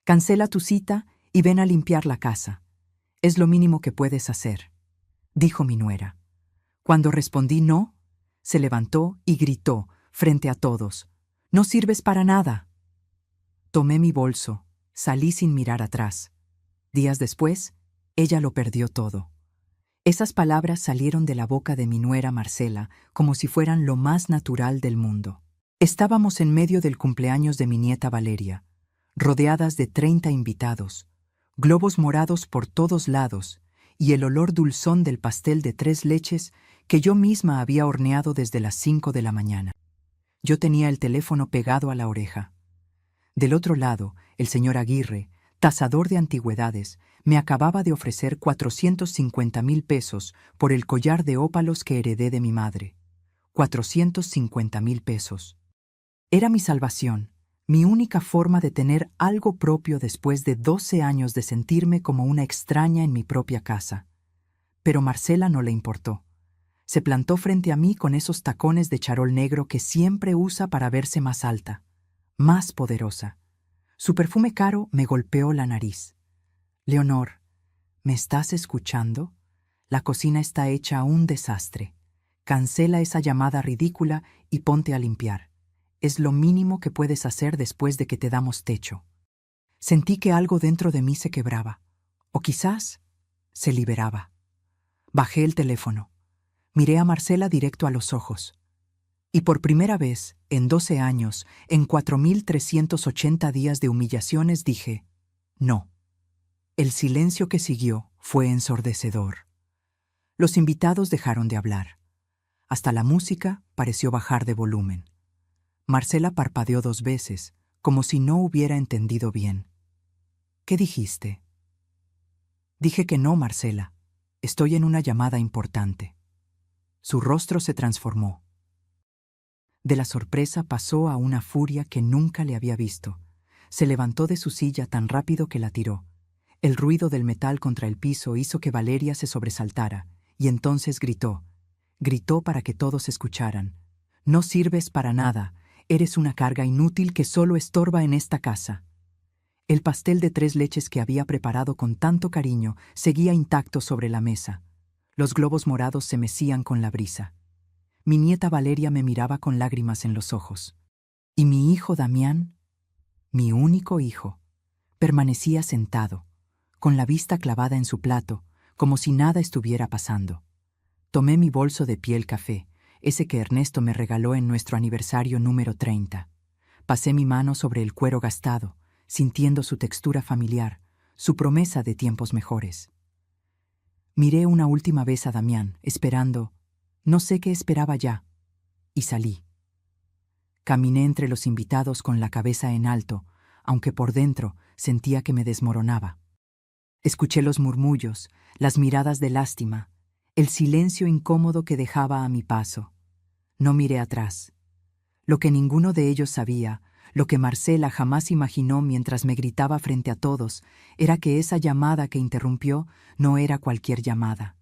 Cancela tu cita y ven a limpiar la casa. Es lo mínimo que puedes hacer, dijo mi nuera. Cuando respondí no, se levantó y gritó frente a todos: «No sirves para nada». Tomé mi bolso, salí sin mirar atrás. Días después, ella lo perdió todo. Esas palabras salieron de la boca de mi nuera Marcela como si fueran lo más natural del mundo. Estábamos en medio del cumpleaños de mi nieta Valeria, rodeadas de 30 invitados, globos morados por todos lados y el olor dulzón del pastel de 3 leches que yo misma había horneado desde las 5 de la mañana. Yo tenía el teléfono pegado a la oreja. Del otro lado, el señor Aguirre, tasador de antigüedades, me acababa de ofrecer 450,000 pesos por el collar de ópalos que heredé de mi madre. 450,000 pesos. Era mi salvación, mi única forma de tener algo propio después de 12 años de sentirme como una extraña en mi propia casa. Pero Marcela no le importó. Se plantó frente a mí con esos tacones de charol negro que siempre usa para verse más alta, más poderosa. Su perfume caro me golpeó la nariz. «Leonor, ¿me estás escuchando? La cocina está hecha un desastre. Cancela esa llamada ridícula y ponte a limpiar. Es lo mínimo que puedes hacer después de que te damos techo». Sentí que algo dentro de mí se quebraba, o quizás se liberaba. Bajé el teléfono. Miré a Marcela directo a los ojos. Y por primera vez, en 12 años, en 4,380 días de humillaciones, dije: no. El silencio que siguió fue ensordecedor. Los invitados dejaron de hablar. Hasta la música pareció bajar de volumen. Marcela parpadeó 2 veces, como si no hubiera entendido bien. «¿Qué dijiste?» «Dije que no, Marcela. Estoy en una llamada importante». Su rostro se transformó. De la sorpresa pasó a una furia que nunca le había visto. Se levantó de su silla tan rápido que la tiró. El ruido del metal contra el piso hizo que Valeria se sobresaltara, y entonces gritó. Gritó para que todos escucharan: «No sirves para nada. Eres una carga inútil que solo estorba en esta casa». El pastel de 3 leches que había preparado con tanto cariño seguía intacto sobre la mesa. Los globos morados se mecían con la brisa. Mi nieta Valeria me miraba con lágrimas en los ojos. Y mi hijo Damián, mi único hijo, permanecía sentado, con la vista clavada en su plato, como si nada estuviera pasando. Tomé mi bolso de piel café, ese que Ernesto me regaló en nuestro aniversario número 30. Pasé mi mano sobre el cuero gastado, sintiendo su textura familiar, su promesa de tiempos mejores. Miré una última vez a Damián, esperando, no sé qué esperaba ya, y salí. Caminé entre los invitados con la cabeza en alto, aunque por dentro sentía que me desmoronaba. Escuché los murmullos, las miradas de lástima, el silencio incómodo que dejaba a mi paso. No miré atrás. Lo que ninguno de ellos sabía, lo que Marcela jamás imaginó mientras me gritaba frente a todos, era que esa llamada que interrumpió no era cualquier llamada.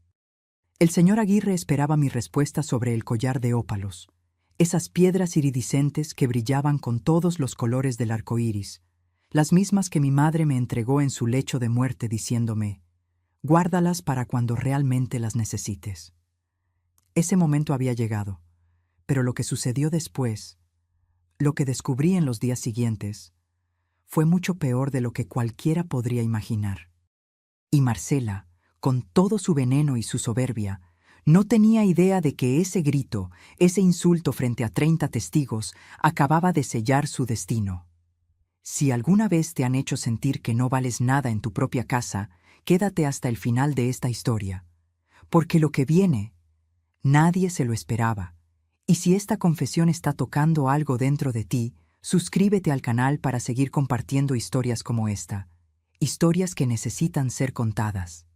El señor Aguirre esperaba mi respuesta sobre el collar de ópalos, esas piedras iridiscentes que brillaban con todos los colores del arco iris, las mismas que mi madre me entregó en su lecho de muerte diciéndome: «Guárdalas para cuando realmente las necesites». Ese momento había llegado, pero lo que sucedió después, lo que descubrí en los días siguientes, fue mucho peor de lo que cualquiera podría imaginar. Y Marcela, con todo su veneno y su soberbia, no tenía idea de que ese grito, ese insulto frente a 30 testigos, acababa de sellar su destino. Si alguna vez te han hecho sentir que no vales nada en tu propia casa, quédate hasta el final de esta historia, porque lo que viene, nadie se lo esperaba. Y si esta confesión está tocando algo dentro de ti, suscríbete al canal para seguir compartiendo historias como esta, historias que necesitan ser contadas.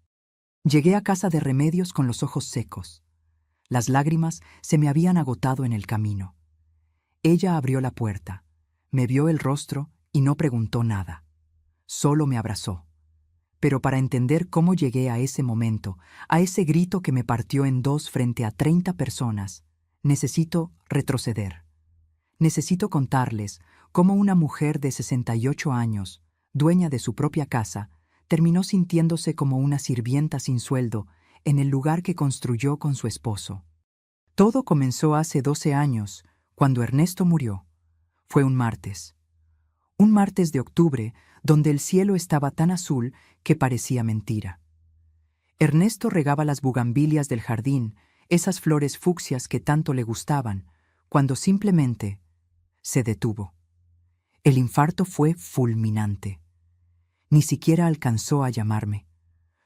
Llegué a casa de Remedios con los ojos secos. Las lágrimas se me habían agotado en el camino. Ella abrió la puerta, me vio el rostro y no preguntó nada. Solo me abrazó. Pero para entender cómo llegué a ese momento, a ese grito que me partió en 2 frente a 30 personas, necesito retroceder. Necesito contarles cómo una mujer de 68 años, dueña de su propia casa, terminó sintiéndose como una sirvienta sin sueldo en el lugar que construyó con su esposo. Todo comenzó hace 12 años, cuando Ernesto murió. Fue un martes. Un martes de octubre, donde el cielo estaba tan azul que parecía mentira. Ernesto regaba las bugambilias del jardín, esas flores fucsias que tanto le gustaban, cuando simplemente se detuvo. El infarto fue fulminante. Ni siquiera alcanzó a llamarme.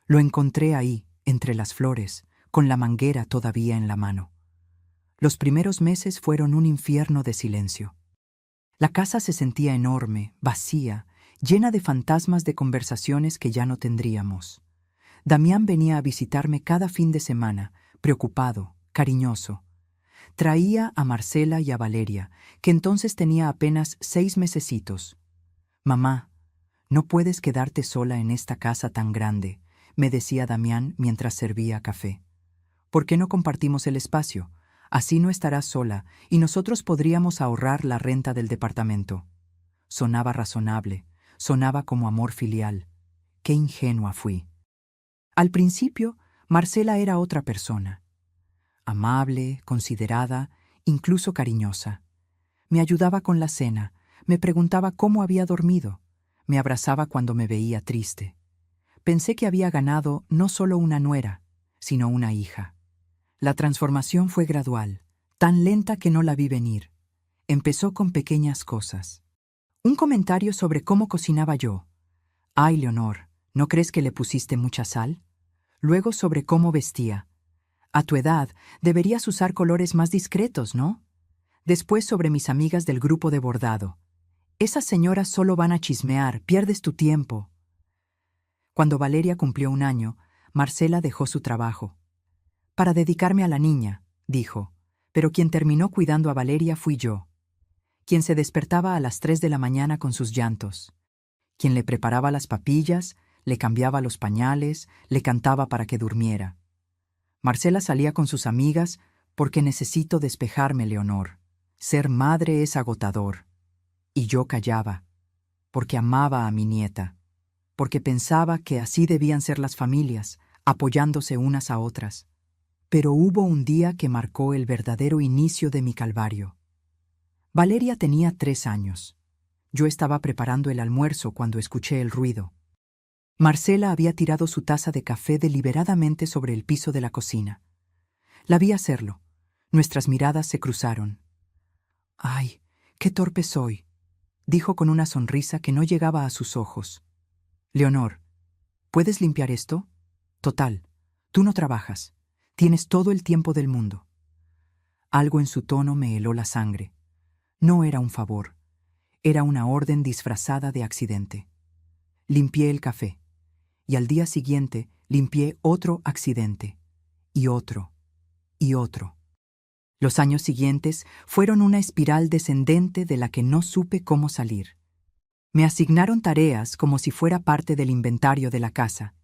Lo encontré ahí, entre las flores, con la manguera todavía en la mano. Los primeros meses fueron un infierno de silencio. La casa se sentía enorme, vacía, llena de fantasmas de conversaciones que ya no tendríamos. Damián venía a visitarme cada fin de semana, preocupado, cariñoso. Traía a Marcela y a Valeria, que entonces tenía apenas 6 mesecitos. «Mamá, no puedes quedarte sola en esta casa tan grande», me decía Damián mientras servía café. «¿Por qué no compartimos el espacio? Así no estarás sola y nosotros podríamos ahorrar la renta del departamento». Sonaba razonable, sonaba como amor filial. Qué ingenua fui. Al principio, Marcela era otra persona. Amable, considerada, incluso cariñosa. Me ayudaba con la cena, me preguntaba cómo había dormido, me abrazaba cuando me veía triste. Pensé que había ganado no solo una nuera, sino una hija. La transformación fue gradual, tan lenta que no la vi venir. Empezó con pequeñas cosas. Un comentario sobre cómo cocinaba yo. «Ay, Leonor, ¿no crees que le pusiste mucha sal?». Luego sobre cómo vestía. «A tu edad, deberías usar colores más discretos, ¿no?». Después sobre mis amigas del grupo de bordado. «Esas señoras solo van a chismear, pierdes tu tiempo». Cuando Valeria cumplió 1 año, Marcela dejó su trabajo. «Para dedicarme a la niña», dijo, pero quien terminó cuidando a Valeria fui yo. Quien se despertaba a las 3 de la mañana con sus llantos. Quien le preparaba las papillas, le cambiaba los pañales, le cantaba para que durmiera. Marcela salía con sus amigas porque necesito despejarme, Leonor. Ser madre es agotador. Y yo callaba, porque amaba a mi nieta, porque pensaba que así debían ser las familias, apoyándose unas a otras. Pero hubo un día que marcó el verdadero inicio de mi calvario. Valeria tenía 3 años. Yo estaba preparando el almuerzo cuando escuché el ruido. Marcela había tirado su taza de café deliberadamente sobre el piso de la cocina. La vi hacerlo. Nuestras miradas se cruzaron. «Ay, qué torpe soy», dijo con una sonrisa que no llegaba a sus ojos. «Leonor, ¿puedes limpiar esto? Total, tú no trabajas. Tienes todo el tiempo del mundo». Algo en su tono me heló la sangre. No era un favor. Era una orden disfrazada de accidente. Limpié el café. Y al día siguiente limpié otro accidente. Y otro. Y otro. Los años siguientes fueron una espiral descendente de la que no supe cómo salir. Me asignaron tareas como si fuera parte del inventario de la casa.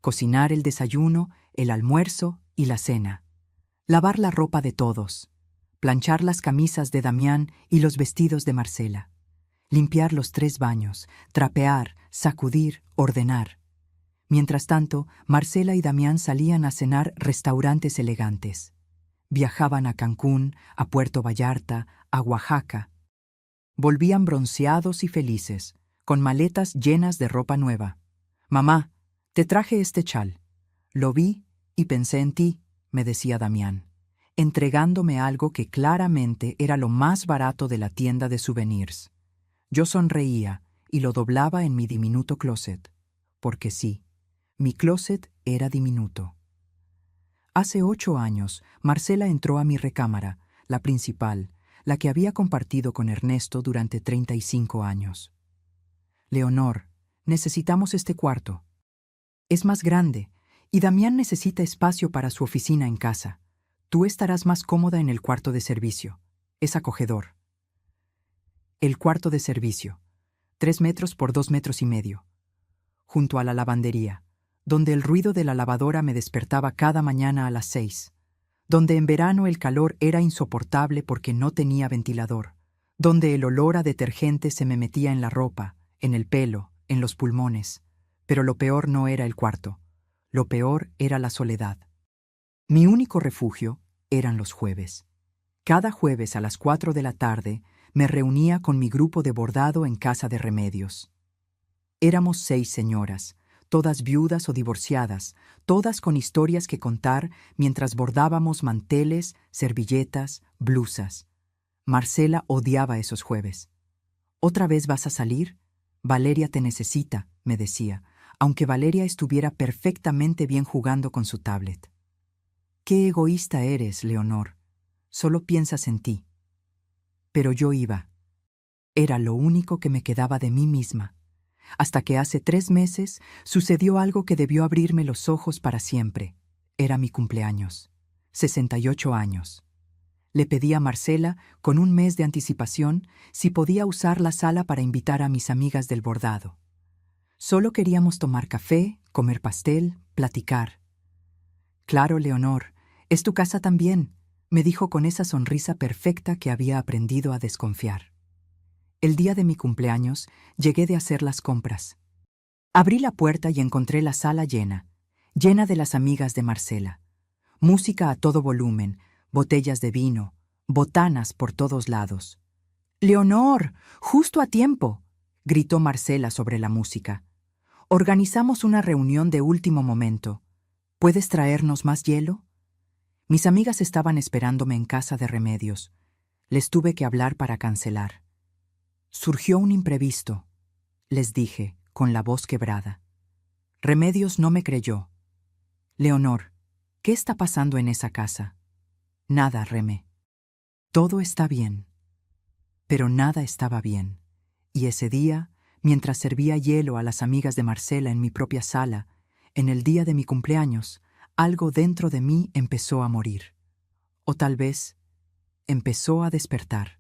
Cocinar el desayuno, el almuerzo y la cena. Lavar la ropa de todos. Planchar las camisas de Damián y los vestidos de Marcela. Limpiar los 3 baños, trapear, sacudir, ordenar. Mientras tanto, Marcela y Damián salían a cenar restaurantes elegantes. Viajaban a Cancún, a Puerto Vallarta, a Oaxaca. Volvían bronceados y felices, con maletas llenas de ropa nueva. «Mamá, te traje este chal. Lo vi y pensé en ti», me decía Damián, entregándome algo que claramente era lo más barato de la tienda de souvenirs. Yo sonreía y lo doblaba en mi diminuto closet, porque sí, mi closet era diminuto. Hace 8 años, Marcela entró a mi recámara, la principal, la que había compartido con Ernesto durante 35 años. «Leonor, necesitamos este cuarto. Es más grande, y Damián necesita espacio para su oficina en casa. Tú estarás más cómoda en el cuarto de servicio. Es acogedor». El cuarto de servicio, 3 metros por 2 metros y medio, junto a la lavandería, donde el ruido de la lavadora me despertaba cada mañana a las 6, donde en verano el calor era insoportable porque no tenía ventilador, donde el olor a detergente se me metía en la ropa, en el pelo, en los pulmones, pero lo peor no era el cuarto, lo peor era la soledad. Mi único refugio eran los jueves. Cada jueves a las 4 de la tarde me reunía con mi grupo de bordado en casa de Remedios. Éramos 6 señoras, todas viudas o divorciadas, todas con historias que contar mientras bordábamos manteles, servilletas, blusas. Marcela odiaba esos jueves. «¿Otra vez vas a salir? Valeria te necesita», me decía, aunque Valeria estuviera perfectamente bien jugando con su tablet. «Qué egoísta eres, Leonor. Solo piensas en ti». Pero yo iba. Era lo único que me quedaba de mí misma. Hasta que hace 3 meses sucedió algo que debió abrirme los ojos para siempre. Era mi cumpleaños. 68 años. Le pedí a Marcela, con un mes de anticipación, si podía usar la sala para invitar a mis amigas del bordado. Solo queríamos tomar café, comer pastel, platicar. «Claro, Leonor, es tu casa también», me dijo con esa sonrisa perfecta que había aprendido a desconfiar. El día de mi cumpleaños llegué de hacer las compras. Abrí la puerta y encontré la sala llena de las amigas de Marcela. Música a todo volumen, botellas de vino, botanas por todos lados. «Leonor, justo a tiempo», gritó Marcela sobre la música. «Organizamos una reunión de último momento. ¿Puedes traernos más hielo?» Mis amigas estaban esperándome en casa de Remedios. Les tuve que hablar para cancelar. «Surgió un imprevisto», les dije, con la voz quebrada. Remedios no me creyó. «Leonor, ¿qué está pasando en esa casa?» «Nada, Remé. Todo está bien». Pero nada estaba bien. Y ese día, mientras servía hielo a las amigas de Marcela en mi propia sala, en el día de mi cumpleaños, algo dentro de mí empezó a morir. O tal vez, empezó a despertar.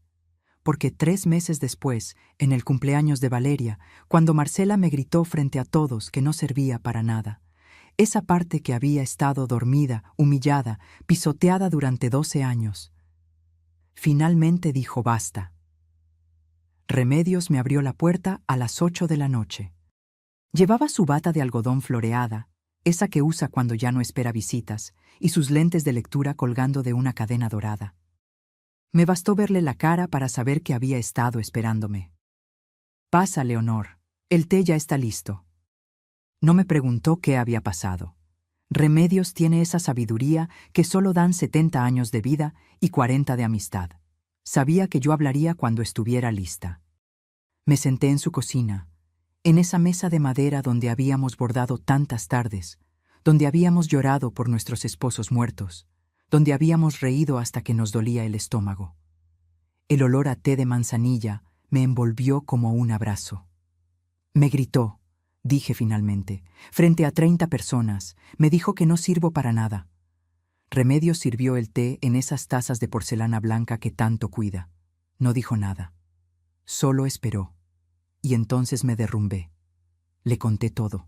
Porque 3 meses después, en el cumpleaños de Valeria, cuando Marcela me gritó frente a todos que no servía para nada, esa parte que había estado dormida, humillada, pisoteada durante 12 años, finalmente dijo basta. Remedios me abrió la puerta a las 8 de la noche. Llevaba su bata de algodón floreada, esa que usa cuando ya no espera visitas, y sus lentes de lectura colgando de una cadena dorada. Me bastó verle la cara para saber que había estado esperándome. «Pasa, Leonor, el té ya está listo». No me preguntó qué había pasado. Remedios tiene esa sabiduría que solo dan 70 años de vida y 40 de amistad. Sabía que yo hablaría cuando estuviera lista. Me senté en su cocina, en esa mesa de madera donde habíamos bordado tantas tardes, donde habíamos llorado por nuestros esposos muertos, donde habíamos reído hasta que nos dolía el estómago. El olor a té de manzanilla me envolvió como un abrazo. Me gritó, dije finalmente, frente a 30 personas, me dijo que no sirvo para nada. Remedios sirvió el té en esas tazas de porcelana blanca que tanto cuida. No dijo nada. Solo esperó. Y entonces me derrumbé. Le conté todo.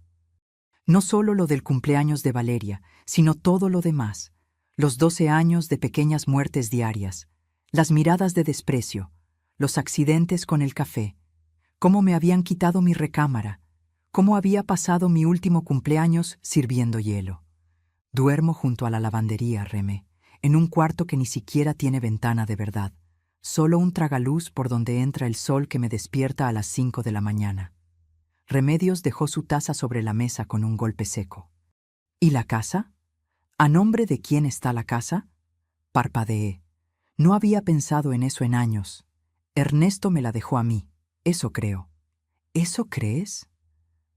No solo lo del cumpleaños de Valeria, sino todo lo demás. Los 12 años de pequeñas muertes diarias, las miradas de desprecio, los accidentes con el café, cómo me habían quitado mi recámara, cómo había pasado mi último cumpleaños sirviendo hielo. Duermo junto a la lavandería, Remé, en un cuarto que ni siquiera tiene ventana de verdad, solo un tragaluz por donde entra el sol que me despierta a las 5 de la mañana. Remedios dejó su taza sobre la mesa con un golpe seco. ¿Y la casa? ¿A nombre de quién está la casa? Parpadeé. No había pensado en eso en años. Ernesto me la dejó a mí, eso creo. ¿Eso crees?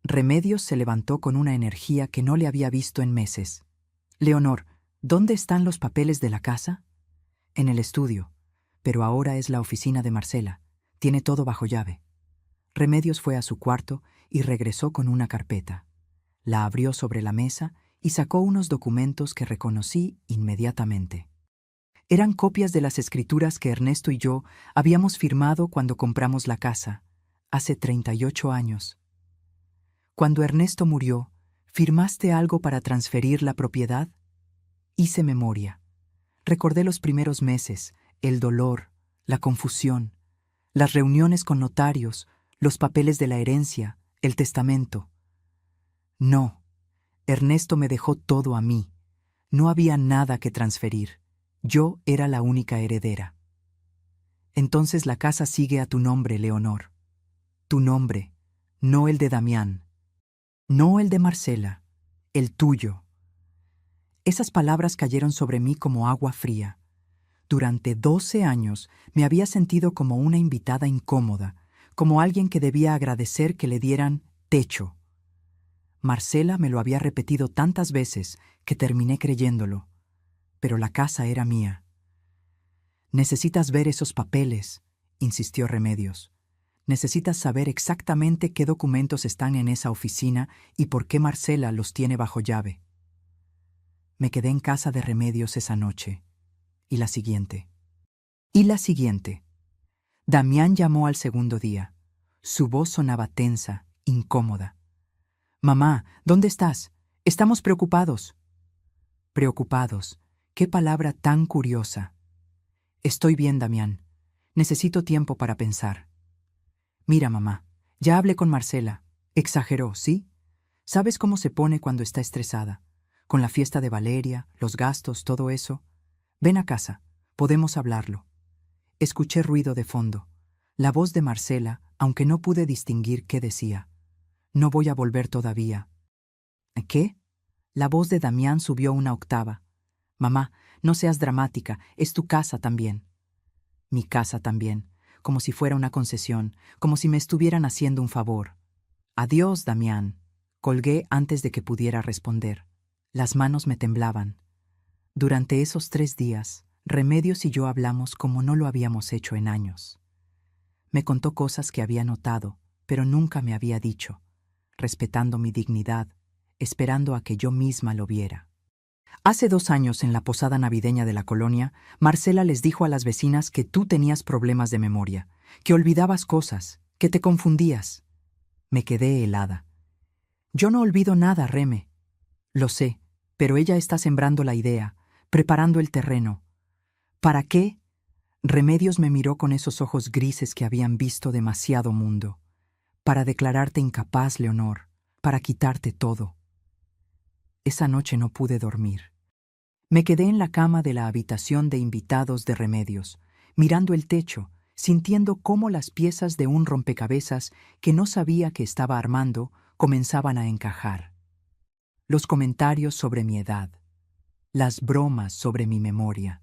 Remedios se levantó con una energía que no le había visto en meses. «Leonor, ¿dónde están los papeles de la casa?» «En el estudio, pero ahora es la oficina de Marcela. Tiene todo bajo llave». Remedios fue a su cuarto y regresó con una carpeta. La abrió sobre la mesa y sacó unos documentos que reconocí inmediatamente. Eran copias de las escrituras que Ernesto y yo habíamos firmado cuando compramos la casa, hace 38 años. Cuando Ernesto murió, ¿firmaste algo para transferir la propiedad? Hice memoria. Recordé los primeros meses, el dolor, la confusión, las reuniones con notarios, los papeles de la herencia, El testamento. No, Ernesto me dejó todo a mí. No había nada que transferir. Yo era la única heredera. Entonces la casa sigue a tu nombre, Leonor. Tu nombre, no el de Damián, no el de Marcela, el tuyo. Esas palabras cayeron sobre mí como agua fría. Durante 12 años me había sentido como una invitada incómoda, como alguien que debía agradecer que le dieran techo. Marcela me lo había repetido tantas veces que terminé creyéndolo, pero la casa era mía. Necesitas ver esos papeles, insistió Remedios. Necesitas saber exactamente qué documentos están en esa oficina y por qué Marcela los tiene bajo llave. Me quedé en casa de Remedios esa noche. Y la siguiente. Y la siguiente. Damián llamó al segundo día. Su voz sonaba tensa, incómoda. «Mamá, ¿dónde estás? Estamos preocupados». Preocupados. Qué palabra tan curiosa. Estoy bien, Damián. Necesito tiempo para pensar. Mira, mamá, ya hablé con Marcela. Exageró, ¿sí? ¿Sabes cómo se pone cuando está estresada? Con la fiesta de Valeria, los gastos, todo eso. Ven a casa, podemos hablarlo. Escuché ruido de fondo. La voz de Marcela, aunque no pude distinguir qué decía. No voy a volver todavía. ¿Qué? La voz de Damián subió una octava. Mamá, no seas dramática, es tu casa también. Mi casa también, como si fuera una concesión, como si me estuvieran haciendo un favor. Adiós, Damián. Colgué antes de que pudiera responder. Las manos me temblaban. Durante esos 3 días, Remedios y yo hablamos como no lo habíamos hecho en años. Me contó cosas que había notado, pero nunca me había dicho, respetando mi dignidad, esperando a que yo misma lo viera. Hace 2 años, en la posada navideña de la colonia, Marcela les dijo a las vecinas que tú tenías problemas de memoria, que olvidabas cosas, que te confundías. Me quedé helada. Yo no olvido nada, Reme. Lo sé, pero ella está sembrando la idea, preparando el terreno. ¿Para qué? Remedios me miró con esos ojos grises que habían visto demasiado mundo. Para declararte incapaz, Leonor, para quitarte todo. Esa noche no pude dormir. Me quedé en la cama de la habitación de invitados de Remedios, mirando el techo, sintiendo cómo las piezas de un rompecabezas que no sabía que estaba armando comenzaban a encajar. Los comentarios sobre mi edad, las bromas sobre mi memoria,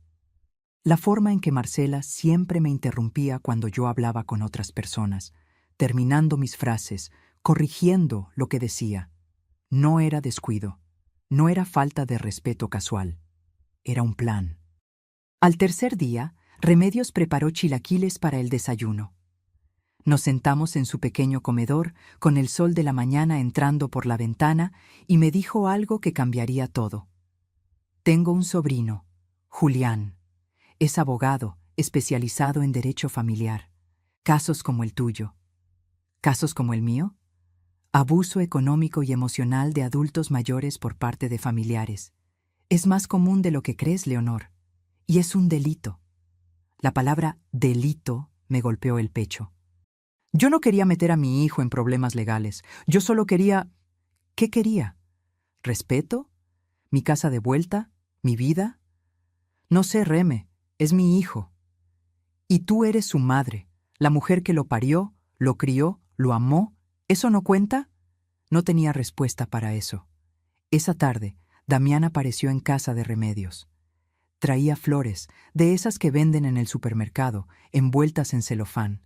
la forma en que Marcela siempre me interrumpía cuando yo hablaba con otras personas, terminando mis frases, corrigiendo lo que decía. No era descuido, no era falta de respeto casual, era un plan. Al tercer día, Remedios preparó chilaquiles para el desayuno. Nos sentamos en su pequeño comedor, con el sol de la mañana entrando por la ventana, y me dijo algo que cambiaría todo. Tengo un sobrino, Julián. Es abogado, especializado en derecho familiar. Casos como el tuyo. ¿Casos como el mío? Abuso económico y emocional de adultos mayores por parte de familiares. Es más común de lo que crees, Leonor. Y es un delito. La palabra delito me golpeó el pecho. Yo no quería meter a mi hijo en problemas legales. Yo solo quería... ¿Qué quería? ¿Respeto? ¿Mi casa de vuelta? ¿Mi vida? No sé, Reme. Es mi hijo. Y tú eres su madre, la mujer que lo parió, lo crió, lo amó. ¿Eso no cuenta? No tenía respuesta para eso. Esa tarde, Damián apareció en casa de Remedios. Traía flores, de esas que venden en el supermercado, envueltas en celofán.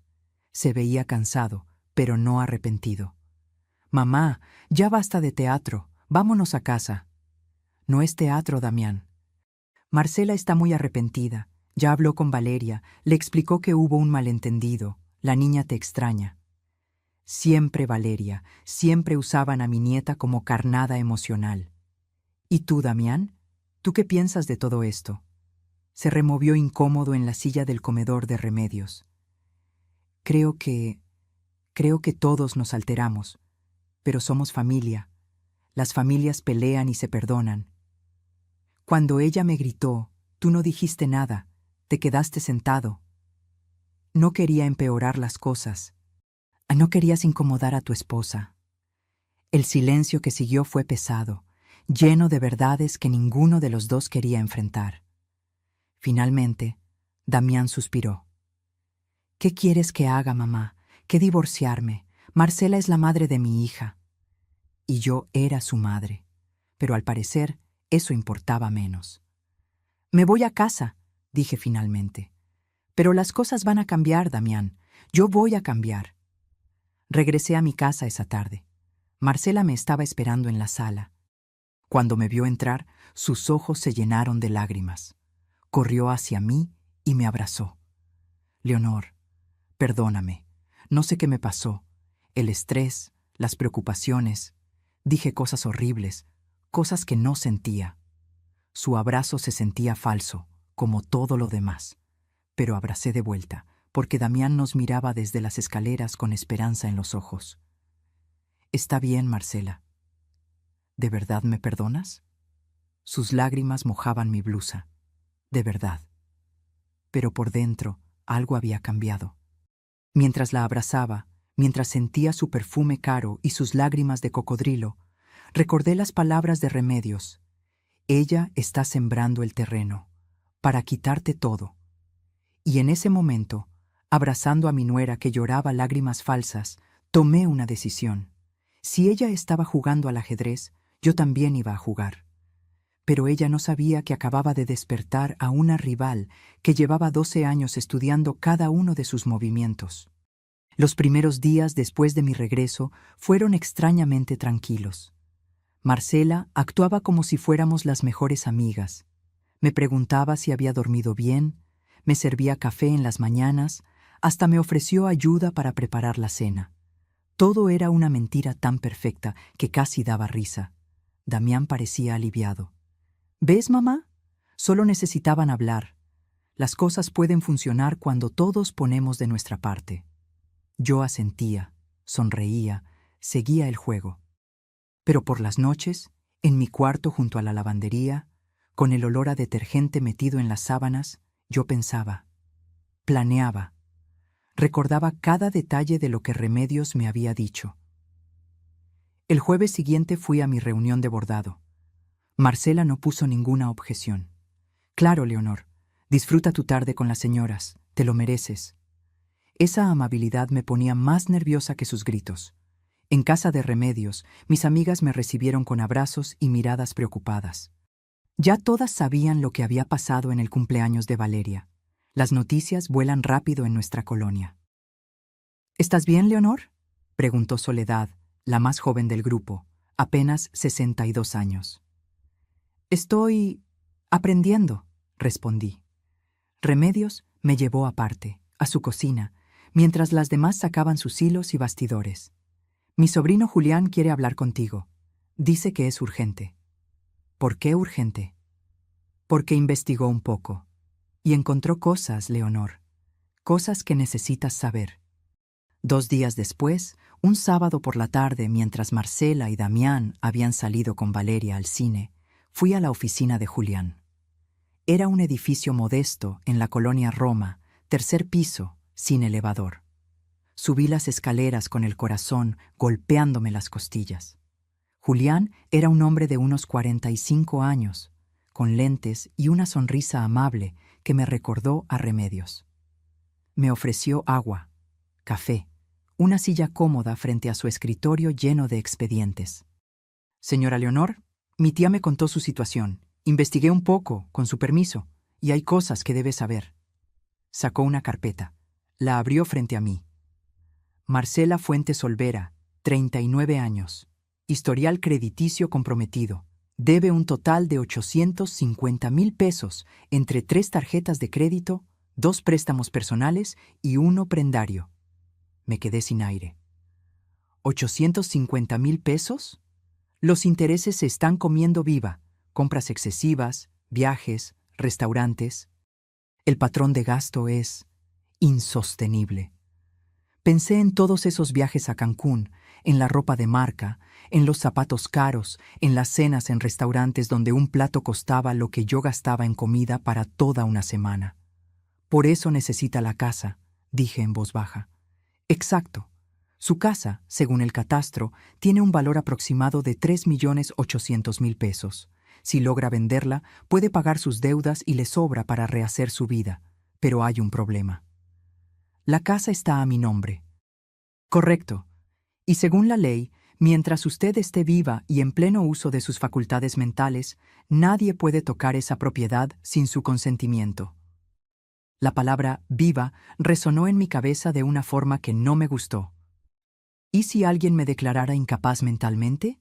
Se veía cansado, pero no arrepentido. «Mamá, ya basta de teatro, vámonos a casa». «No es teatro, Damián». Marcela está muy arrepentida. Ya habló con Valeria, le explicó que hubo un malentendido. La niña te extraña. Siempre Valeria, siempre usaban a mi nieta como carnada emocional. ¿Y tú, Damián? ¿Tú qué piensas de todo esto? Se removió incómodo en la silla del comedor de Remedios. Creo que todos nos alteramos, pero somos familia. Las familias pelean y se perdonan. Cuando ella me gritó, tú no dijiste nada, te quedaste sentado. No quería empeorar las cosas. No querías incomodar a tu esposa. El silencio que siguió fue pesado, lleno de verdades que ninguno de los dos quería enfrentar. Finalmente, Damián suspiró. «¿Qué quieres que haga, mamá? ¿Que divorciarme? Marcela es la madre de mi hija». Y yo era su madre, pero al parecer eso importaba menos. «Me voy a casa», dije finalmente. «Pero las cosas van a cambiar, Damián. Yo voy a cambiar». Regresé a mi casa esa tarde. Marcela me estaba esperando en la sala. Cuando me vio entrar, sus ojos se llenaron de lágrimas. Corrió hacia mí y me abrazó. «Leonor, perdóname. No sé qué me pasó. El estrés, las preocupaciones. Dije cosas horribles, cosas que no sentía». Su abrazo se sentía falso, como todo lo demás. Pero abracé de vuelta, porque Damián nos miraba desde las escaleras con esperanza en los ojos. «Está bien, Marcela. ¿De verdad me perdonas?» Sus lágrimas mojaban mi blusa. De verdad. Pero por dentro algo había cambiado. Mientras la abrazaba, mientras sentía su perfume caro y sus lágrimas de cocodrilo, recordé las palabras de Remedios. «Ella está sembrando el terreno, para quitarte todo». Y en ese momento, abrazando a mi nuera que lloraba lágrimas falsas, tomé una decisión. Si ella estaba jugando al ajedrez, yo también iba a jugar. Pero ella no sabía que acababa de despertar a una rival que llevaba 12 años estudiando cada uno de sus movimientos. Los primeros días después de mi regreso fueron extrañamente tranquilos. Marcela actuaba como si fuéramos las mejores amigas. Me preguntaba si había dormido bien, me servía café en las mañanas, hasta me ofreció ayuda para preparar la cena. Todo era una mentira tan perfecta que casi daba risa. Damián parecía aliviado. «¿Ves, mamá? Solo necesitaban hablar. Las cosas pueden funcionar cuando todos ponemos de nuestra parte». Yo asentía, sonreía, seguía el juego. Pero por las noches, en mi cuarto junto a la lavandería, con el olor a detergente metido en las sábanas, yo pensaba, planeaba, recordaba cada detalle de lo que Remedios me había dicho. El jueves siguiente fui a mi reunión de bordado. Marcela no puso ninguna objeción. «Claro, Leonor, disfruta tu tarde con las señoras, te lo mereces». Esa amabilidad me ponía más nerviosa que sus gritos. En casa de Remedios, mis amigas me recibieron con abrazos y miradas preocupadas. Ya todas sabían lo que había pasado en el cumpleaños de Valeria. Las noticias vuelan rápido en nuestra colonia. «¿Estás bien, Leonor?», preguntó Soledad, la más joven del grupo, apenas 62 años. «Estoy aprendiendo», respondí. Remedios me llevó aparte, a su cocina, mientras las demás sacaban sus hilos y bastidores. «Mi sobrino Julián quiere hablar contigo. Dice que es urgente». «¿Por qué urgente?» «Porque investigó un poco. Y encontró cosas, Leonor. Cosas que necesitas saber». 2 días después, un sábado por la tarde, mientras Marcela y Damián habían salido con Valeria al cine, fui a la oficina de Julián. Era un edificio modesto en la colonia Roma, 3er piso, sin elevador. Subí las escaleras con el corazón golpeándome las costillas. Julián era un hombre de unos 45 años, con lentes y una sonrisa amable que me recordó a Remedios. Me ofreció agua, café, una silla cómoda frente a su escritorio lleno de expedientes. «Señora Leonor, mi tía me contó su situación. Investigué un poco, con su permiso, y hay cosas que debe saber». Sacó una carpeta. La abrió frente a mí. «Marcela Fuentes Olvera, 39 años. Historial crediticio comprometido. Debe un total de 850,000 pesos entre 3 tarjetas de crédito, 2 préstamos personales y 1 prendario». Me quedé sin aire. ¿850,000 pesos? Los intereses se están comiendo viva. Compras excesivas, viajes, restaurantes. El patrón de gasto es insostenible. Pensé en todos esos viajes a Cancún, en la ropa de marca, en los zapatos caros, en las cenas en restaurantes donde un plato costaba lo que yo gastaba en comida para toda una semana. «Por eso necesita la casa», dije en voz baja. «Exacto. Su casa, según el catastro, tiene un valor aproximado de 3.800.000 pesos. Si logra venderla, puede pagar sus deudas y le sobra para rehacer su vida. Pero hay un problema. La casa está a mi nombre. Correcto. Y según la ley, mientras usted esté viva y en pleno uso de sus facultades mentales, nadie puede tocar esa propiedad sin su consentimiento. La palabra viva resonó en mi cabeza de una forma que no me gustó. ¿Y si alguien me declarara incapaz mentalmente?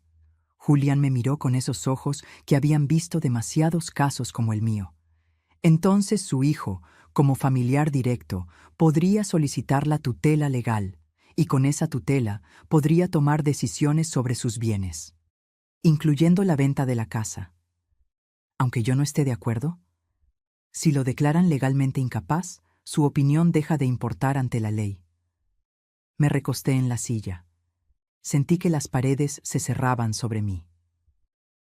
Julián me miró con esos ojos que habían visto demasiados casos como el mío. Entonces su hijo, como familiar directo, podría solicitar la tutela legal, y con esa tutela podría tomar decisiones sobre sus bienes, incluyendo la venta de la casa. Aunque yo no esté de acuerdo, si lo declaran legalmente incapaz, su opinión deja de importar ante la ley. Me recosté en la silla. Sentí que las paredes se cerraban sobre mí.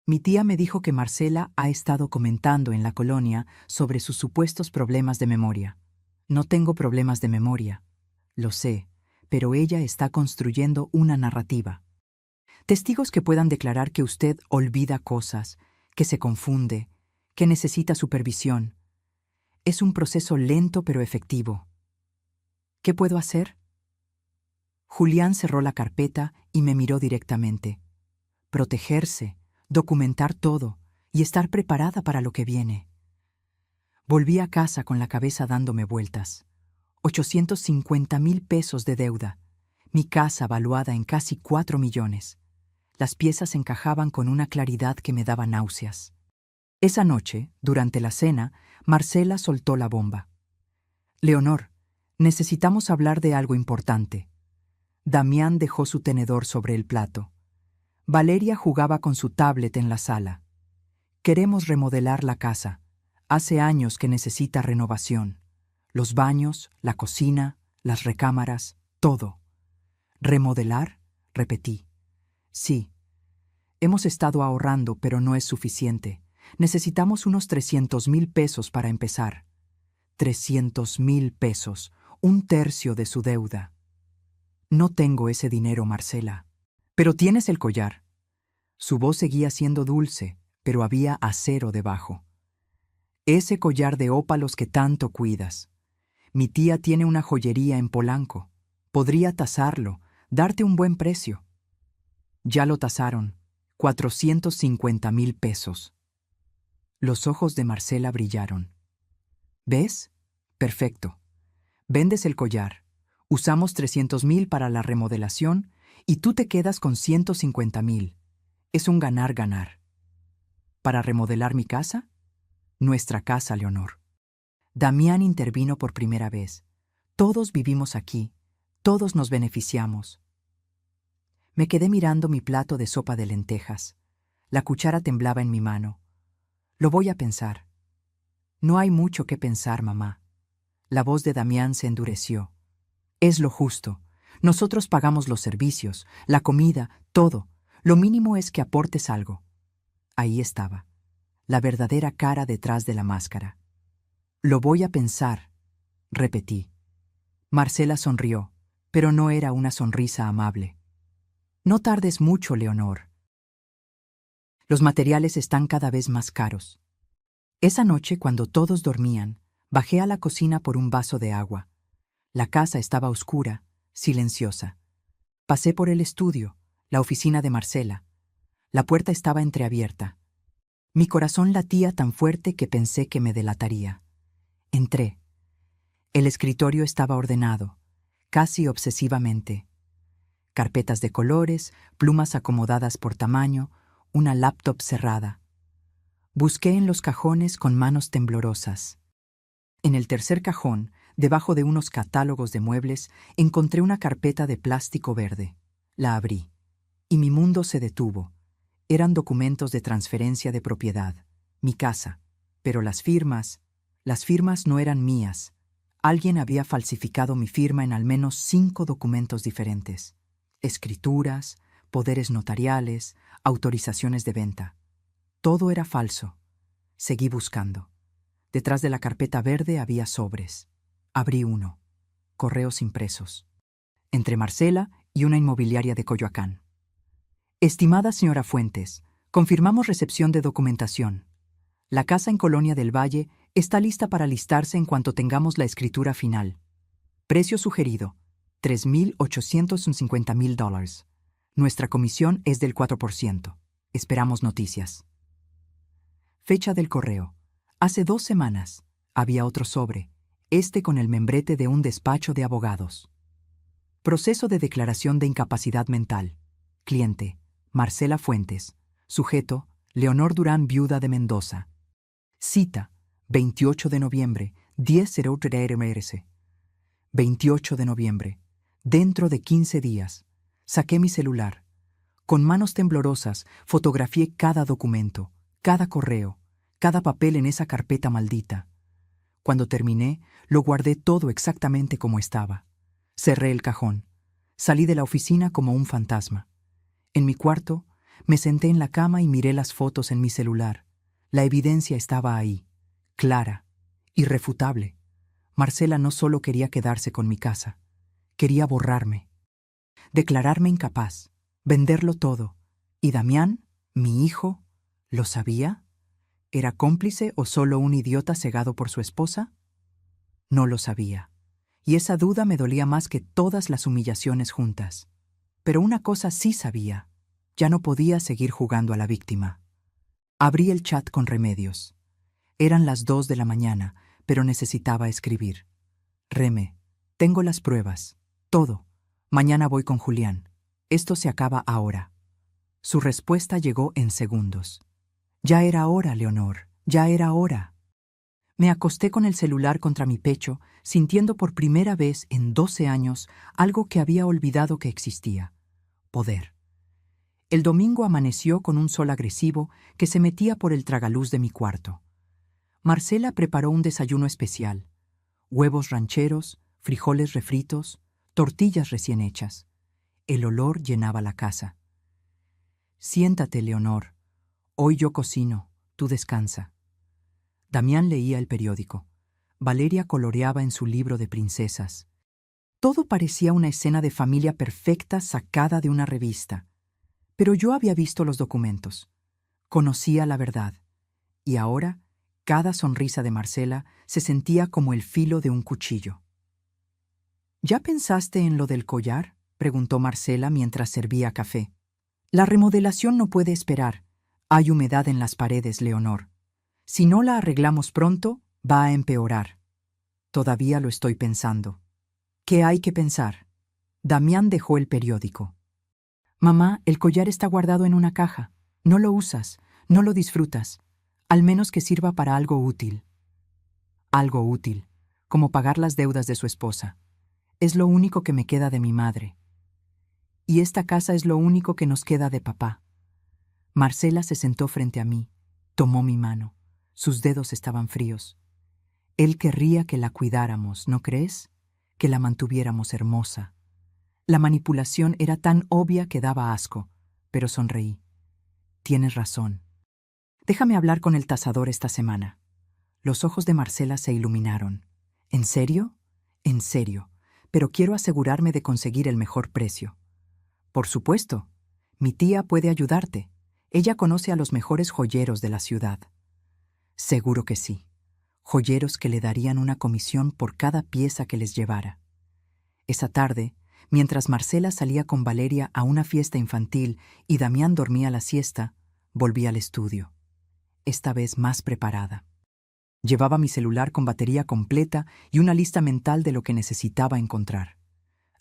Mi tía me dijo que Marcela ha estado comentando en la colonia sobre sus supuestos problemas de memoria. No tengo problemas de memoria, lo sé, pero ella está construyendo una narrativa. Testigos que puedan declarar que usted olvida cosas, que se confunde, que necesita supervisión. Es un proceso lento pero efectivo. ¿Qué puedo hacer? Julián cerró la carpeta y me miró directamente. Protegerse, documentar todo y estar preparada para lo que viene. Volví a casa con la cabeza dándome vueltas. 850.000 pesos de deuda. Mi casa valuada en casi 4 millones. Las piezas encajaban con una claridad que me daba náuseas. Esa noche, durante la cena, Marcela soltó la bomba. Leonor, necesitamos hablar de algo importante. Damián dejó su tenedor sobre el plato. Valeria jugaba con su tablet en la sala. Queremos remodelar la casa. Hace años que necesita renovación. Los baños, la cocina, las recámaras, todo. ¿Remodelar? Repetí. Sí. Hemos estado ahorrando, pero no es suficiente. Necesitamos unos 300.000 pesos para empezar. 300.000 pesos, un tercio de su deuda. No tengo ese dinero, Marcela. Pero tienes el collar. Su voz seguía siendo dulce, pero había acero debajo. Ese collar de ópalos que tanto cuidas. Mi tía tiene una joyería en Polanco. Podría tasarlo, darte un buen precio. Ya lo tasaron. 450.000 pesos. Los ojos de Marcela brillaron. ¿Ves? Perfecto. Vendes el collar. Usamos 300.000 para la remodelación y tú te quedas con 150.000. Es un ganar-ganar. ¿Para remodelar mi casa? Nuestra casa, Leonor. Damián intervino por primera vez. Todos vivimos aquí. Todos nos beneficiamos. Me quedé mirando mi plato de sopa de lentejas. La cuchara temblaba en mi mano. Lo voy a pensar. No hay mucho que pensar, mamá. La voz de Damián se endureció. Es lo justo. Nosotros pagamos los servicios, la comida, todo. Lo mínimo es que aportes algo. Ahí estaba, la verdadera cara detrás de la máscara. Lo voy a pensar, repetí. Marcela sonrió, pero no era una sonrisa amable. No tardes mucho, Leonor. Los materiales están cada vez más caros. Esa noche, cuando todos dormían, bajé a la cocina por un vaso de agua. La casa estaba oscura, silenciosa. Pasé por el estudio, la oficina de Marcela. La puerta estaba entreabierta. Mi corazón latía tan fuerte que pensé que me delataría. Entré. El escritorio estaba ordenado, casi obsesivamente. Carpetas de colores, plumas acomodadas por tamaño, una laptop cerrada. Busqué en los cajones con manos temblorosas. En el tercer cajón, debajo de unos catálogos de muebles, encontré una carpeta de plástico verde. La abrí, y mi mundo se detuvo. Eran documentos de transferencia de propiedad, mi casa, pero las firmas no eran mías. Alguien había falsificado mi firma en al menos 5 documentos diferentes. Escrituras, poderes notariales, autorizaciones de venta. Todo era falso. Seguí buscando. Detrás de la carpeta verde había sobres. Abrí uno. Correos impresos. Entre Marcela y una inmobiliaria de Coyoacán. Estimada señora Fuentes, confirmamos recepción de documentación. La casa en Colonia del Valle está lista para listarse en cuanto tengamos la escritura final. Precio sugerido, $3,850,000. Nuestra comisión es del 4%. Esperamos noticias. Fecha del correo. Hace 2 semanas. Había otro sobre, con el membrete de un despacho de abogados. Proceso de declaración de incapacidad mental. Cliente, Marcela Fuentes. Sujeto, Leonor Durán, viuda de Mendoza. Cita, 28 de noviembre, 10:03 RMRC. 28 de noviembre. Dentro de 15 días. Saqué mi celular. Con manos temblorosas, fotografié cada documento, cada correo, cada papel en esa carpeta maldita. Cuando terminé, lo guardé todo exactamente como estaba. Cerré el cajón. Salí de la oficina como un fantasma. En mi cuarto, me senté en la cama y miré las fotos en mi celular. La evidencia estaba ahí, clara, irrefutable. Marcela no solo quería quedarse con mi casa, quería borrarme, declararme incapaz, venderlo todo. ¿Y Damián, mi hijo, lo sabía? ¿Era cómplice o solo un idiota cegado por su esposa? No lo sabía, y esa duda me dolía más que todas las humillaciones juntas. Pero una cosa sí sabía, ya no podía seguir jugando a la víctima. Abrí el chat con Remedios. Eran las 2 de la mañana, pero necesitaba escribir. Reme, tengo las pruebas, todo. Mañana voy con Julián. Esto se acaba ahora. Su respuesta llegó en segundos. Ya era hora, Leonor, ya era hora. Me acosté con el celular contra mi pecho, sintiendo por primera vez en 12 años algo que había olvidado que existía: poder. El domingo amaneció con un sol agresivo que se metía por el tragaluz de mi cuarto. Marcela preparó un desayuno especial: huevos rancheros, frijoles refritos, tortillas recién hechas. El olor llenaba la casa. Siéntate, Leonor. Hoy yo cocino, tú descansa. Damián leía el periódico. Valeria coloreaba en su libro de princesas. Todo parecía una escena de familia perfecta sacada de una revista. Pero yo había visto los documentos. Conocía la verdad. Y ahora, cada sonrisa de Marcela se sentía como el filo de un cuchillo. ¿Ya pensaste en lo del collar?, preguntó Marcela mientras servía café. La remodelación no puede esperar. Hay humedad en las paredes, Leonor. Si no la arreglamos pronto, va a empeorar. Todavía lo estoy pensando. ¿Qué hay que pensar? Damián dejó el periódico. Mamá, el collar está guardado en una caja. No lo usas, no lo disfrutas. Al menos que sirva para algo útil. Algo útil, como pagar las deudas de su esposa. Es lo único que me queda de mi madre. Y esta casa es lo único que nos queda de papá. Marcela se sentó frente a mí, tomó mi mano. Sus dedos estaban fríos. Él querría que la cuidáramos, ¿no crees? Que la mantuviéramos hermosa. La manipulación era tan obvia que daba asco, pero sonreí. Tienes razón. Déjame hablar con el tasador esta semana. Los ojos de Marcela se iluminaron. ¿En serio? En serio, pero quiero asegurarme de conseguir el mejor precio. Por supuesto. Mi tía puede ayudarte. Ella conoce a los mejores joyeros de la ciudad. Seguro que sí. Joyeros que le darían una comisión por cada pieza que les llevara. Esa tarde, mientras Marcela salía con Valeria a una fiesta infantil y Damián dormía la siesta, volví al estudio. Esta vez más preparada. Llevaba mi celular con batería completa y una lista mental de lo que necesitaba encontrar.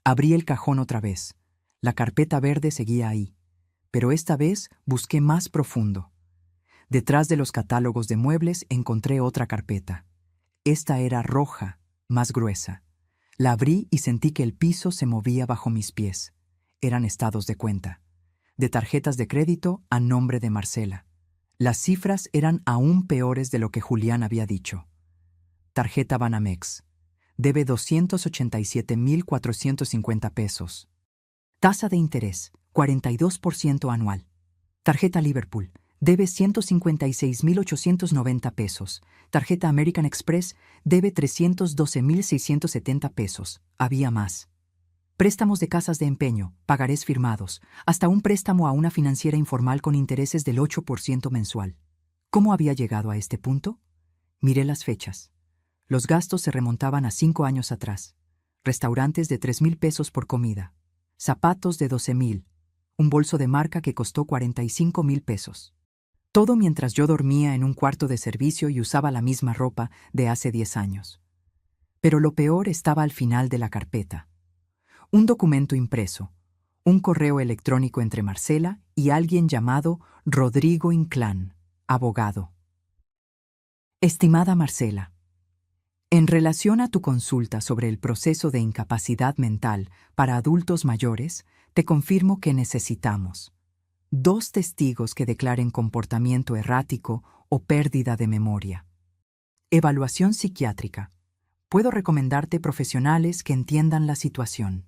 Abrí el cajón otra vez. La carpeta verde seguía ahí, pero esta vez busqué más profundo. Detrás de los catálogos de muebles encontré otra carpeta. Esta era roja, más gruesa. La abrí y sentí que el piso se movía bajo mis pies. Eran estados de cuenta, de tarjetas de crédito a nombre de Marcela. Las cifras eran aún peores de lo que Julián había dicho. Tarjeta Banamex. Debe 287,450 pesos. Tasa de interés, 42% anual. Tarjeta Liverpool. Debe 156,890 pesos. Tarjeta American Express debe 312,670 pesos. Había más. Préstamos de casas de empeño, pagarés firmados, hasta un préstamo a una financiera informal con intereses del 8% mensual. ¿Cómo había llegado a este punto? Miré las fechas. Los gastos se remontaban a 5 años atrás. Restaurantes de 3,000 pesos por comida. Zapatos de 12,000. Un bolso de marca que costó 45,000 pesos. Todo mientras yo dormía en un cuarto de servicio y usaba la misma ropa de hace 10 años. Pero lo peor estaba al final de la carpeta. Un documento impreso, un correo electrónico entre Marcela y alguien llamado Rodrigo Inclán, abogado. Estimada Marcela, en relación a tu consulta sobre el proceso de incapacidad mental para adultos mayores, te confirmo que necesitamos 2 testigos que declaren comportamiento errático o pérdida de memoria. Evaluación psiquiátrica. Puedo recomendarte profesionales que entiendan la situación.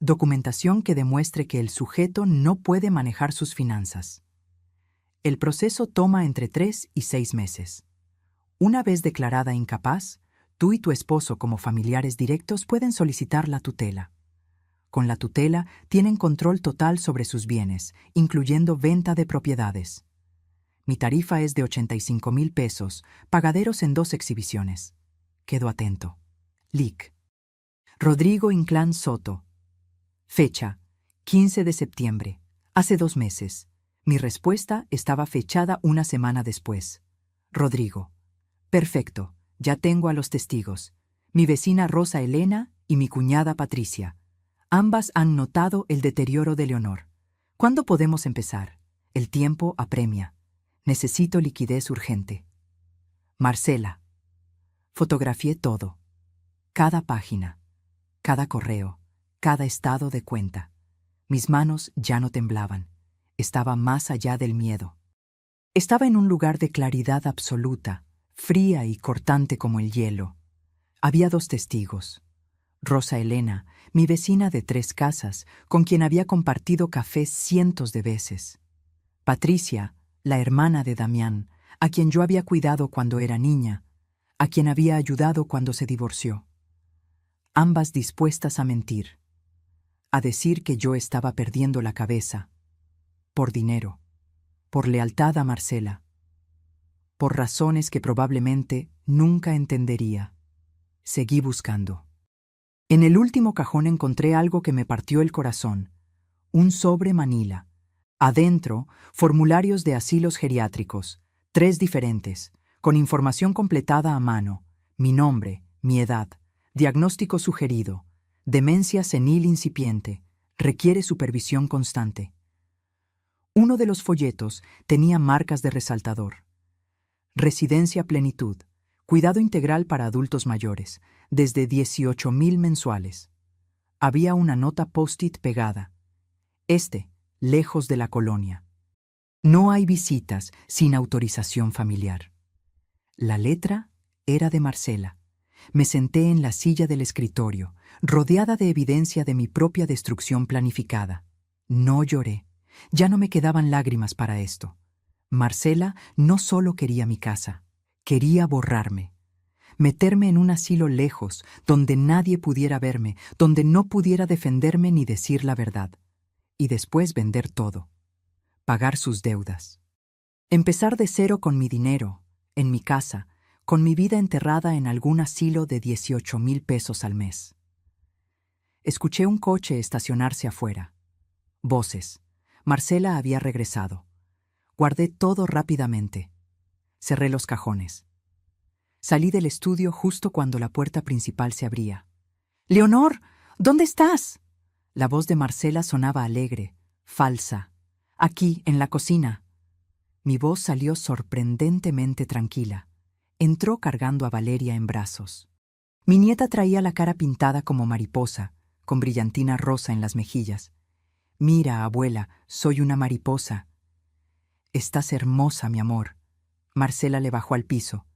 Documentación que demuestre que el sujeto no puede manejar sus finanzas. El proceso toma entre 3 y 6 meses. Una vez declarada incapaz, tú y tu esposo como familiares directos pueden solicitar la tutela. Con la tutela tienen control total sobre sus bienes, incluyendo venta de propiedades. Mi tarifa es de 85,000 pesos, pagaderos en 2 exhibiciones. Quedo atento. Lic. Rodrigo Inclán Soto. Fecha: 15 de septiembre. Hace 2 meses. Mi respuesta estaba fechada una semana después. Rodrigo. Perfecto, ya tengo a los testigos. Mi vecina Rosa Elena y mi cuñada Patricia. Ambas han notado el deterioro de Leonor. ¿Cuándo podemos empezar? El tiempo apremia. Necesito liquidez urgente. Marcela. Fotografié todo. Cada página, cada correo, cada estado de cuenta. Mis manos ya no temblaban. Estaba más allá del miedo. Estaba en un lugar de claridad absoluta, fría y cortante como el hielo. Había 2 testigos. Rosa Elena, mi vecina de 3 casas, con quien había compartido café cientos de veces. Patricia, la hermana de Damián, a quien yo había cuidado cuando era niña, a quien había ayudado cuando se divorció. Ambas dispuestas a mentir, a decir que yo estaba perdiendo la cabeza, por dinero, por lealtad a Marcela, por razones que probablemente nunca entendería. Seguí buscando. En el último cajón encontré algo que me partió el corazón, un sobre manila. Adentro, formularios de asilos geriátricos, 3 diferentes, con información completada a mano, mi nombre, mi edad, diagnóstico sugerido, demencia senil incipiente, requiere supervisión constante. Uno de los folletos tenía marcas de resaltador. Residencia plenitud, cuidado integral para adultos mayores, desde 18,000 mensuales. Había una nota post-it pegada. Lejos de la colonia. No hay visitas sin autorización familiar. La letra era de Marcela. Me senté en la silla del escritorio, rodeada de evidencia de mi propia destrucción planificada. No lloré. Ya no me quedaban lágrimas para esto. Marcela no solo quería mi casa, quería borrarme. Meterme en un asilo lejos, donde nadie pudiera verme, donde no pudiera defenderme ni decir la verdad. Y después vender todo. Pagar sus deudas. Empezar de cero con mi dinero, en mi casa, con mi vida enterrada en algún asilo de 18,000 pesos al mes. Escuché un coche estacionarse afuera. Voces. Marcela había regresado. Guardé todo rápidamente. Cerré los cajones. Salí del estudio justo cuando la puerta principal se abría. «¡Leonor! ¿Dónde estás?» La voz de Marcela sonaba alegre, falsa. «Aquí, en la cocina». Mi voz salió sorprendentemente tranquila. Entró cargando a Valeria en brazos. Mi nieta traía la cara pintada como mariposa, con brillantina rosa en las mejillas. «Mira, abuela, soy una mariposa». «Estás hermosa, mi amor». Marcela le bajó al piso.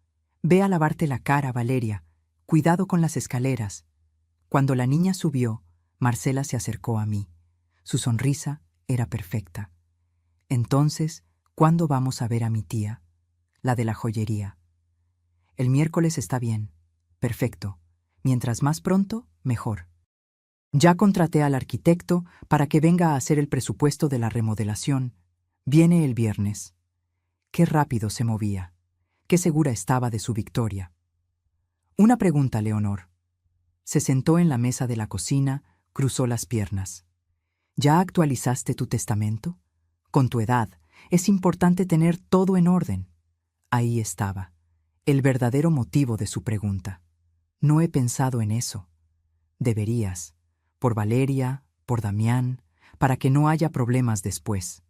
«Ve a lavarte la cara, Valeria. Cuidado con las escaleras». Cuando la niña subió, Marcela se acercó a mí. Su sonrisa era perfecta. «Entonces, ¿cuándo vamos a ver a mi tía?» «La de la joyería». «El miércoles está bien». «Perfecto. Mientras más pronto, mejor». Ya contraté al arquitecto para que venga a hacer el presupuesto de la remodelación. Viene el viernes. Qué rápido se movía. Qué segura estaba de su victoria. Una pregunta, Leonor. Se sentó en la mesa de la cocina, cruzó las piernas. ¿Ya actualizaste tu testamento? Con tu edad, es importante tener todo en orden. Ahí estaba, el verdadero motivo de su pregunta. No he pensado en eso. Deberías, por Valeria, por Damián, para que no haya problemas después.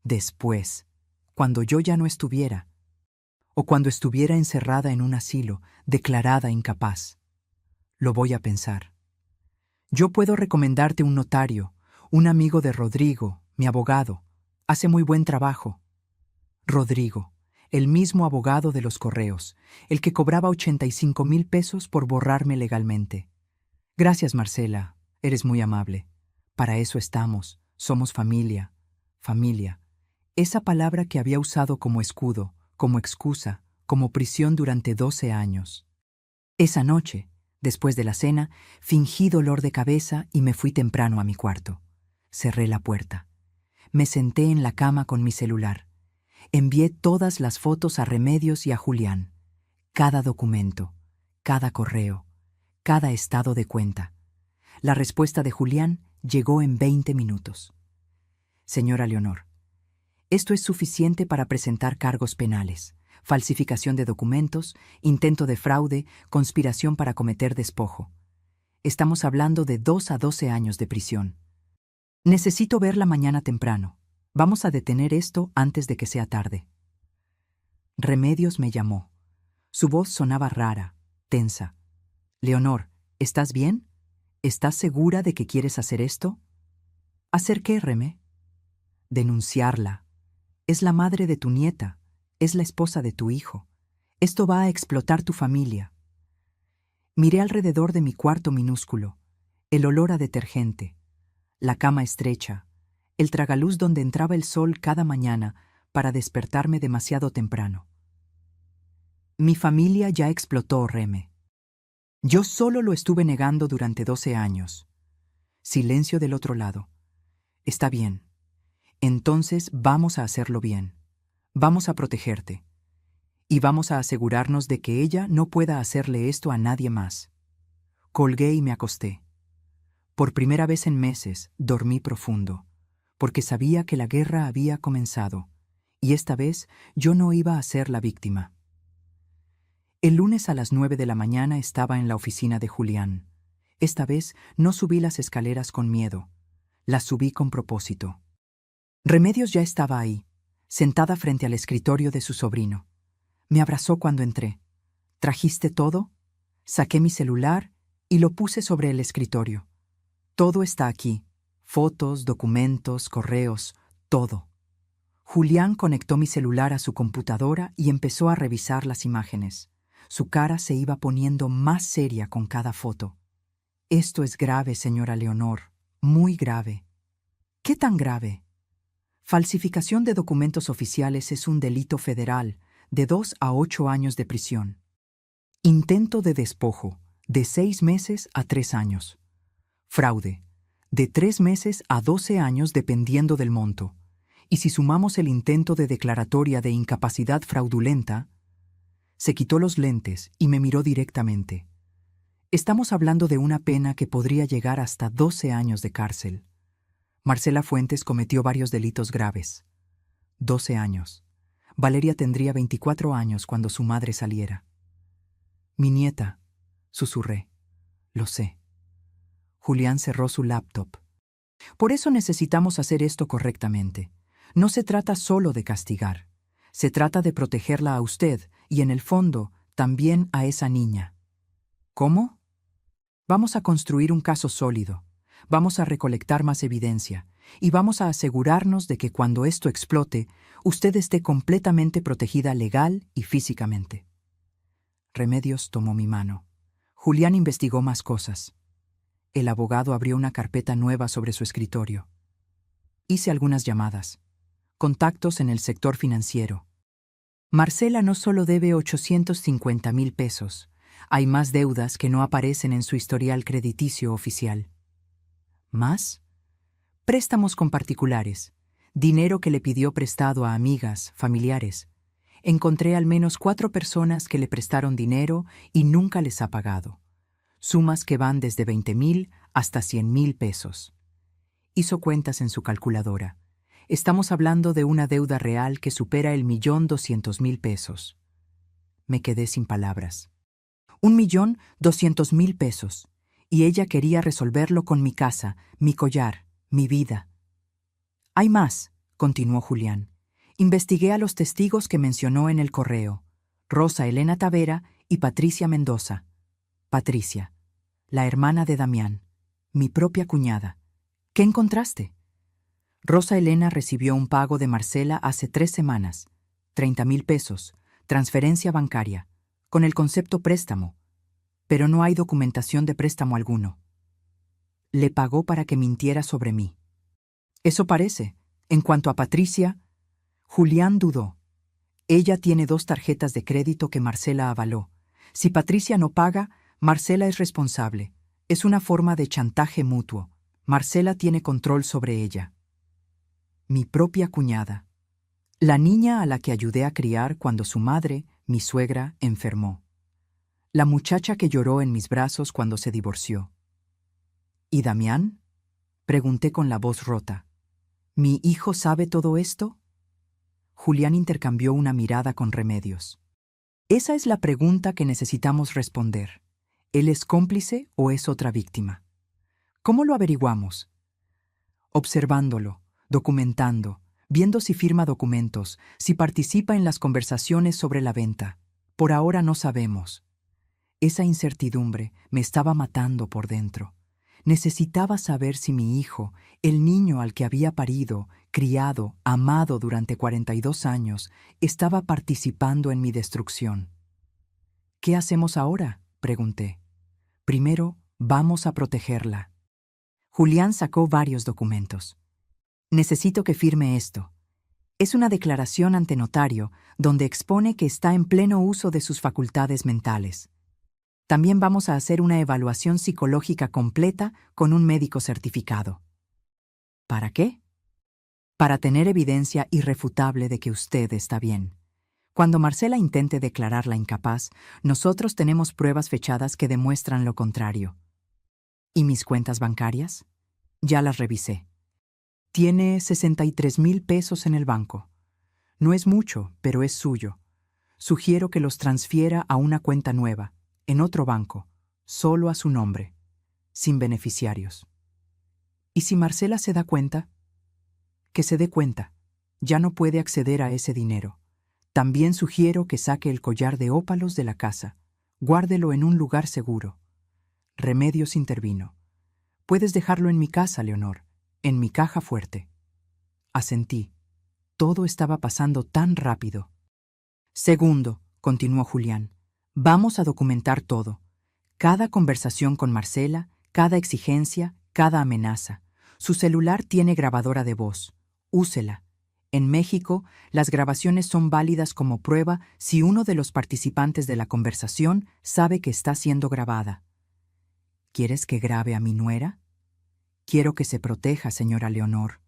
Después, cuando yo ya no estuviera, o cuando estuviera encerrada en un asilo, declarada incapaz. Lo voy a pensar. Yo puedo recomendarte un notario, un amigo de Rodrigo, mi abogado. Hace muy buen trabajo. Rodrigo, el mismo abogado de los correos, el que cobraba 85,000 pesos por borrarme legalmente. Gracias, Marcela, eres muy amable. Para eso estamos, somos familia. Familia. Esa palabra que había usado como escudo, como excusa, como prisión durante 12 años. Esa noche, después de la cena, fingí dolor de cabeza y me fui temprano a mi cuarto. Cerré la puerta. Me senté en la cama con mi celular. Envié todas las fotos a Remedios y a Julián. Cada documento, cada correo, cada estado de cuenta. La respuesta de Julián llegó en 20 minutos. Señora Leonor, esto es suficiente para presentar cargos penales, falsificación de documentos, intento de fraude, conspiración para cometer despojo. Estamos hablando de 2 a 12 años de prisión. Necesito verla mañana temprano. Vamos a detener esto antes de que sea tarde. Remedios me llamó. Su voz sonaba rara, tensa. Leonor, ¿estás bien? ¿Estás segura de que quieres hacer esto? ¿Hacer qué, Remé? Denunciarla. Es la madre de tu nieta. Es la esposa de tu hijo. Esto va a explotar tu familia. Miré alrededor de mi cuarto minúsculo. El olor a detergente. La cama estrecha. El tragaluz donde entraba el sol cada mañana para despertarme demasiado temprano. Mi familia ya explotó, Reme. Yo solo lo estuve negando durante 12 años. Silencio del otro lado. Está bien. Entonces vamos a hacerlo bien. Vamos a protegerte. Y vamos a asegurarnos de que ella no pueda hacerle esto a nadie más. Colgué y me acosté. Por primera vez en meses dormí profundo, porque sabía que la guerra había comenzado, y esta vez yo no iba a ser la víctima. El lunes a las 9 de la mañana estaba en la oficina de Julián. Esta vez no subí las escaleras con miedo. Las subí con propósito. Remedios ya estaba ahí, sentada frente al escritorio de su sobrino. Me abrazó cuando entré. ¿Trajiste todo? Saqué mi celular y lo puse sobre el escritorio. Todo está aquí. Fotos, documentos, correos, todo. Julián conectó mi celular a su computadora y empezó a revisar las imágenes. Su cara se iba poniendo más seria con cada foto. Esto es grave, señora Leonor, muy grave. ¿Qué tan grave? Falsificación de documentos oficiales es un delito federal de 2 a 8 años de prisión. Intento de despojo, de 6 meses a 3 años. Fraude, de 3 meses a 12 años dependiendo del monto. Y si sumamos el intento de declaratoria de incapacidad fraudulenta, se quitó los lentes y me miró directamente. Estamos hablando de una pena que podría llegar hasta 12 años de cárcel. Marcela Fuentes cometió varios delitos graves. 12 años. Valeria tendría 24 años cuando su madre saliera. Mi nieta, susurré. Lo sé. Julián cerró su laptop. Por eso necesitamos hacer esto correctamente. No se trata solo de castigar. Se trata de protegerla a usted y, en el fondo, también a esa niña. ¿Cómo? Vamos a construir un caso sólido. Vamos a recolectar más evidencia. Y vamos a asegurarnos de que cuando esto explote, usted esté completamente protegida legal y físicamente. Remedios tomó mi mano. Julián investigó más cosas. El abogado abrió una carpeta nueva sobre su escritorio. Hice algunas llamadas. Contactos en el sector financiero. Marcela no solo debe 850,000 pesos. Hay más deudas que no aparecen en su historial crediticio oficial. ¿Más? Préstamos con particulares. Dinero que le pidió prestado a amigas, familiares. Encontré al menos 4 personas que le prestaron dinero y nunca les ha pagado. Sumas que van desde 20,000 hasta 100,000 pesos. Hizo cuentas en su calculadora. Estamos hablando de una deuda real que supera el 1,200,000 pesos. Me quedé sin palabras. 1,200,000 pesos. Y ella quería resolverlo con mi casa, mi collar, mi vida. Hay más, continuó Julián. Investigué a los testigos que mencionó en el correo: Rosa Elena Tavera y Patricia Mendoza. Patricia, la hermana de Damián, mi propia cuñada. ¿Qué encontraste? Rosa Elena recibió un pago de Marcela hace 3 semanas, 30,000 pesos, transferencia bancaria, con el concepto préstamo, pero no hay documentación de préstamo alguno. Le pagó para que mintiera sobre mí. Eso parece. En cuanto a Patricia, Julián dudó. Ella tiene 2 tarjetas de crédito que Marcela avaló. Si Patricia no paga, Marcela es responsable. Es una forma de chantaje mutuo. Marcela tiene control sobre ella. Mi propia cuñada. La niña a la que ayudé a criar cuando su madre, mi suegra, enfermó. La muchacha que lloró en mis brazos cuando se divorció. ¿Y Damián? Pregunté con la voz rota. ¿Mi hijo sabe todo esto? Julián intercambió una mirada con Remedios. Esa es la pregunta que necesitamos responder. ¿Él es cómplice o es otra víctima? ¿Cómo lo averiguamos? Observándolo, documentando, viendo si firma documentos, si participa en las conversaciones sobre la venta. Por ahora no sabemos. Esa incertidumbre me estaba matando por dentro. Necesitaba saber si mi hijo, el niño al que había parido, criado, amado durante 42 años, estaba participando en mi destrucción. ¿Qué hacemos ahora?, pregunté. Primero, vamos a protegerla. Julián sacó varios documentos. Necesito que firme esto. Es una declaración ante notario donde expone que está en pleno uso de sus facultades mentales. También vamos a hacer una evaluación psicológica completa con un médico certificado. ¿Para qué? Para tener evidencia irrefutable de que usted está bien. Cuando Marcela intente declararla incapaz, nosotros tenemos pruebas fechadas que demuestran lo contrario. ¿Y mis cuentas bancarias? Ya las revisé. Tiene 63,000 pesos en el banco. No es mucho, pero es suyo. Sugiero que los transfiera a una cuenta nueva, en otro banco, solo a su nombre, sin beneficiarios. ¿Y si Marcela se da cuenta? Que se dé cuenta. Ya no puede acceder a ese dinero. También sugiero que saque el collar de ópalos de la casa. Guárdelo en un lugar seguro. Remedios intervino. Puedes dejarlo en mi casa, Leonor, en mi caja fuerte. Asentí. Todo estaba pasando tan rápido. Segundo, continuó Julián, vamos a documentar todo. Cada conversación con Marcela, cada exigencia, cada amenaza. Su celular tiene grabadora de voz. Úsela. En México, las grabaciones son válidas como prueba si uno de los participantes de la conversación sabe que está siendo grabada. ¿Quieres que grabe a mi nuera? Quiero que se proteja, señora Leonor.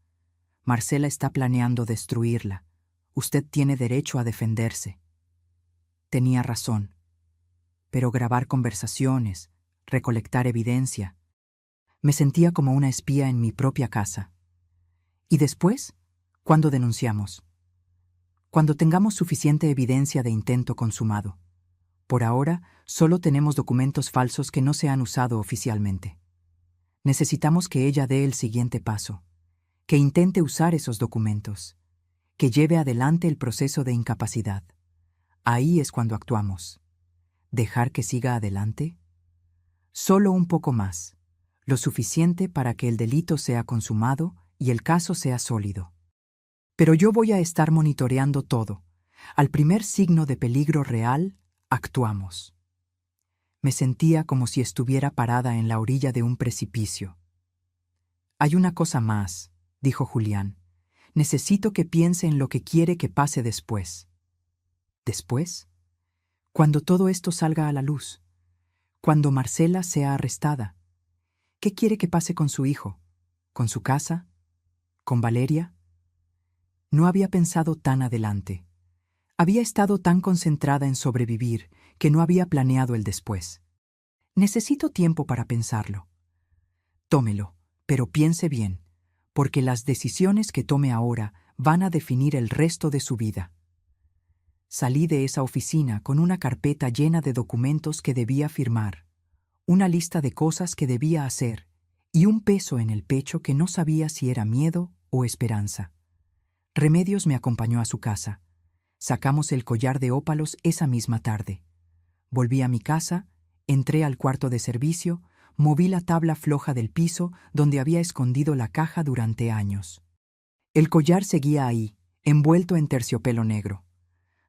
Marcela está planeando destruirla. Usted tiene derecho a defenderse. Tenía razón. Pero grabar conversaciones, recolectar evidencia. Me sentía como una espía en mi propia casa. ¿Y después? ¿Cuándo denunciamos? Cuando tengamos suficiente evidencia de intento consumado. Por ahora, solo tenemos documentos falsos que no se han usado oficialmente. Necesitamos que ella dé el siguiente paso, que intente usar esos documentos, que lleve adelante el proceso de incapacidad. Ahí es cuando actuamos. ¿Dejar que siga adelante? Solo un poco más, lo suficiente para que el delito sea consumado y el caso sea sólido. Pero yo voy a estar monitoreando todo. Al primer signo de peligro real, actuamos. Me sentía como si estuviera parada en la orilla de un precipicio. Hay una cosa más, dijo Julián. Necesito que piense en lo que quiere que pase después. ¿Después? Cuando todo esto salga a la luz. Cuando Marcela sea arrestada. ¿Qué quiere que pase con su hijo? ¿Con su casa? ¿Con Valeria? No había pensado tan adelante. Había estado tan concentrada en sobrevivir que no había planeado el después. Necesito tiempo para pensarlo. Tómelo, pero piense bien, porque las decisiones que tome ahora van a definir el resto de su vida. Salí de esa oficina con una carpeta llena de documentos que debía firmar, una lista de cosas que debía hacer y un peso en el pecho que no sabía si era miedo o esperanza. Remedios me acompañó a su casa. Sacamos el collar de ópalos esa misma tarde. Volví a mi casa, entré al cuarto de servicio, moví la tabla floja del piso donde había escondido la caja durante años. El collar seguía ahí, envuelto en terciopelo negro.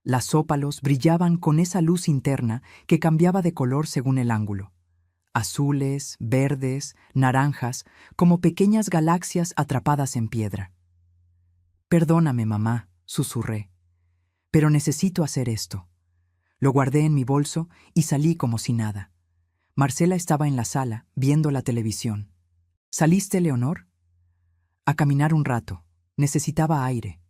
Las ópalos brillaban con esa luz interna que cambiaba de color según el ángulo. Azules, verdes, naranjas, como pequeñas galaxias atrapadas en piedra. «Perdóname, mamá», susurré, «pero necesito hacer esto». Lo guardé en mi bolso y salí como si nada. Marcela estaba en la sala, viendo la televisión. «¿Saliste, Leonor?» «A caminar un rato. Necesitaba aire».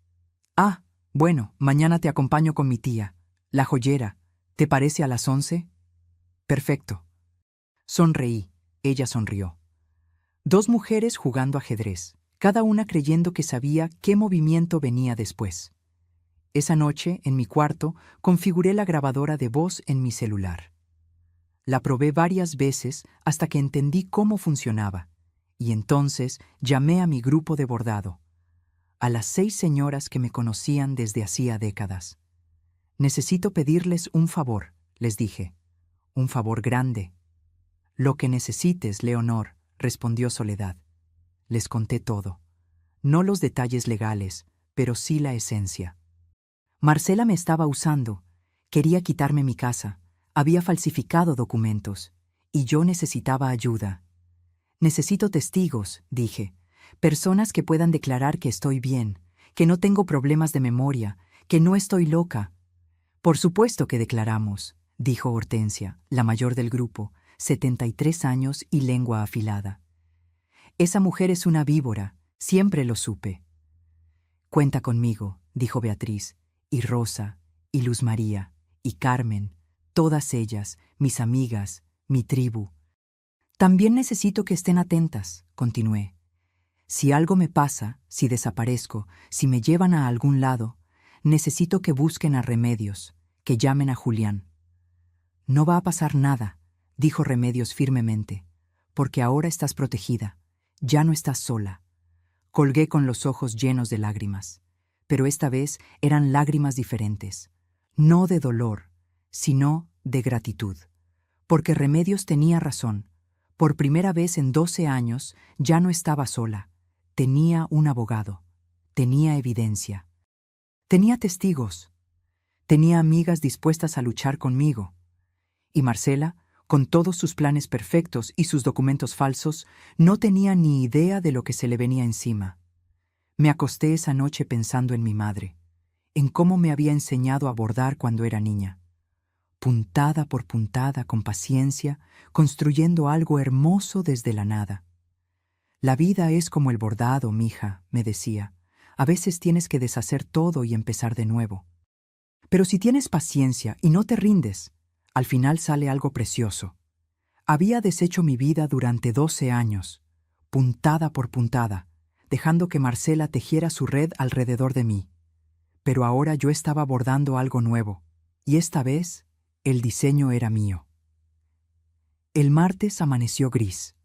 «Ah, bueno, mañana te acompaño con mi tía, la joyera. ¿Te parece a las 11? «Perfecto». Sonreí. Ella sonrió. Dos mujeres jugando ajedrez, cada una creyendo que sabía qué movimiento venía después. Esa noche, en mi cuarto, configuré la grabadora de voz en mi celular. La probé varias veces hasta que entendí cómo funcionaba, y entonces llamé a mi grupo de bordado, a las 6 señoras que me conocían desde hacía décadas. «Necesito pedirles un favor», les dije. «Un favor grande». «Lo que necesites, Leonor», respondió Soledad. Les conté todo. No los detalles legales, pero sí la esencia. Marcela me estaba usando. Quería quitarme mi casa. Había falsificado documentos. Y yo necesitaba ayuda. «Necesito testigos», dije. «Personas que puedan declarar que estoy bien, que no tengo problemas de memoria, que no estoy loca». «Por supuesto que declaramos», dijo Hortensia, la mayor del grupo, 73 años y lengua afilada. «Esa mujer es una víbora, siempre lo supe». «Cuenta conmigo», dijo Beatriz, y Rosa, y Luz María, y Carmen, todas ellas, mis amigas, mi tribu. «También necesito que estén atentas», continué. «Si algo me pasa, si desaparezco, si me llevan a algún lado, necesito que busquen a Remedios, que llamen a Julián». «No va a pasar nada», dijo Remedios firmemente, «porque ahora estás protegida, ya no estás sola». Colgué con los ojos llenos de lágrimas, pero esta vez eran lágrimas diferentes, no de dolor, sino de gratitud, porque Remedios tenía razón. Por primera vez en 12 años ya no estaba sola, tenía un abogado, tenía evidencia, tenía testigos, tenía amigas dispuestas a luchar conmigo. Y Marcela, con todos sus planes perfectos y sus documentos falsos, no tenía ni idea de lo que se le venía encima. Me acosté esa noche pensando en mi madre, en cómo me había enseñado a bordar cuando era niña. Puntada por puntada, con paciencia, construyendo algo hermoso desde la nada. «La vida es como el bordado, mija», me decía. «A veces tienes que deshacer todo y empezar de nuevo. Pero si tienes paciencia y no te rindes, al final sale algo precioso». Había deshecho mi vida durante 12 años, puntada por puntada, dejando que Marcela tejiera su red alrededor de mí. Pero ahora yo estaba bordando algo nuevo, y esta vez el diseño era mío. El martes amaneció gris.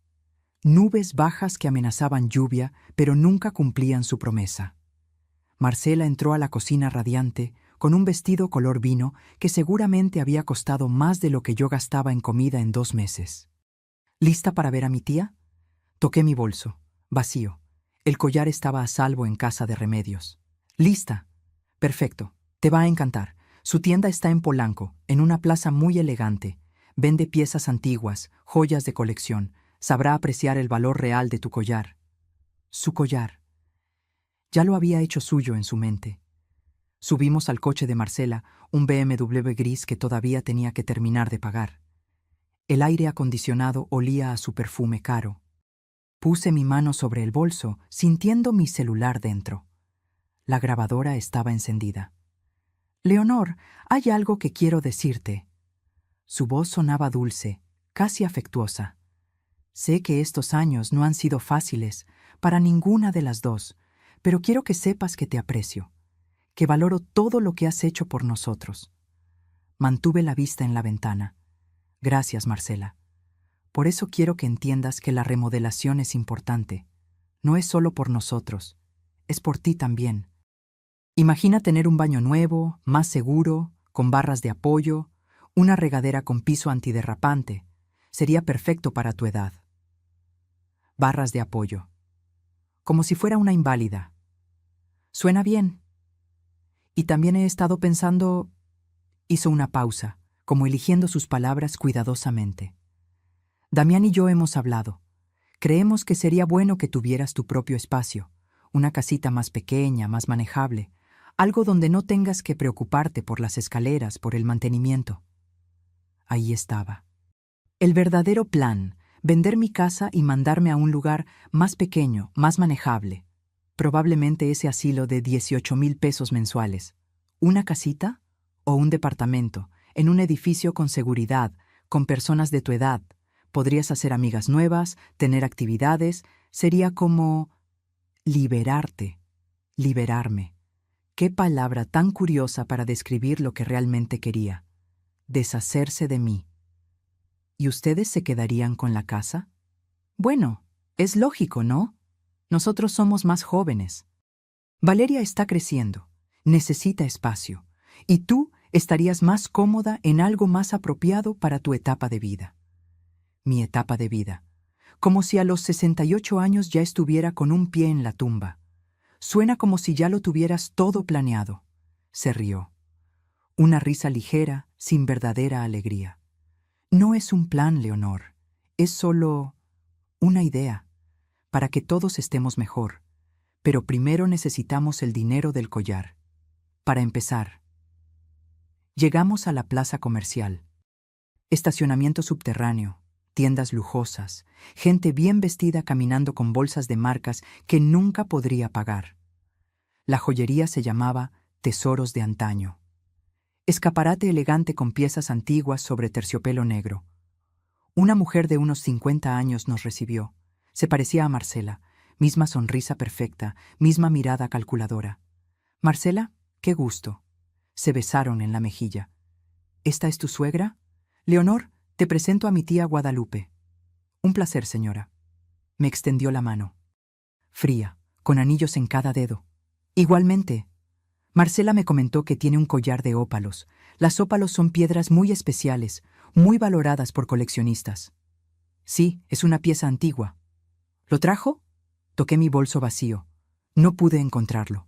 Nubes bajas que amenazaban lluvia, pero nunca cumplían su promesa. Marcela entró a la cocina radiante, con un vestido color vino que seguramente había costado más de lo que yo gastaba en comida en 2 meses. «¿Lista para ver a mi tía?» Toqué mi bolso, vacío. El collar estaba a salvo en casa de Remedios. «¿Lista?» «Perfecto. Te va a encantar. Su tienda está en Polanco, en una plaza muy elegante. Vende piezas antiguas, joyas de colección. Sabrá apreciar el valor real de tu collar». Su collar. Ya lo había hecho suyo en su mente. Subimos al coche de Marcela, un BMW gris que todavía tenía que terminar de pagar. El aire acondicionado olía a su perfume caro. Puse mi mano sobre el bolso, sintiendo mi celular dentro. La grabadora estaba encendida. «Leonor, hay algo que quiero decirte». Su voz sonaba dulce, casi afectuosa. «Sé que estos años no han sido fáciles para ninguna de las dos, pero quiero que sepas que te aprecio, que valoro todo lo que has hecho por nosotros». Mantuve la vista en la ventana. «Gracias, Marcela. Por eso quiero que entiendas que la remodelación es importante. No es solo por nosotros, es por ti también. Imagina tener un baño nuevo, más seguro, con barras de apoyo, una regadera con piso antiderrapante. Sería perfecto para tu edad». Barras de apoyo. Como si fuera una inválida. Suena bien. Y también he estado pensando... Hizo una pausa, como eligiendo sus palabras cuidadosamente. «Damián y yo hemos hablado. Creemos que sería bueno que tuvieras tu propio espacio, una casita más pequeña, más manejable, algo donde no tengas que preocuparte por las escaleras, por el mantenimiento». Ahí estaba. El verdadero plan, vender mi casa y mandarme a un lugar más pequeño, más manejable. Probablemente ese asilo de 18,000 pesos mensuales. ¿Una casita? ¿O un departamento? En un edificio con seguridad, con personas de tu edad. Podrías hacer amigas nuevas, tener actividades. Sería como... liberarte. Liberarme. Qué palabra tan curiosa para describir lo que realmente quería. Deshacerse de mí. ¿Y ustedes se quedarían con la casa? Bueno, es lógico, ¿no? Nosotros somos más jóvenes. Valeria está creciendo, necesita espacio, y tú estarías más cómoda en algo más apropiado para tu etapa de vida. Mi etapa de vida. Como si a los 68 años ya estuviera con un pie en la tumba. Suena como si ya lo tuvieras todo planeado. Se rió. Una risa ligera, sin verdadera alegría. No es un plan, Leonor. Es solo una idea, para que todos estemos mejor. Pero primero necesitamos el dinero del collar. Para empezar. Llegamos a la plaza comercial. Estacionamiento subterráneo, tiendas lujosas, gente bien vestida caminando con bolsas de marcas que nunca podría pagar. La joyería se llamaba Tesoros de Antaño. Escaparate elegante con piezas antiguas sobre terciopelo negro. Una mujer de unos 50 años nos recibió. Se parecía a Marcela, misma sonrisa perfecta, misma mirada calculadora. «Marcela, qué gusto». Se besaron en la mejilla. «¿Esta es tu suegra? Leonor, te presento a mi tía Guadalupe». «Un placer, señora». Me extendió la mano. Fría, con anillos en cada dedo. «Igualmente». Marcela me comentó que tiene un collar de ópalos. Las ópalos son piedras muy especiales, muy valoradas por coleccionistas. «Sí, es una pieza antigua». «¿Lo trajo?» Toqué mi bolso vacío. No pude encontrarlo.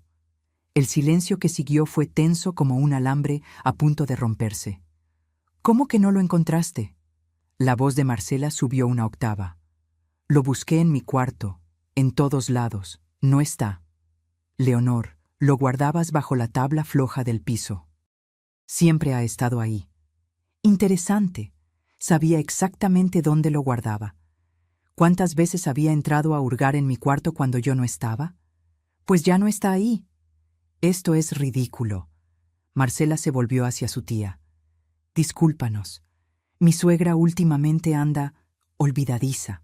El silencio que siguió fue tenso como un alambre a punto de romperse. «¿Cómo que no lo encontraste?» La voz de Marcela subió una octava. «Lo busqué en mi cuarto, en todos lados. No está». «Leonor, lo guardabas bajo la tabla floja del piso». «Siempre ha estado ahí». «Interesante. Sabía exactamente dónde lo guardaba. ¿Cuántas veces había entrado a hurgar en mi cuarto cuando yo no estaba? Pues ya no está ahí». «Esto es ridículo». Marcela se volvió hacia su tía. «Discúlpanos. Mi suegra últimamente anda olvidadiza».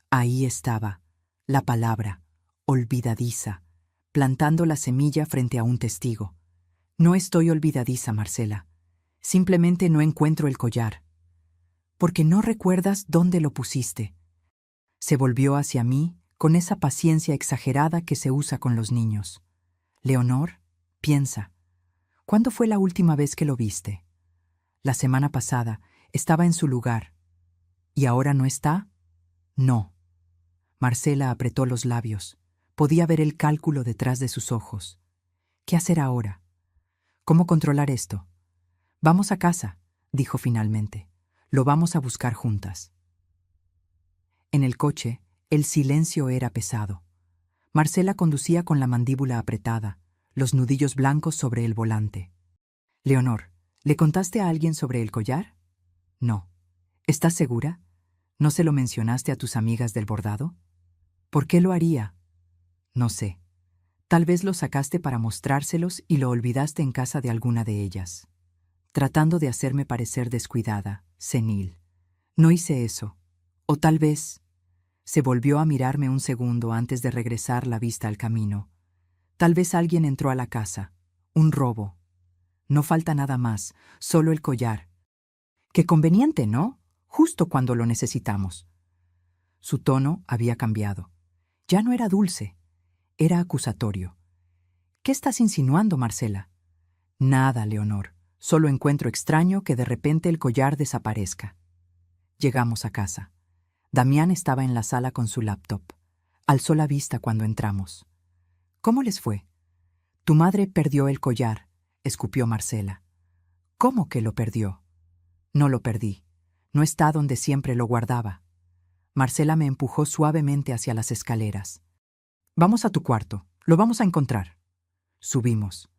Ahí estaba, la palabra, olvidadiza, plantando la semilla frente a un testigo. «No estoy olvidadiza, Marcela. Simplemente no encuentro el collar». «¿Por qué no recuerdas dónde lo pusiste?» Se volvió hacia mí con esa paciencia exagerada que se usa con los niños. «Leonor, piensa. ¿Cuándo fue la última vez que lo viste?» «La semana pasada. Estaba en su lugar». «¿Y ahora no está?» «No». Marcela apretó los labios. Podía ver el cálculo detrás de sus ojos. ¿Qué hacer ahora? ¿Cómo controlar esto? «Vamos a casa», dijo finalmente. «Lo vamos a buscar juntas». En el coche, el silencio era pesado. Marcela conducía con la mandíbula apretada, los nudillos blancos sobre el volante. «Leonor, ¿le contaste a alguien sobre el collar?» «No». «¿Estás segura? ¿No se lo mencionaste a tus amigas del bordado?» ¿Por qué lo haría? No sé. Tal vez lo sacaste para mostrárselos y lo olvidaste en casa de alguna de ellas, tratando de hacerme parecer descuidada, senil. No hice eso. O tal vez... Se volvió a mirarme un segundo antes de regresar la vista al camino. Tal vez alguien entró a la casa. Un robo. No falta nada más, solo el collar. Qué conveniente, ¿no? Justo cuando lo necesitamos. Su tono había cambiado. Ya no era dulce, era acusatorio. ¿Qué estás insinuando, Marcela? Nada, Leonor. Solo encuentro extraño que de repente el collar desaparezca. Llegamos a casa. Damián estaba en la sala con su laptop. Alzó la vista cuando entramos. ¿Cómo les fue? Tu madre perdió el collar, escupió Marcela. ¿Cómo que lo perdió? No lo perdí. No está donde siempre lo guardaba. Marcela me empujó suavemente hacia las escaleras. Vamos a tu cuarto, lo vamos a encontrar. Subimos.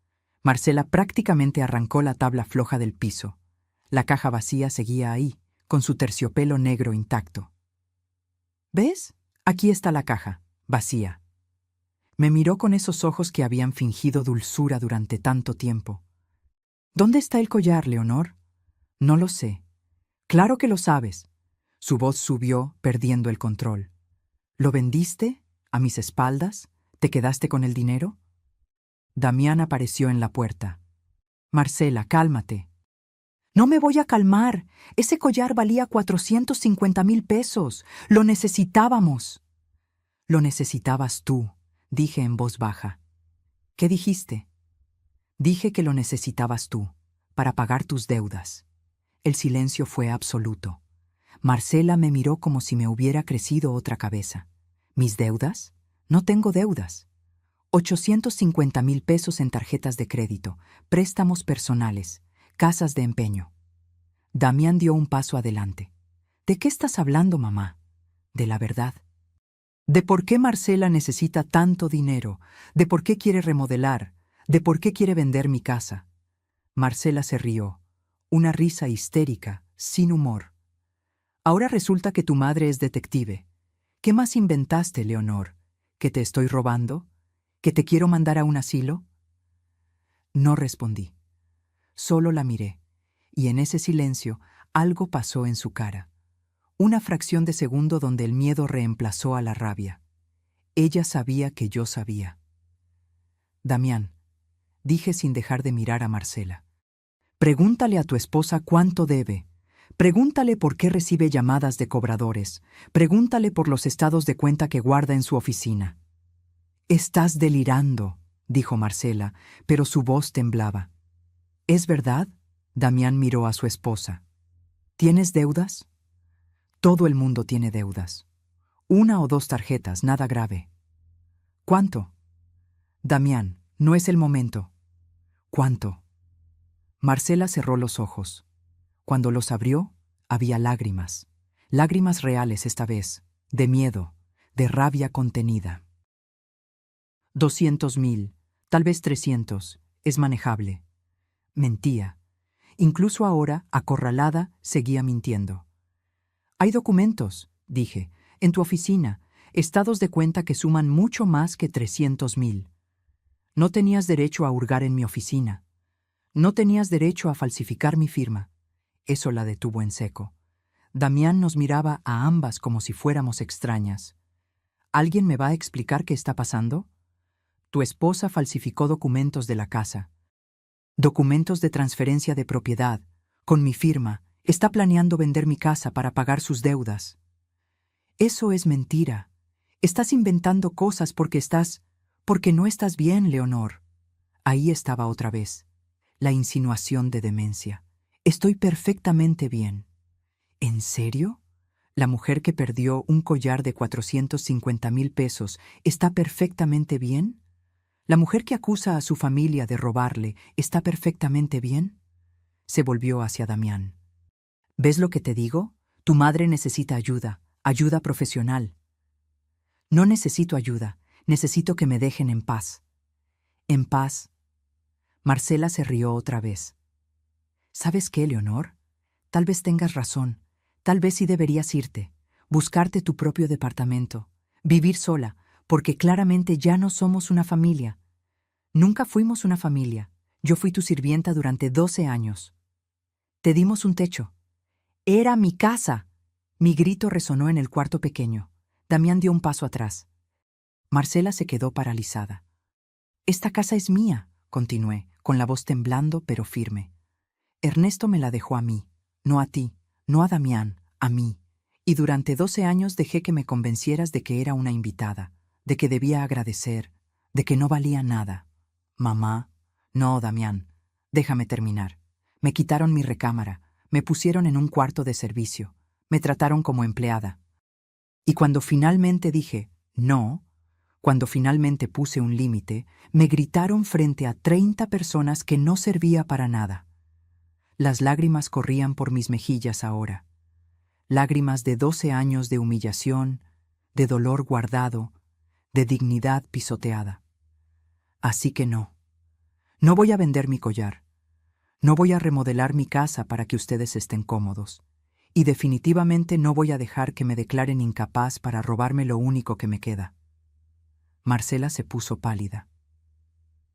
Marcela prácticamente arrancó la tabla floja del piso. La caja vacía seguía ahí, con su terciopelo negro intacto. ¿Ves? Aquí está la caja, vacía. Me miró con esos ojos que habían fingido dulzura durante tanto tiempo. ¿Dónde está el collar, Leonor? No lo sé. Claro que lo sabes. Su voz subió, perdiendo el control. ¿Lo vendiste? ¿A mis espaldas? ¿Te quedaste con el dinero? Damián apareció en la puerta. Marcela, cálmate. No me voy a calmar. Ese collar valía 450,000 pesos. Lo necesitábamos. Lo necesitabas tú, dije en voz baja. ¿Qué dijiste? Dije que lo necesitabas tú, para pagar tus deudas. El silencio fue absoluto. Marcela me miró como si me hubiera crecido otra cabeza. ¿Mis deudas? No tengo deudas. 850,000 pesos en tarjetas de crédito, préstamos personales, casas de empeño. Damián dio un paso adelante. ¿De qué estás hablando, mamá? De la verdad. ¿De por qué Marcela necesita tanto dinero? ¿De por qué quiere remodelar? ¿De por qué quiere vender mi casa? Marcela se rió, una risa histérica, sin humor. Ahora resulta que tu madre es detective. ¿Qué más inventaste, Leonor? ¿Que te estoy robando? ¿Que te quiero mandar a un asilo? No respondí. Solo la miré, y en ese silencio algo pasó en su cara. Una fracción de segundo donde el miedo reemplazó a la rabia. Ella sabía que yo sabía. Damián, dije sin dejar de mirar a Marcela. Pregúntale a tu esposa cuánto debe. Pregúntale por qué recibe llamadas de cobradores. Pregúntale por los estados de cuenta que guarda en su oficina. Estás delirando, dijo Marcela, pero su voz temblaba. ¿Es verdad? Damián miró a su esposa. ¿Tienes deudas? Todo el mundo tiene deudas. 1 o 2 tarjetas, nada grave. ¿Cuánto? Damián, no es el momento. ¿Cuánto? Marcela cerró los ojos. Cuando los abrió, había lágrimas. Lágrimas reales esta vez, de miedo, de rabia contenida. 200,000, tal vez 300, es manejable. Mentía. Incluso ahora, acorralada, seguía mintiendo. Hay documentos, dije, en tu oficina, estados de cuenta que suman mucho más que 300,000. No tenías derecho a hurgar en mi oficina. No tenías derecho a falsificar mi firma. Eso la detuvo en seco. Damián nos miraba a ambas como si fuéramos extrañas. ¿Alguien me va a explicar qué está pasando? Tu esposa falsificó documentos de la casa. Documentos de transferencia de propiedad. Con mi firma, está planeando vender mi casa para pagar sus deudas. Eso es mentira. Estás inventando cosas porque no estás bien, Leonor. Ahí estaba otra vez. La insinuación de demencia. Estoy perfectamente bien. ¿En serio? La mujer que perdió un collar de 450,000 pesos está perfectamente bien. ¿La mujer que acusa a su familia de robarle está perfectamente bien? Se volvió hacia Damián. ¿Ves lo que te digo? Tu madre necesita ayuda, ayuda profesional. No necesito ayuda, necesito que me dejen en paz. ¿En paz? Marcela se rió otra vez. ¿Sabes qué, Leonor? Tal vez tengas razón. Tal vez sí deberías irte, buscarte tu propio departamento, Vivir sola, porque claramente ya no somos una familia. Nunca fuimos una familia. Yo fui tu sirvienta durante 12 años. Te dimos un techo. Era mi casa. Mi grito resonó en el cuarto pequeño. Damián dio un paso atrás. Marcela se quedó paralizada. Esta casa es mía, continué, con la voz temblando pero firme. Ernesto me la dejó a mí, no a ti, no a Damián, a mí. Y durante 12 años dejé que me convencieras de que era una invitada, de que debía agradecer, de que no valía nada. Mamá, no, Damián, déjame terminar. Me quitaron mi recámara, me pusieron en un cuarto de servicio, me trataron como empleada. Y cuando finalmente dije, no, cuando finalmente puse un límite, me gritaron frente a 30 personas que no servía para nada. Las lágrimas corrían por mis mejillas ahora. Lágrimas de 12 años de humillación, de dolor guardado, de dignidad pisoteada. Así que no. No voy a vender mi collar. No voy a remodelar mi casa para que ustedes estén cómodos. Y definitivamente no voy a dejar que me declaren incapaz para robarme lo único que me queda. Marcela se puso pálida.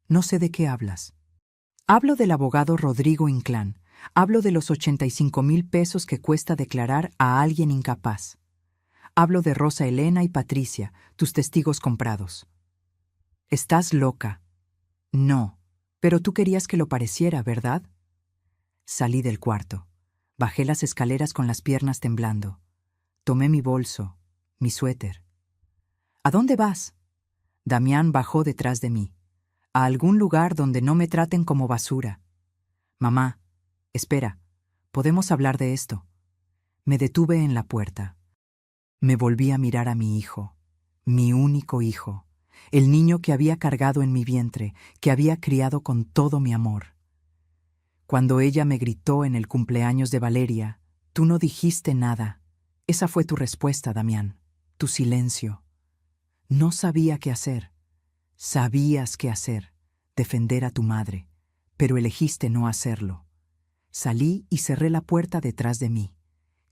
No sé de qué hablas. Hablo del abogado Rodrigo Inclán. Hablo de los 85,000 pesos que cuesta declarar a alguien incapaz. Hablo de Rosa Elena y Patricia, tus testigos comprados. ¿Estás loca? No, pero tú querías que lo pareciera, ¿verdad? Salí del cuarto. Bajé las escaleras con las piernas temblando. Tomé mi bolso, mi suéter. ¿A dónde vas? Damián bajó detrás de mí. A algún lugar donde no me traten como basura. Mamá, espera, podemos hablar de esto. Me detuve en la puerta. Me volví a mirar a mi hijo, mi único hijo, el niño que había cargado en mi vientre, que había criado con todo mi amor. Cuando ella me gritó en el cumpleaños de Valeria, tú no dijiste nada. Esa fue tu respuesta, Damián, tu silencio. No sabía qué hacer. Sabías qué hacer, defender a tu madre, pero elegiste no hacerlo. Salí y cerré la puerta detrás de mí.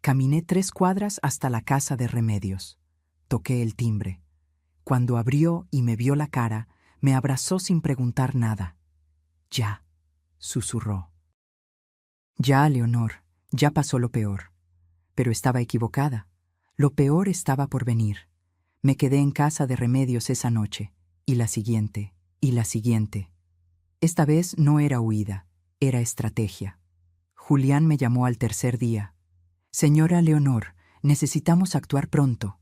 Caminé 3 cuadras hasta la casa de Remedios. Toqué el timbre. Cuando abrió y me vio la cara, me abrazó sin preguntar nada. Ya, susurró. Ya, Leonor, ya pasó lo peor. Pero estaba equivocada. Lo peor estaba por venir. Me quedé en casa de Remedios esa noche, y la siguiente, y la siguiente. Esta vez no era huida, era estrategia. Julián me llamó al tercer día. Señora Leonor, necesitamos actuar pronto.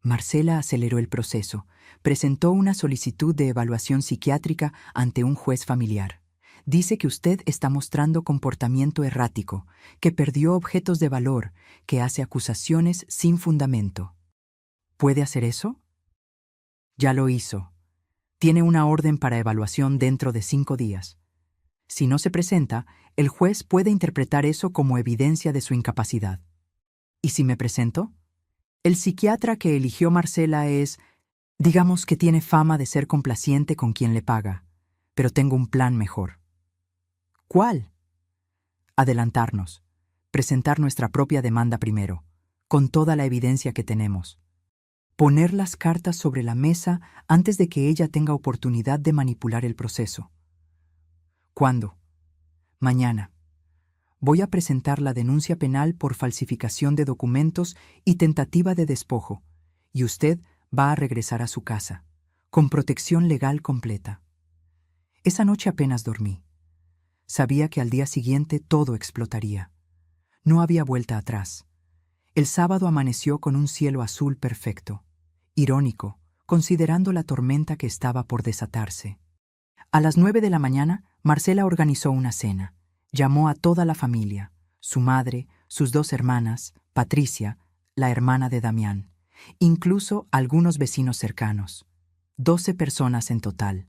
Marcela aceleró el proceso. Presentó una solicitud de evaluación psiquiátrica ante un juez familiar. Dice que usted está mostrando comportamiento errático, que perdió objetos de valor, que hace acusaciones sin fundamento. ¿Puede hacer eso? Ya lo hizo. Tiene una orden para evaluación dentro de 5 días. Si no se presenta, el juez puede interpretar eso como evidencia de su incapacidad. ¿Y si me presento? El psiquiatra que eligió Marcela digamos que tiene fama de ser complaciente con quien le paga, pero tengo un plan mejor. ¿Cuál? Adelantarnos, presentar nuestra propia demanda primero, con toda la evidencia que tenemos. Poner las cartas sobre la mesa antes de que ella tenga oportunidad de manipular el proceso. ¿Cuándo? Mañana. Voy a presentar la denuncia penal por falsificación de documentos y tentativa de despojo, y usted va a regresar a su casa, con protección legal completa. Esa noche apenas dormí. Sabía que al día siguiente todo explotaría. No había vuelta atrás. El sábado amaneció con un cielo azul perfecto, irónico, considerando la tormenta que estaba por desatarse. A las 9 de la mañana, Marcela organizó una cena. Llamó a toda la familia, su madre, sus 2 hermanas, Patricia, la hermana de Damián, incluso algunos vecinos cercanos. 12 personas en total.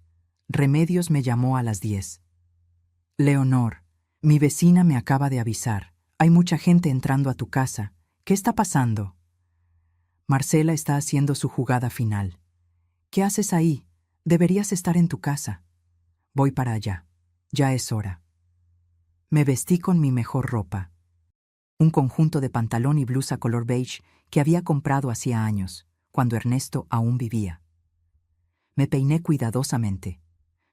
Remedios me llamó a las 10. Leonor, mi vecina me acaba de avisar. Hay mucha gente entrando a tu casa. ¿Qué está pasando? Marcela está haciendo su jugada final. ¿Qué haces ahí? Deberías estar en tu casa. Voy para allá. Ya es hora. Me vestí con mi mejor ropa. Un conjunto de pantalón y blusa color beige que había comprado hacía años, cuando Ernesto aún vivía. Me peiné cuidadosamente.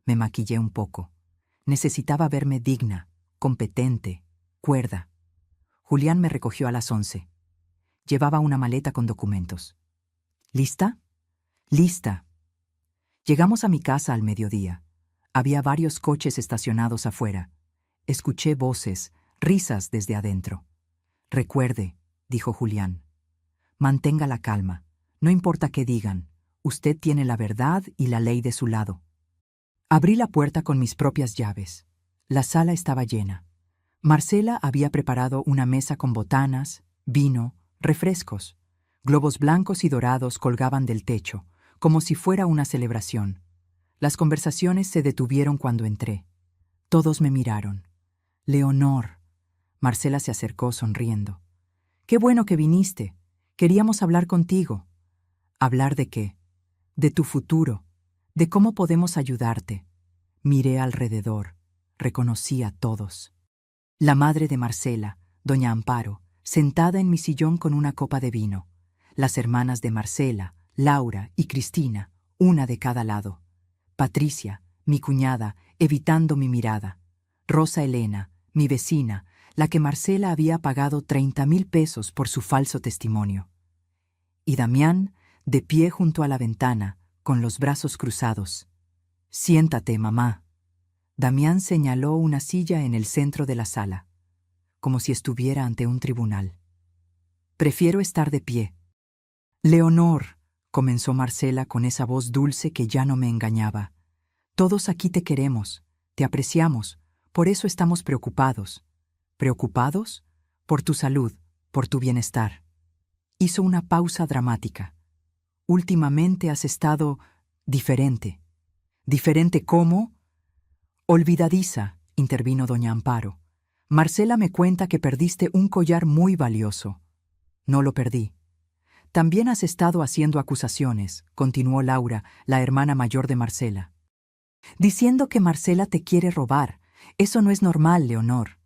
Me maquillé un poco. Necesitaba verme digna, competente, cuerda. Julián me recogió a las 11. Llevaba una maleta con documentos. ¿Lista? Lista. Llegamos a mi casa al mediodía. Había varios coches estacionados afuera. Escuché voces, risas desde adentro. Recuerde, dijo Julián. Mantenga la calma. No importa qué digan. Usted tiene la verdad y la ley de su lado. Abrí la puerta con mis propias llaves. La sala estaba llena. Marcela había preparado una mesa con botanas, vino, refrescos. Globos blancos y dorados colgaban del techo, como si fuera una celebración. Las conversaciones se detuvieron cuando entré. Todos me miraron. Leonor. Marcela se acercó sonriendo. Qué bueno que viniste. Queríamos hablar contigo. ¿Hablar de qué? De tu futuro, de cómo podemos ayudarte. Miré alrededor. Reconocí a todos. La madre de Marcela, doña Amparo, sentada en mi sillón con una copa de vino. Las hermanas de Marcela, Laura y Cristina, una de cada lado. Patricia, mi cuñada, evitando mi mirada. Rosa Elena, mi vecina, la que Marcela había pagado 30,000 pesos por su falso testimonio. Y Damián, de pie junto a la ventana, con los brazos cruzados. Siéntate, mamá. Damián señaló una silla en el centro de la sala, como si estuviera ante un tribunal. Prefiero estar de pie. Leonor, comenzó Marcela con esa voz dulce que ya no me engañaba. Todos aquí te queremos, te apreciamos, por eso estamos preocupados. ¿Preocupados? Por tu salud, por tu bienestar. Hizo una pausa dramática. Últimamente has estado diferente. ¿Diferente cómo? Olvidadiza, intervino doña Amparo. Marcela me cuenta que perdiste un collar muy valioso. No lo perdí. También has estado haciendo acusaciones, continuó Laura, la hermana mayor de Marcela. Diciendo que Marcela te quiere robar. Eso no es normal, Leonor.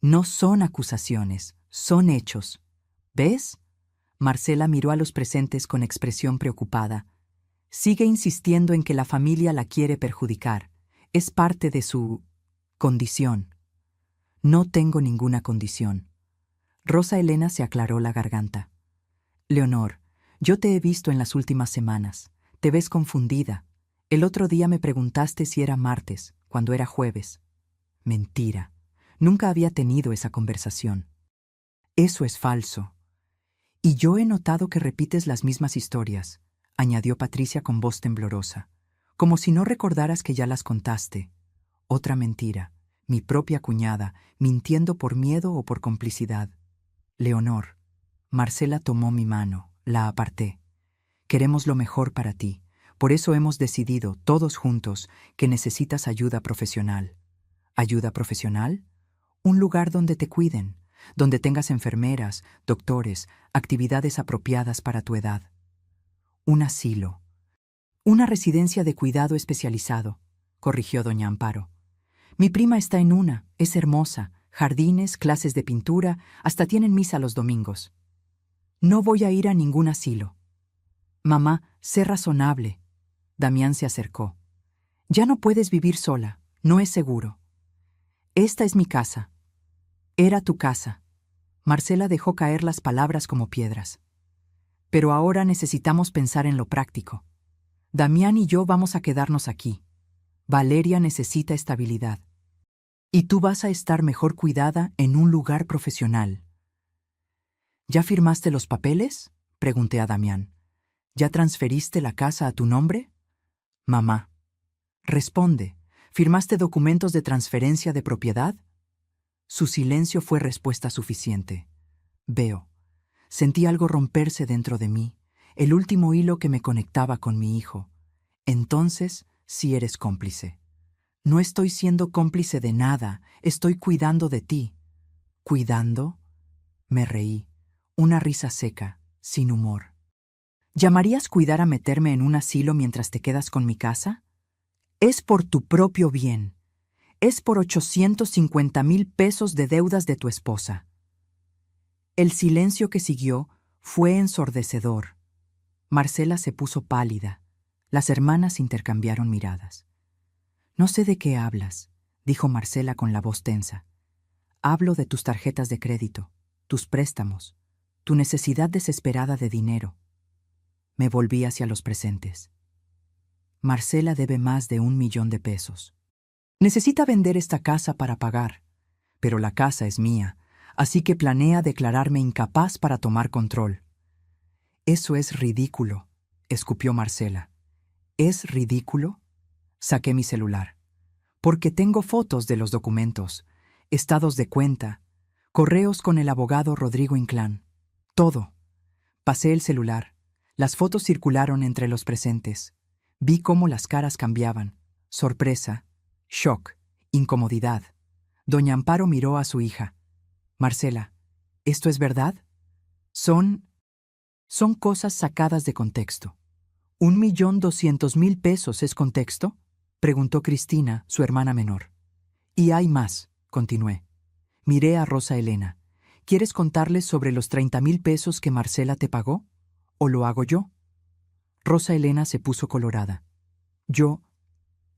No son acusaciones, son hechos. ¿Ves? Marcela miró a los presentes con expresión preocupada. Sigue insistiendo en que la familia la quiere perjudicar. Es parte de su condición. No tengo ninguna condición. Rosa Elena se aclaró la garganta. Leonor, yo te he visto en las últimas semanas. Te ves confundida. El otro día me preguntaste si era martes, cuando era jueves. Mentira. Nunca había tenido esa conversación. Eso es falso. Y yo he notado que repites las mismas historias, añadió Patricia con voz temblorosa, como si no recordaras que ya las contaste. Otra mentira, mi propia cuñada, mintiendo por miedo o por complicidad. Leonor, Marcela tomó mi mano, la aparté. Queremos lo mejor para ti, por eso hemos decidido, todos juntos, que necesitas ayuda profesional. ¿Ayuda profesional? Un lugar donde te cuiden, donde tengas enfermeras, doctores, actividades apropiadas para tu edad. Un asilo. Una residencia de cuidado especializado, corrigió doña Amparo. Mi prima está en una, es hermosa, jardines, clases de pintura, hasta tienen misa los domingos. No voy a ir a ningún asilo. Mamá, sé razonable. Damián se acercó. Ya no puedes vivir sola, no es seguro. Esta es mi casa. Era tu casa. Marcela dejó caer las palabras como piedras. Pero ahora necesitamos pensar en lo práctico. Damián y yo vamos a quedarnos aquí. Valeria necesita estabilidad. Y tú vas a estar mejor cuidada en un lugar profesional. ¿Ya firmaste los papeles? Pregunté a Damián. ¿Ya transferiste la casa a tu nombre? Mamá. Responde. ¿Firmaste documentos de transferencia de propiedad? Su silencio fue respuesta suficiente. Veo. Sentí algo romperse dentro de mí, el último hilo que me conectaba con mi hijo. Entonces, sí eres cómplice. No estoy siendo cómplice de nada, estoy cuidando de ti. ¿Cuidando? Me reí, una risa seca, sin humor. ¿Llamarías cuidar a meterme en un asilo mientras te quedas con mi casa? Es por tu propio bien. Es por 850,000 pesos de deudas de tu esposa. El silencio que siguió fue ensordecedor. Marcela se puso pálida. Las hermanas intercambiaron miradas. «No sé de qué hablas», dijo Marcela con la voz tensa. «Hablo de tus tarjetas de crédito, tus préstamos, tu necesidad desesperada de dinero». Me volví hacia los presentes. Marcela debe más de 1 millón de pesos. Necesita vender esta casa para pagar, pero la casa es mía, así que planea declararme incapaz para tomar control. «Eso es ridículo», escupió Marcela. «¿Es ridículo?». Saqué mi celular. «Porque tengo fotos de los documentos, estados de cuenta, correos con el abogado Rodrigo Inclán. Todo». Pasé el celular. Las fotos circularon entre los presentes. Vi cómo las caras cambiaban. Sorpresa, shock, incomodidad. Doña Amparo miró a su hija. «Marcela, ¿esto es verdad?». Son cosas sacadas de contexto». «¿1.200.000 pesos es contexto?», preguntó Cristina, su hermana menor. «Y hay más», continué. Miré a Rosa Elena. «¿Quieres contarles sobre los 30.000 pesos que Marcela te pagó? ¿O lo hago yo?». Rosa Elena se puso colorada.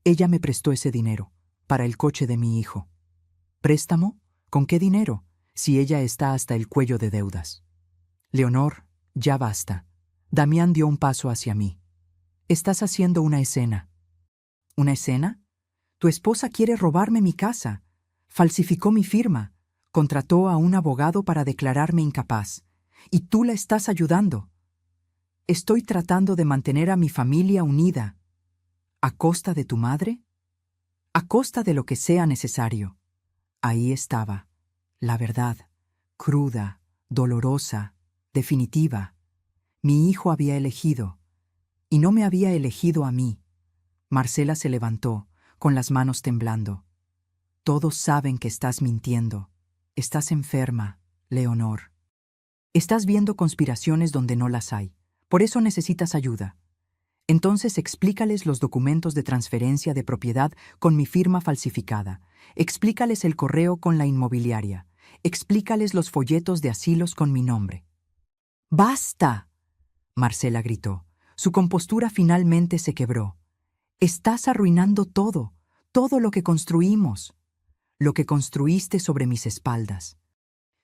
Ella me prestó ese dinero, para el coche de mi hijo». «¿Préstamo? ¿Con qué dinero? Si ella está hasta el cuello de deudas». «Leonor, ya basta». Damián dio un paso hacia mí. «Estás haciendo una escena». «¿Una escena? Tu esposa quiere robarme mi casa. Falsificó mi firma. Contrató a un abogado para declararme incapaz. Y tú la estás ayudando». «Estoy tratando de mantener a mi familia unida». «¿A costa de tu madre?». «A costa de lo que sea necesario». Ahí estaba, la verdad, cruda, dolorosa, definitiva. Mi hijo había elegido, y no me había elegido a mí. Marcela se levantó, con las manos temblando. «Todos saben que estás mintiendo. Estás enferma, Leonor. Estás viendo conspiraciones donde no las hay. Por eso necesitas ayuda. Entonces explícales los documentos de transferencia de propiedad con mi firma falsificada. Explícales el correo con la inmobiliaria. Explícales los folletos de asilos con mi nombre». «¡Basta!», Marcela gritó. Su compostura finalmente se quebró. «Estás arruinando todo, todo lo que construimos. Lo que construiste sobre mis espaldas.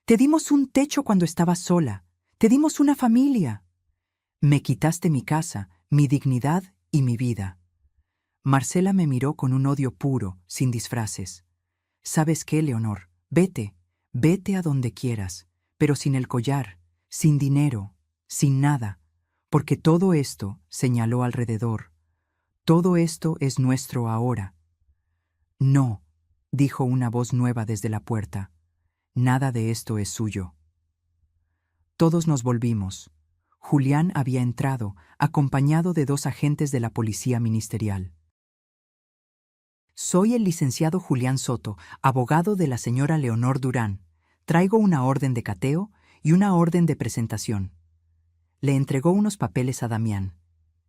Te dimos un techo cuando estabas sola. Te dimos una familia. Me quitaste mi casa, mi dignidad y mi vida». Marcela me miró con un odio puro, sin disfraces. «¿Sabes qué, Leonor? Vete a donde quieras, pero sin el collar, sin dinero, sin nada, porque todo esto», señaló alrededor, «todo esto es nuestro ahora». «No», dijo una voz nueva desde la puerta, «nada de esto es suyo». Todos nos volvimos. Julián había entrado, acompañado de 2 agentes de la policía ministerial. «Soy el licenciado Julián Soto, abogado de la señora Leonor Durán. Traigo una orden de cateo y una orden de presentación». Le entregó unos papeles a Damián.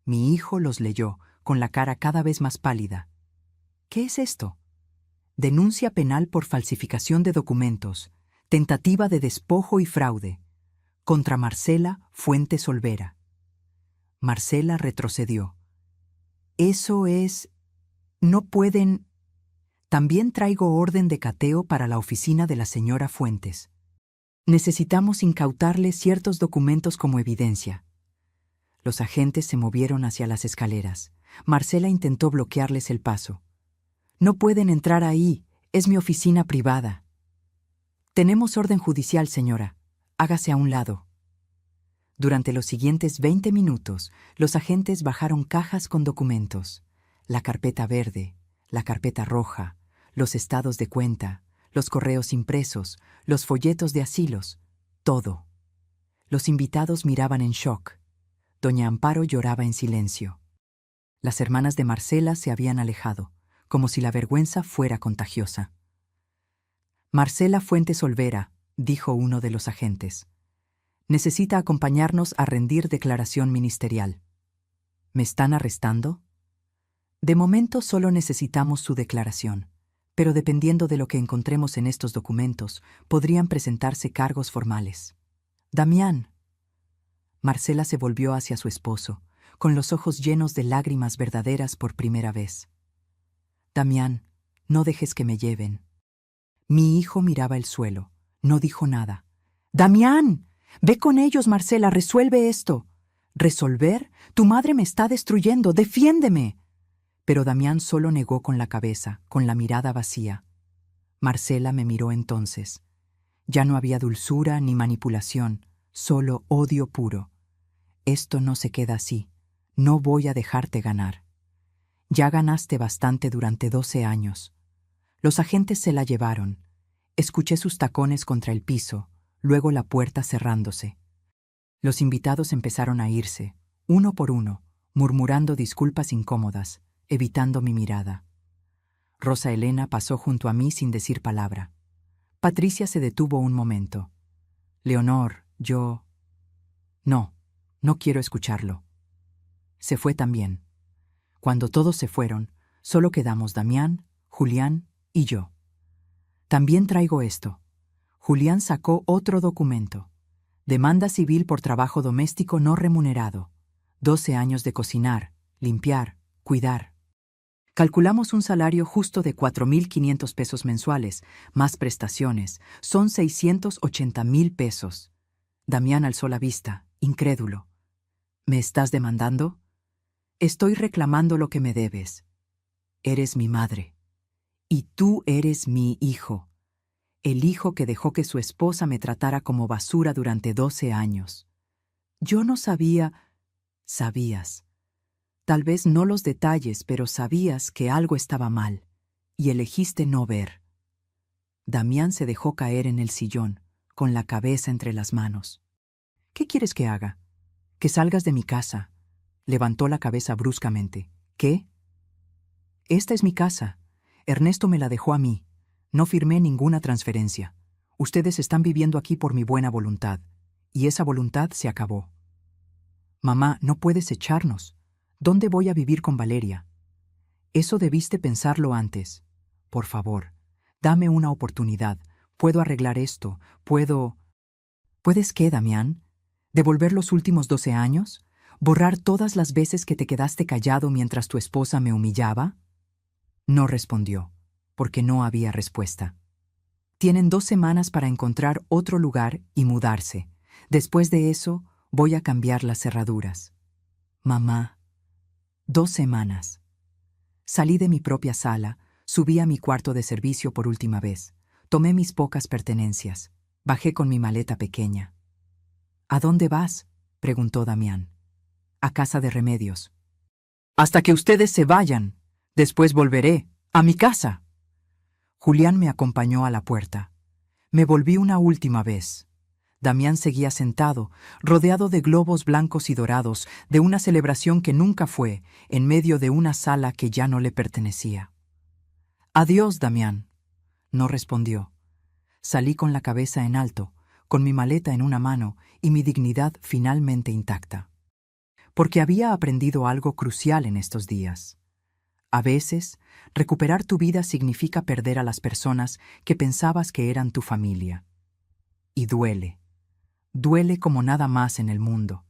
Mi hijo los leyó, con la cara cada vez más pálida. «¿Qué es esto?». «Denuncia penal por falsificación de documentos, tentativa de despojo y fraude, contra Marcela Fuentes Olvera». Marcela retrocedió. «Eso es... no pueden...». «También traigo orden de cateo para la oficina de la señora Fuentes. Necesitamos incautarle ciertos documentos como evidencia». Los agentes se movieron hacia las escaleras. Marcela intentó bloquearles el paso. «No pueden entrar ahí, es mi oficina privada». «Tenemos orden judicial, señora. Hágase a un lado». Durante los siguientes 20 minutos, los agentes bajaron cajas con documentos. La carpeta verde, la carpeta roja, los estados de cuenta, los correos impresos, los folletos de asilos, todo. Los invitados miraban en shock. Doña Amparo lloraba en silencio. Las hermanas de Marcela se habían alejado, como si la vergüenza fuera contagiosa. «Marcela Fuentes Olvera», dijo uno de los agentes, «necesita acompañarnos a rendir declaración ministerial». «¿Me están arrestando?». «De momento solo necesitamos su declaración, pero dependiendo de lo que encontremos en estos documentos, podrían presentarse cargos formales». «Damián». Marcela se volvió hacia su esposo, con los ojos llenos de lágrimas verdaderas por primera vez. Damián, no dejes que me lleven. Mi hijo miraba el suelo, no dijo nada. ¡Damián! Ve con ellos, Marcela, resuelve esto. ¿Resolver? Tu madre me está destruyendo, defiéndeme. Pero Damián solo negó con la cabeza, con la mirada vacía. Marcela me miró entonces. Ya no había dulzura ni manipulación, solo odio puro. Esto no se queda así. No voy a dejarte ganar. Ya ganaste bastante durante 12 años. Los agentes se la llevaron. Escuché sus tacones contra el piso, luego la puerta cerrándose. Los invitados empezaron a irse, uno por uno, murmurando disculpas incómodas, evitando mi mirada. Rosa Elena pasó junto a mí sin decir palabra. Patricia se detuvo un momento. Leonor, yo... No quiero escucharlo. Se fue también. Cuando todos se fueron, solo quedamos Damián, Julián y yo. También traigo esto. Julián sacó otro documento. Demanda civil por trabajo doméstico no remunerado. 12 años de cocinar, limpiar, cuidar. Calculamos un salario justo de 4.500 pesos mensuales, más prestaciones. Son 680.000 pesos. Damián alzó la vista, incrédulo. ¿Me estás demandando? Estoy reclamando lo que me debes. Eres mi madre. Y tú eres mi hijo. El hijo que dejó que su esposa me tratara como basura durante 12 años. Yo no sabía... Sabías. Tal vez no los detalles, pero sabías que algo estaba mal, y elegiste no ver. Damián se dejó caer en el sillón, con la cabeza entre las manos. ¿Qué quieres que haga? Que salgas de mi casa. Levantó la cabeza bruscamente. ¿Qué? Esta es mi casa. Ernesto me la dejó a mí. No firmé ninguna transferencia. Ustedes están viviendo aquí por mi buena voluntad, y esa voluntad se acabó. Mamá, no puedes echarnos. ¿Dónde voy a vivir con Valeria? Eso debiste pensarlo antes. Por favor, dame una oportunidad. Puedo arreglar esto. ¿Puedes qué, Damián? ¿Devolver los últimos 12 años? ¿Borrar todas las veces que te quedaste callado mientras tu esposa me humillaba? No respondió, porque no había respuesta. Tienen 2 semanas para encontrar otro lugar y mudarse. Después de eso, voy a cambiar las cerraduras. Mamá, 2 semanas. Salí de mi propia sala, subí a mi cuarto de servicio por última vez, tomé mis pocas pertenencias, bajé con mi maleta pequeña. ¿A dónde vas?, preguntó Damián. A casa de Remedios. Hasta que ustedes se vayan. Después volveré a mi casa. Julián me acompañó a la puerta. Me volví una última vez. Damián seguía sentado, rodeado de globos blancos y dorados, de una celebración que nunca fue, en medio de una sala que ya no le pertenecía. Adiós, Damián. No respondió. Salí con la cabeza en alto, con mi maleta en una mano y mi dignidad finalmente intacta. Porque había aprendido algo crucial en estos días. A veces, recuperar tu vida significa perder a las personas que pensabas que eran tu familia. Y duele. Duele como nada más en el mundo.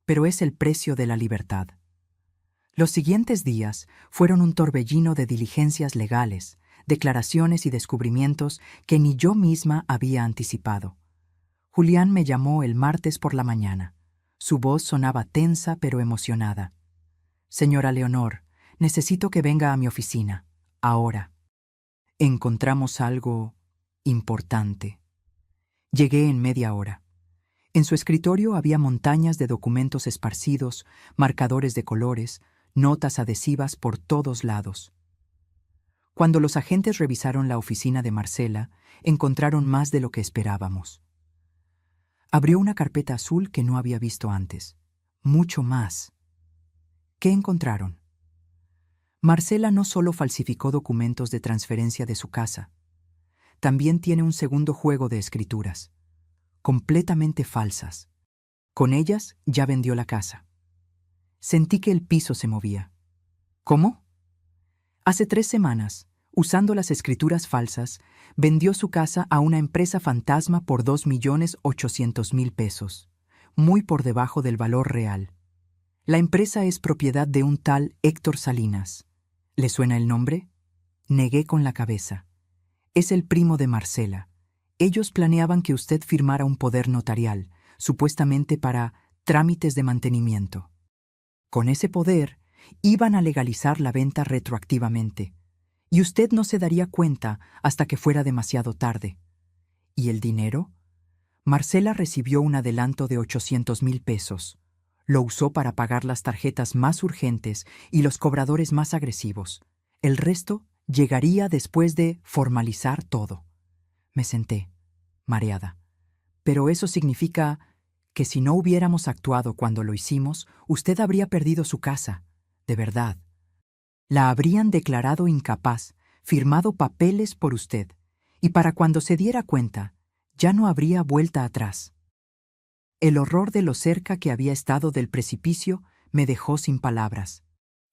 Pero es el precio de la libertad. Los siguientes días fueron un torbellino de diligencias legales, declaraciones y descubrimientos que ni yo misma había anticipado. Julián me llamó el martes por la mañana. Su voz sonaba tensa pero emocionada. Señora Leonor, necesito que venga a mi oficina. Ahora. Encontramos algo importante. Llegué en media hora. En su escritorio había montañas de documentos esparcidos, marcadores de colores, notas adhesivas por todos lados. Cuando los agentes revisaron la oficina de Marcela, encontraron más de lo que esperábamos. Abrió una carpeta azul que no había visto antes. Mucho más. ¿Qué encontraron? Marcela no solo falsificó documentos de transferencia de su casa, también tiene un segundo juego de escrituras, completamente falsas. Con ellas ya vendió la casa. Sentí que el piso se movía. ¿Cómo? Hace 3 semanas, usando las escrituras falsas, vendió su casa a una empresa fantasma por 2.800.000 pesos. muy por debajo del valor real. La empresa es propiedad de un tal Héctor Salinas. ¿Le suena el nombre? Negué con la cabeza. Es el primo de Marcela. Ellos planeaban que usted firmara un poder notarial, supuestamente para trámites de mantenimiento. Con ese poder, iban a legalizar la venta retroactivamente, y usted no se daría cuenta hasta que fuera demasiado tarde. ¿Y el dinero? Marcela recibió un adelanto de 800,000 pesos. Lo usó para pagar las tarjetas más urgentes y los cobradores más agresivos. El resto llegaría después de formalizar todo. Me senté, mareada. Pero eso significa que si no hubiéramos actuado cuando lo hicimos, usted habría perdido su casa, de verdad. La habrían declarado incapaz, firmado papeles por usted, y para cuando se diera cuenta, ya no habría vuelta atrás. El horror de lo cerca que había estado del precipicio me dejó sin palabras.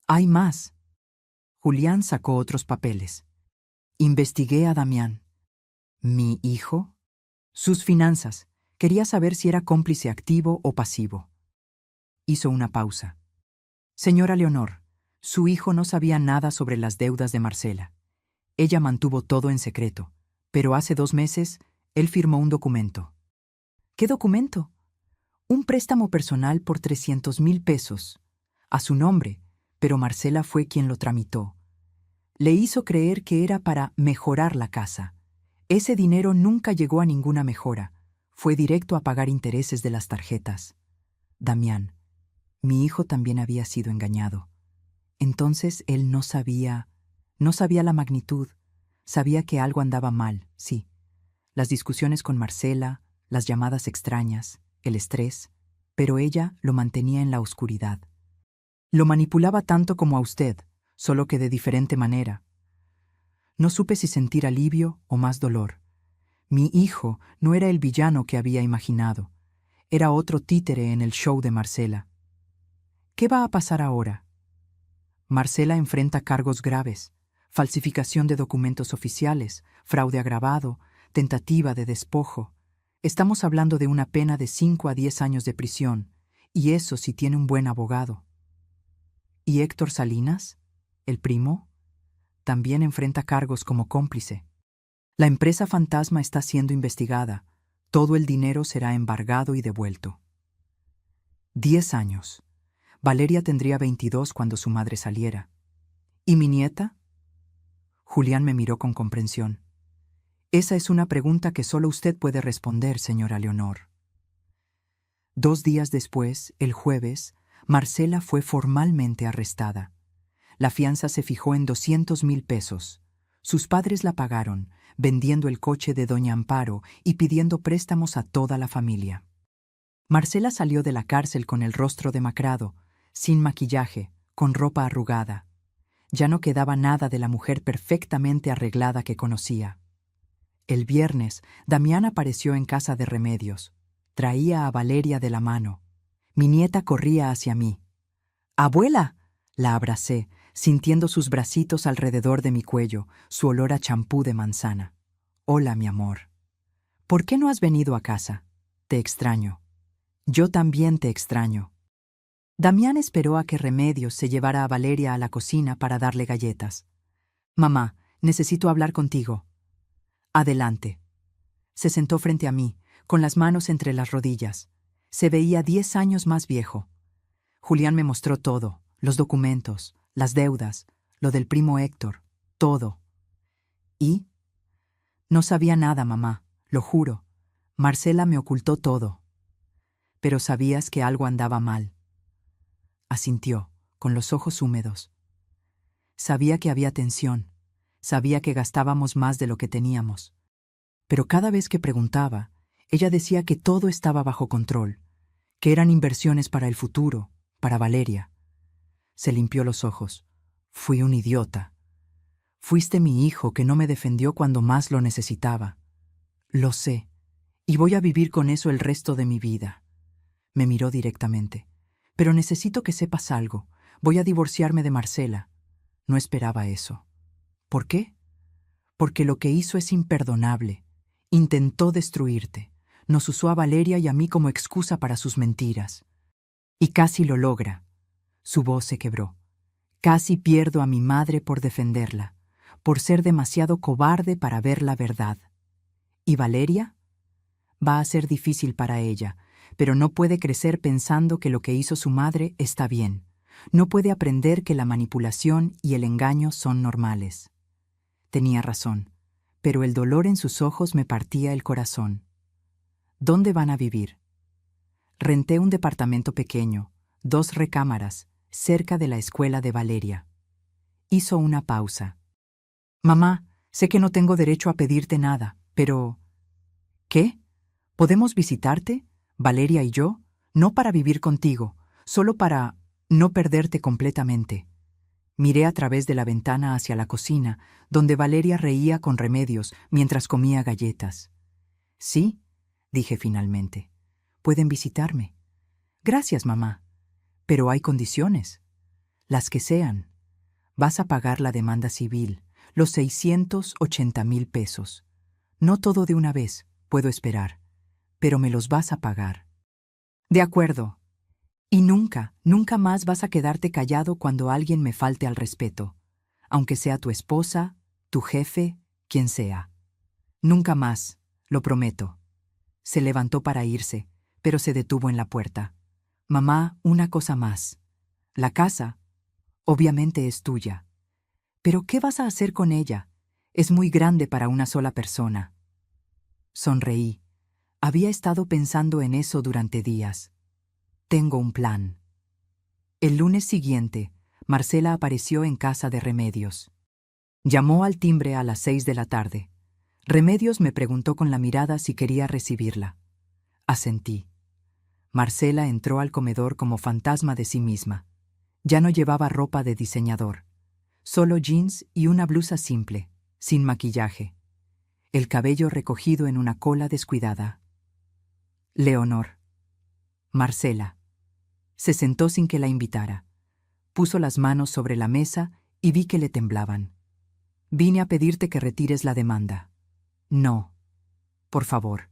Hay más. Julián sacó otros papeles. Investigué a Damián. ¿Mi hijo? Sus finanzas. Quería saber si era cómplice activo o pasivo. Hizo una pausa. Señora Leonor, su hijo no sabía nada sobre las deudas de Marcela. Ella mantuvo todo en secreto, pero hace 2 meses él firmó un documento. ¿Qué documento? Un préstamo personal por 300,000 pesos, a su nombre, pero Marcela fue quien lo tramitó. Le hizo creer que era para mejorar la casa. Ese dinero nunca llegó a ninguna mejora, fue directo a pagar intereses de las tarjetas. Damián, mi hijo también había sido engañado. Entonces él no sabía la magnitud, sabía que algo andaba mal, sí. Las discusiones con Marcela, las llamadas extrañas, el estrés, pero ella lo mantenía en la oscuridad. Lo manipulaba tanto como a usted, solo que de diferente manera. No supe si sentir alivio o más dolor. Mi hijo no era el villano que había imaginado. Era otro títere en el show de Marcela. ¿Qué va a pasar ahora? Marcela enfrenta cargos graves: falsificación de documentos oficiales, fraude agravado, tentativa de despojo. Estamos hablando de una pena de 5 a 10 años de prisión, y eso si tiene un buen abogado. ¿Y Héctor Salinas, el primo? También enfrenta cargos como cómplice. La empresa fantasma está siendo investigada. Todo el dinero será embargado y devuelto. 10 años. Valeria tendría 22 cuando su madre saliera. ¿Y mi nieta? Julián me miró con comprensión. Esa es una pregunta que solo usted puede responder, señora Leonor. 2 días después, el jueves, Marcela fue formalmente arrestada. La fianza se fijó en 200,000 pesos. Sus padres la pagaron, vendiendo el coche de doña Amparo y pidiendo préstamos a toda la familia. Marcela salió de la cárcel con el rostro demacrado, sin maquillaje, con ropa arrugada. Ya no quedaba nada de la mujer perfectamente arreglada que conocía. El viernes, Damián apareció en casa de Remedios. Traía a Valeria de la mano. Mi nieta corría hacia mí. ¡Abuela! La abracé, sintiendo sus bracitos alrededor de mi cuello, su olor a champú de manzana. Hola, mi amor. ¿Por qué no has venido a casa? Te extraño. Yo también te extraño. Damián esperó a que Remedios se llevara a Valeria a la cocina para darle galletas. Mamá, necesito hablar contigo. Adelante. Se sentó frente a mí, con las manos entre las rodillas. Se veía 10 años más viejo. Julián me mostró todo, los documentos, las deudas, lo del primo Héctor, todo. ¿Y? No sabía nada, mamá, lo juro. Marcela me ocultó todo. Pero sabías que algo andaba mal. Asintió, con los ojos húmedos. Sabía que había tensión, sabía que gastábamos más de lo que teníamos. Pero cada vez que preguntaba, ella decía que todo estaba bajo control, que eran inversiones para el futuro, para Valeria. Se limpió los ojos. Fui un idiota. Fuiste mi hijo que no me defendió cuando más lo necesitaba. Lo sé, y voy a vivir con eso el resto de mi vida. Me miró directamente. Pero necesito que sepas algo. Voy a divorciarme de Marcela. No esperaba eso. ¿Por qué? Porque lo que hizo es imperdonable. Intentó destruirte. Nos usó a Valeria y a mí como excusa para sus mentiras. Y casi lo logra. Su voz se quebró. Casi pierdo a mi madre por defenderla, por ser demasiado cobarde para ver la verdad. ¿Y Valeria? Va a ser difícil para ella, pero no puede crecer pensando que lo que hizo su madre está bien. No puede aprender que la manipulación y el engaño son normales. Tenía razón, pero el dolor en sus ojos me partía el corazón. ¿Dónde van a vivir? Renté un departamento pequeño, 2 recámaras, cerca de la escuela de Valeria. Hizo una pausa. Mamá, sé que no tengo derecho a pedirte nada, pero... ¿Qué? ¿Podemos visitarte, Valeria y yo? No para vivir contigo, solo para no perderte completamente. Miré a través de la ventana hacia la cocina, donde Valeria reía con Remedios mientras comía galletas. Sí, dije finalmente. Pueden visitarme. Gracias, mamá. Pero hay condiciones. Las que sean. Vas a pagar la demanda civil, los 680,000 pesos. No todo de una vez, puedo esperar, pero me los vas a pagar. De acuerdo. Y nunca, nunca más vas a quedarte callado cuando alguien me falte al respeto, aunque sea tu esposa, tu jefe, quien sea. Nunca más, lo prometo. Se levantó para irse, pero se detuvo en la puerta. Mamá, una cosa más. La casa, obviamente es tuya. Pero ¿qué vas a hacer con ella? Es muy grande para una sola persona. Sonreí. Había estado pensando en eso durante días. Tengo un plan. El lunes siguiente, Marcela apareció en casa de Remedios. Llamó al timbre a las 6 de la tarde. Remedios me preguntó con la mirada si quería recibirla. Asentí. Marcela entró al comedor como fantasma de sí misma. Ya no llevaba ropa de diseñador. Solo jeans y una blusa simple, sin maquillaje. El cabello recogido en una cola descuidada. Leonor. Marcela. Se sentó sin que la invitara. Puso las manos sobre la mesa y vi que le temblaban. Vine a pedirte que retires la demanda. No. Por favor.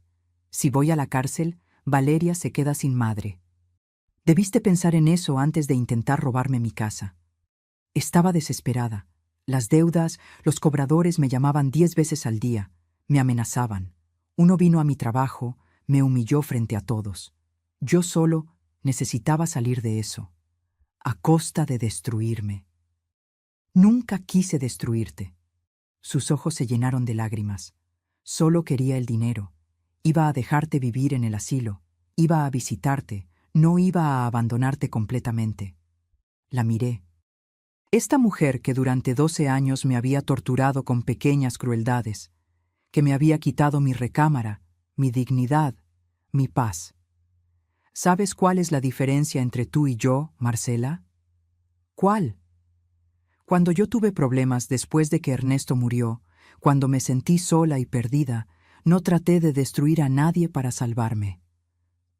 Si voy a la cárcel, Valeria se queda sin madre. Debiste pensar en eso antes de intentar robarme mi casa. Estaba desesperada. Las deudas, los cobradores me llamaban 10 veces al día. Me amenazaban. Uno vino a mi trabajo, me humilló frente a todos. Yo solo necesitaba salir de eso, a costa de destruirme. Nunca quise destruirte. Sus ojos se llenaron de lágrimas. Solo quería el dinero. Iba a dejarte vivir en el asilo. Iba a visitarte. No iba a abandonarte completamente. La miré. Esta mujer que durante 12 años me había torturado con pequeñas crueldades, que me había quitado mi recámara, mi dignidad, mi paz. ¿Sabes cuál es la diferencia entre tú y yo, Marcela? ¿Cuál? Cuando yo tuve problemas después de que Ernesto murió, cuando me sentí sola y perdida, no traté de destruir a nadie para salvarme.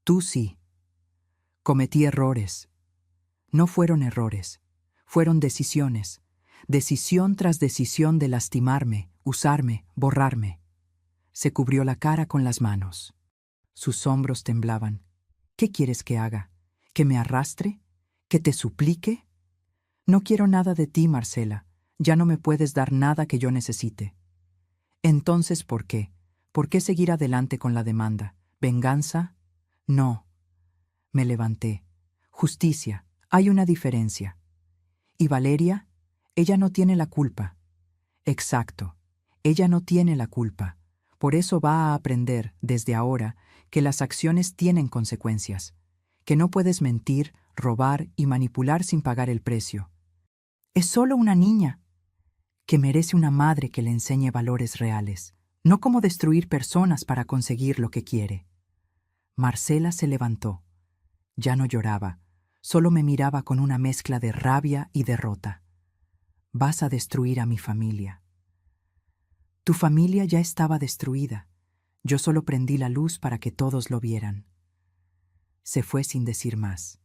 Tú sí. Cometí errores. No fueron errores, fueron decisiones. Decisión tras decisión de lastimarme, usarme, borrarme. Se cubrió la cara con las manos. Sus hombros temblaban. ¿Qué quieres que haga? ¿Que me arrastre? ¿Que te suplique? No quiero nada de ti, Marcela. Ya no me puedes dar nada que yo necesite. Entonces, ¿por qué? ¿Por qué seguir adelante con la demanda? ¿Venganza? No. Me levanté. Justicia. Hay una diferencia. ¿Y Valeria? Ella no tiene la culpa. Exacto. Ella no tiene la culpa. Por eso va a aprender, desde ahora, que las acciones tienen consecuencias, que no puedes mentir, robar y manipular sin pagar el precio. Es solo una niña, que merece una madre que le enseñe valores reales, no cómo destruir personas para conseguir lo que quiere. Marcela se levantó. Ya no lloraba, solo me miraba con una mezcla de rabia y derrota. Vas a destruir a mi familia. Tu familia ya estaba destruida. Yo solo prendí la luz para que todos lo vieran. Se fue sin decir más.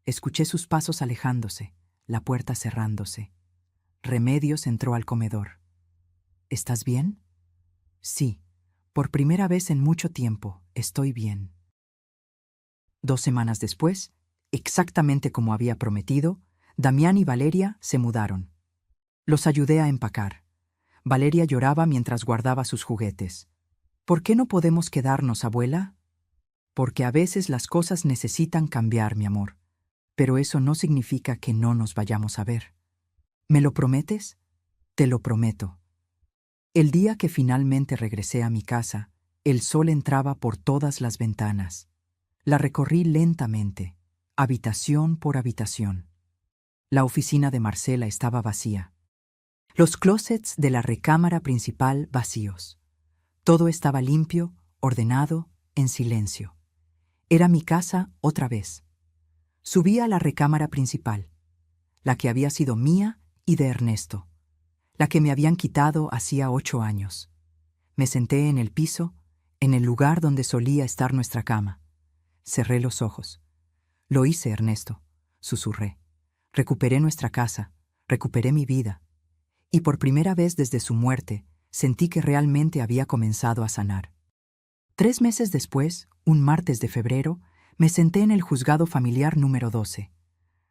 Escuché sus pasos alejándose, la puerta cerrándose. Remedios entró al comedor. ¿Estás bien? Sí. Por primera vez en mucho tiempo, estoy bien. 2 semanas después, exactamente como había prometido, Damián y Valeria se mudaron. Los ayudé a empacar. Valeria lloraba mientras guardaba sus juguetes. ¿Por qué no podemos quedarnos, abuela? Porque a veces las cosas necesitan cambiar, mi amor. Pero eso no significa que no nos vayamos a ver. ¿Me lo prometes? Te lo prometo. El día que finalmente regresé a mi casa, el sol entraba por todas las ventanas. La recorrí lentamente, habitación por habitación. La oficina de Marcela estaba vacía. Los closets de la recámara principal vacíos. Todo estaba limpio, ordenado, en silencio. Era mi casa otra vez. Subí a la recámara principal, la que había sido mía y de Ernesto, la que me habían quitado hacía 8 años. Me senté en el piso, en el lugar donde solía estar nuestra cama. Cerré los ojos. Lo hice, Ernesto, susurré. Recuperé nuestra casa, recuperé mi vida. Y por primera vez desde su muerte, sentí que realmente había comenzado a sanar. 3 meses después, un martes de febrero, me senté en el juzgado familiar número 12.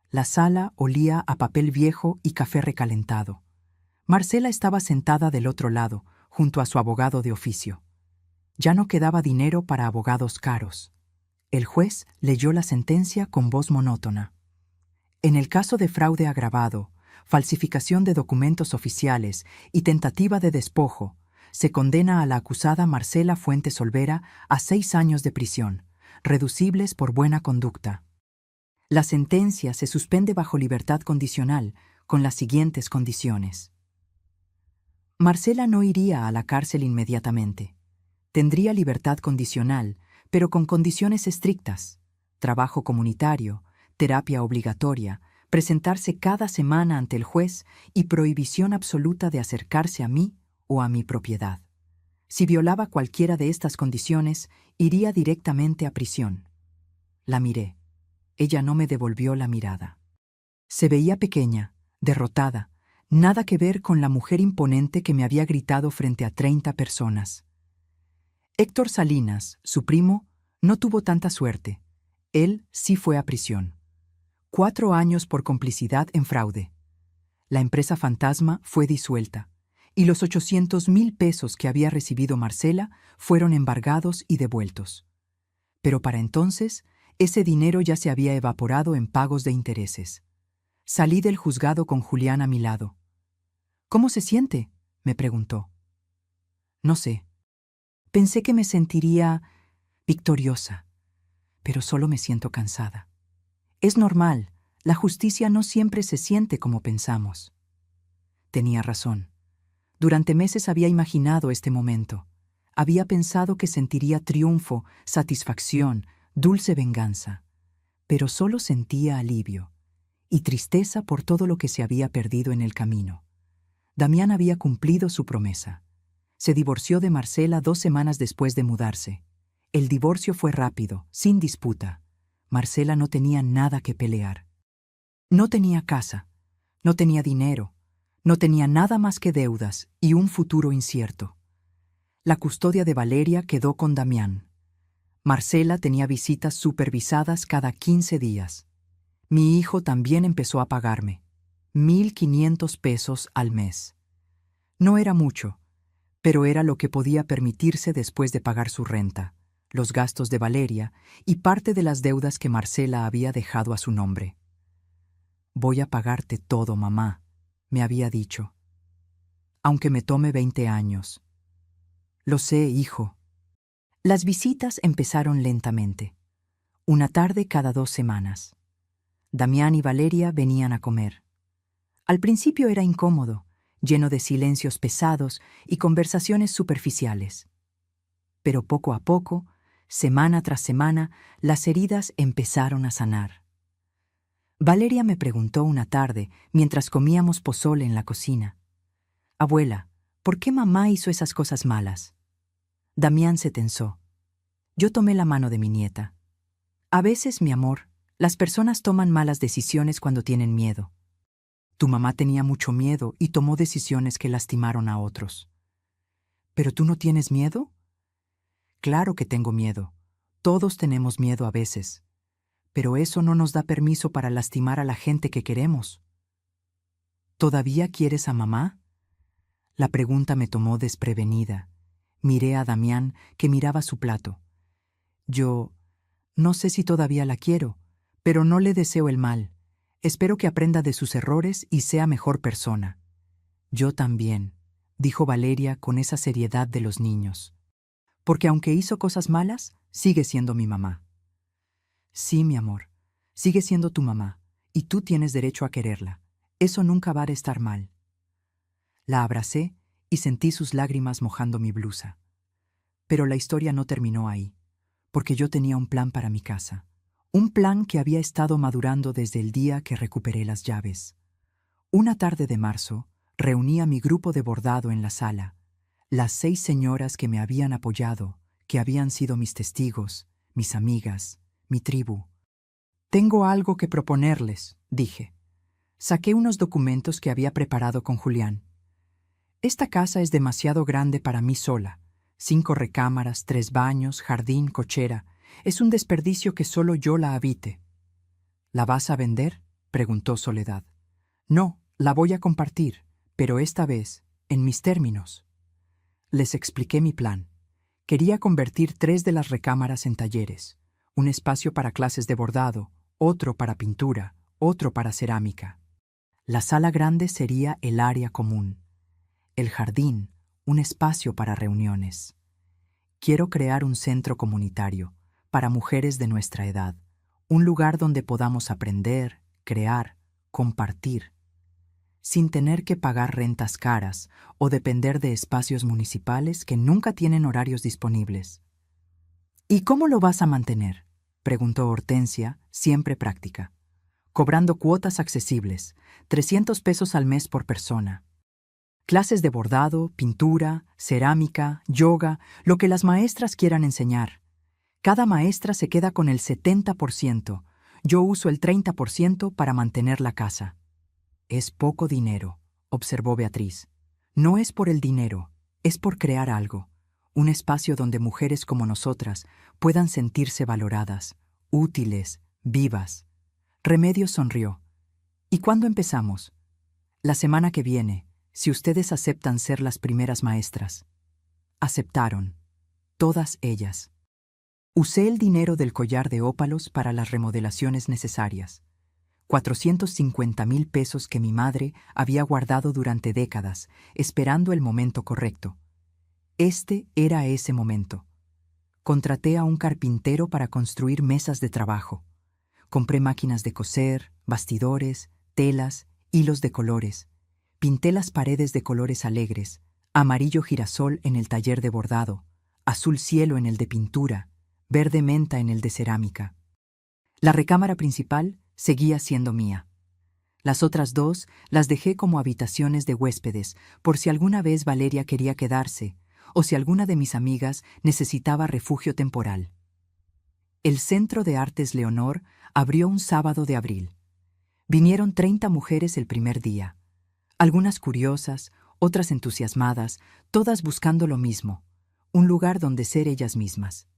La sala olía a papel viejo y café recalentado. Marcela estaba sentada del otro lado, junto a su abogado de oficio. Ya no quedaba dinero para abogados caros. El juez leyó la sentencia con voz monótona. En el caso de fraude agravado, falsificación de documentos oficiales y tentativa de despojo, se condena a la acusada Marcela Fuentes Olvera a 6 años de prisión, reducibles por buena conducta. La sentencia se suspende bajo libertad condicional, con las siguientes condiciones. Marcela no iría a la cárcel inmediatamente. Tendría libertad condicional, pero con condiciones estrictas: trabajo comunitario, terapia obligatoria, presentarse cada semana ante el juez y prohibición absoluta de acercarse a mí o a mi propiedad. Si violaba cualquiera de estas condiciones, iría directamente a prisión. La miré. Ella no me devolvió la mirada. Se veía pequeña, derrotada, nada que ver con la mujer imponente que me había gritado frente a 30 personas. Héctor Salinas, su primo, no tuvo tanta suerte. Él sí fue a prisión. 4 años por complicidad en fraude. La empresa fantasma fue disuelta, y los 800,000 pesos que había recibido Marcela fueron embargados y devueltos. Pero para entonces, ese dinero ya se había evaporado en pagos de intereses. Salí del juzgado con Julián a mi lado. «¿Cómo se siente?», me preguntó. «No sé. Pensé que me sentiría victoriosa, pero solo me siento cansada. Es normal, la justicia no siempre se siente como pensamos». Tenía razón. Durante meses había imaginado este momento. Había pensado que sentiría triunfo, satisfacción, dulce venganza. Pero solo sentía alivio y tristeza por todo lo que se había perdido en el camino. Damián había cumplido su promesa. Se divorció de Marcela 2 semanas después de mudarse. El divorcio fue rápido, sin disputa. Marcela no tenía nada que pelear. No tenía casa, no tenía dinero, no tenía nada más que deudas y un futuro incierto. La custodia de Valeria quedó con Damián. Marcela tenía visitas supervisadas cada 15 días. Mi hijo también empezó a pagarme. 1,500 pesos al mes. No era mucho, pero era lo que podía permitirse después de pagar su renta, los gastos de Valeria y parte de las deudas que Marcela había dejado a su nombre. «Voy a pagarte todo, mamá», me había dicho. «Aunque me tome 20 años». «Lo sé, hijo». Las visitas empezaron lentamente. Una tarde cada 2 semanas. Damián y Valeria venían a comer. Al principio era incómodo, lleno de silencios pesados y conversaciones superficiales. Pero poco a poco, semana tras semana, las heridas empezaron a sanar. Valeria me preguntó una tarde, mientras comíamos pozole en la cocina: «Abuela, ¿por qué mamá hizo esas cosas malas?». Damián se tensó. Yo tomé la mano de mi nieta. «A veces, mi amor, las personas toman malas decisiones cuando tienen miedo. Tu mamá tenía mucho miedo y tomó decisiones que lastimaron a otros». «¿Pero tú no tienes miedo?». claro que tengo miedo. Todos tenemos miedo a veces. Pero eso no nos da permiso para lastimar a la gente que queremos. ¿Todavía quieres a mamá? La pregunta me tomó desprevenida. Miré a Damián, que miraba su plato. Yo no sé si todavía la quiero, pero no le deseo el mal. Espero que aprenda de sus errores y sea mejor persona. Yo también, dijo Valeria con esa seriedad de los niños. Porque aunque hizo cosas malas, sigue siendo mi mamá. Sí, mi amor, sigue siendo tu mamá, y tú tienes derecho a quererla. Eso nunca va a estar mal. La abracé y sentí sus lágrimas mojando mi blusa. Pero la historia no terminó ahí, porque yo tenía un plan para mi casa. Un plan que había estado madurando desde el día que recuperé las llaves. Una tarde de marzo, reuní a mi grupo de bordado en la sala, las 6 señoras que me habían apoyado, que habían sido mis testigos, mis amigas, mi tribu. Tengo algo que proponerles, dije. Saqué unos documentos que había preparado con Julián. Esta casa es demasiado grande para mí sola. 5 recámaras, 3 baños, jardín, cochera. Es un desperdicio que solo yo la habite. ¿La vas a vender?, preguntó Soledad. No, la voy a compartir, pero esta vez, en mis términos. Les expliqué mi plan. Quería convertir 3 de las recámaras en talleres, un espacio para clases de bordado, otro para pintura, otro para cerámica. La sala grande sería el área común. El jardín, un espacio para reuniones. Quiero crear un centro comunitario para mujeres de nuestra edad, un lugar donde podamos aprender, crear, compartir, sin tener que pagar rentas caras o depender de espacios municipales que nunca tienen horarios disponibles. ¿Y cómo lo vas a mantener?, preguntó Hortensia, siempre práctica. Cobrando cuotas accesibles, 300 pesos al mes por persona. Clases de bordado, pintura, cerámica, yoga, lo que las maestras quieran enseñar. Cada maestra se queda con el 70%. Yo uso el 30% para mantener la casa. Es poco dinero, observó Beatriz. No es por el dinero, es por crear algo. Un espacio donde mujeres como nosotras puedan sentirse valoradas, útiles, vivas. Remedios sonrió. ¿Y cuándo empezamos? La semana que viene, si ustedes aceptan ser las primeras maestras. Aceptaron. Todas ellas. Usé el dinero del collar de ópalos para las remodelaciones necesarias. 450,000 pesos que mi madre había guardado durante décadas, esperando el momento correcto. Este era ese momento. Contraté a un carpintero para construir mesas de trabajo. Compré máquinas de coser, bastidores, telas, hilos de colores. Pinté las paredes de colores alegres, amarillo girasol en el taller de bordado, azul cielo en el de pintura, verde menta en el de cerámica. La recámara principal seguía siendo mía. Las otras 2 las dejé como habitaciones de huéspedes, por si alguna vez Valeria quería quedarse, o si alguna de mis amigas necesitaba refugio temporal. El Centro de Artes Leonor abrió un sábado de abril. Vinieron 30 mujeres el primer día. Algunas curiosas, otras entusiasmadas, todas buscando lo mismo, un lugar donde ser ellas mismas.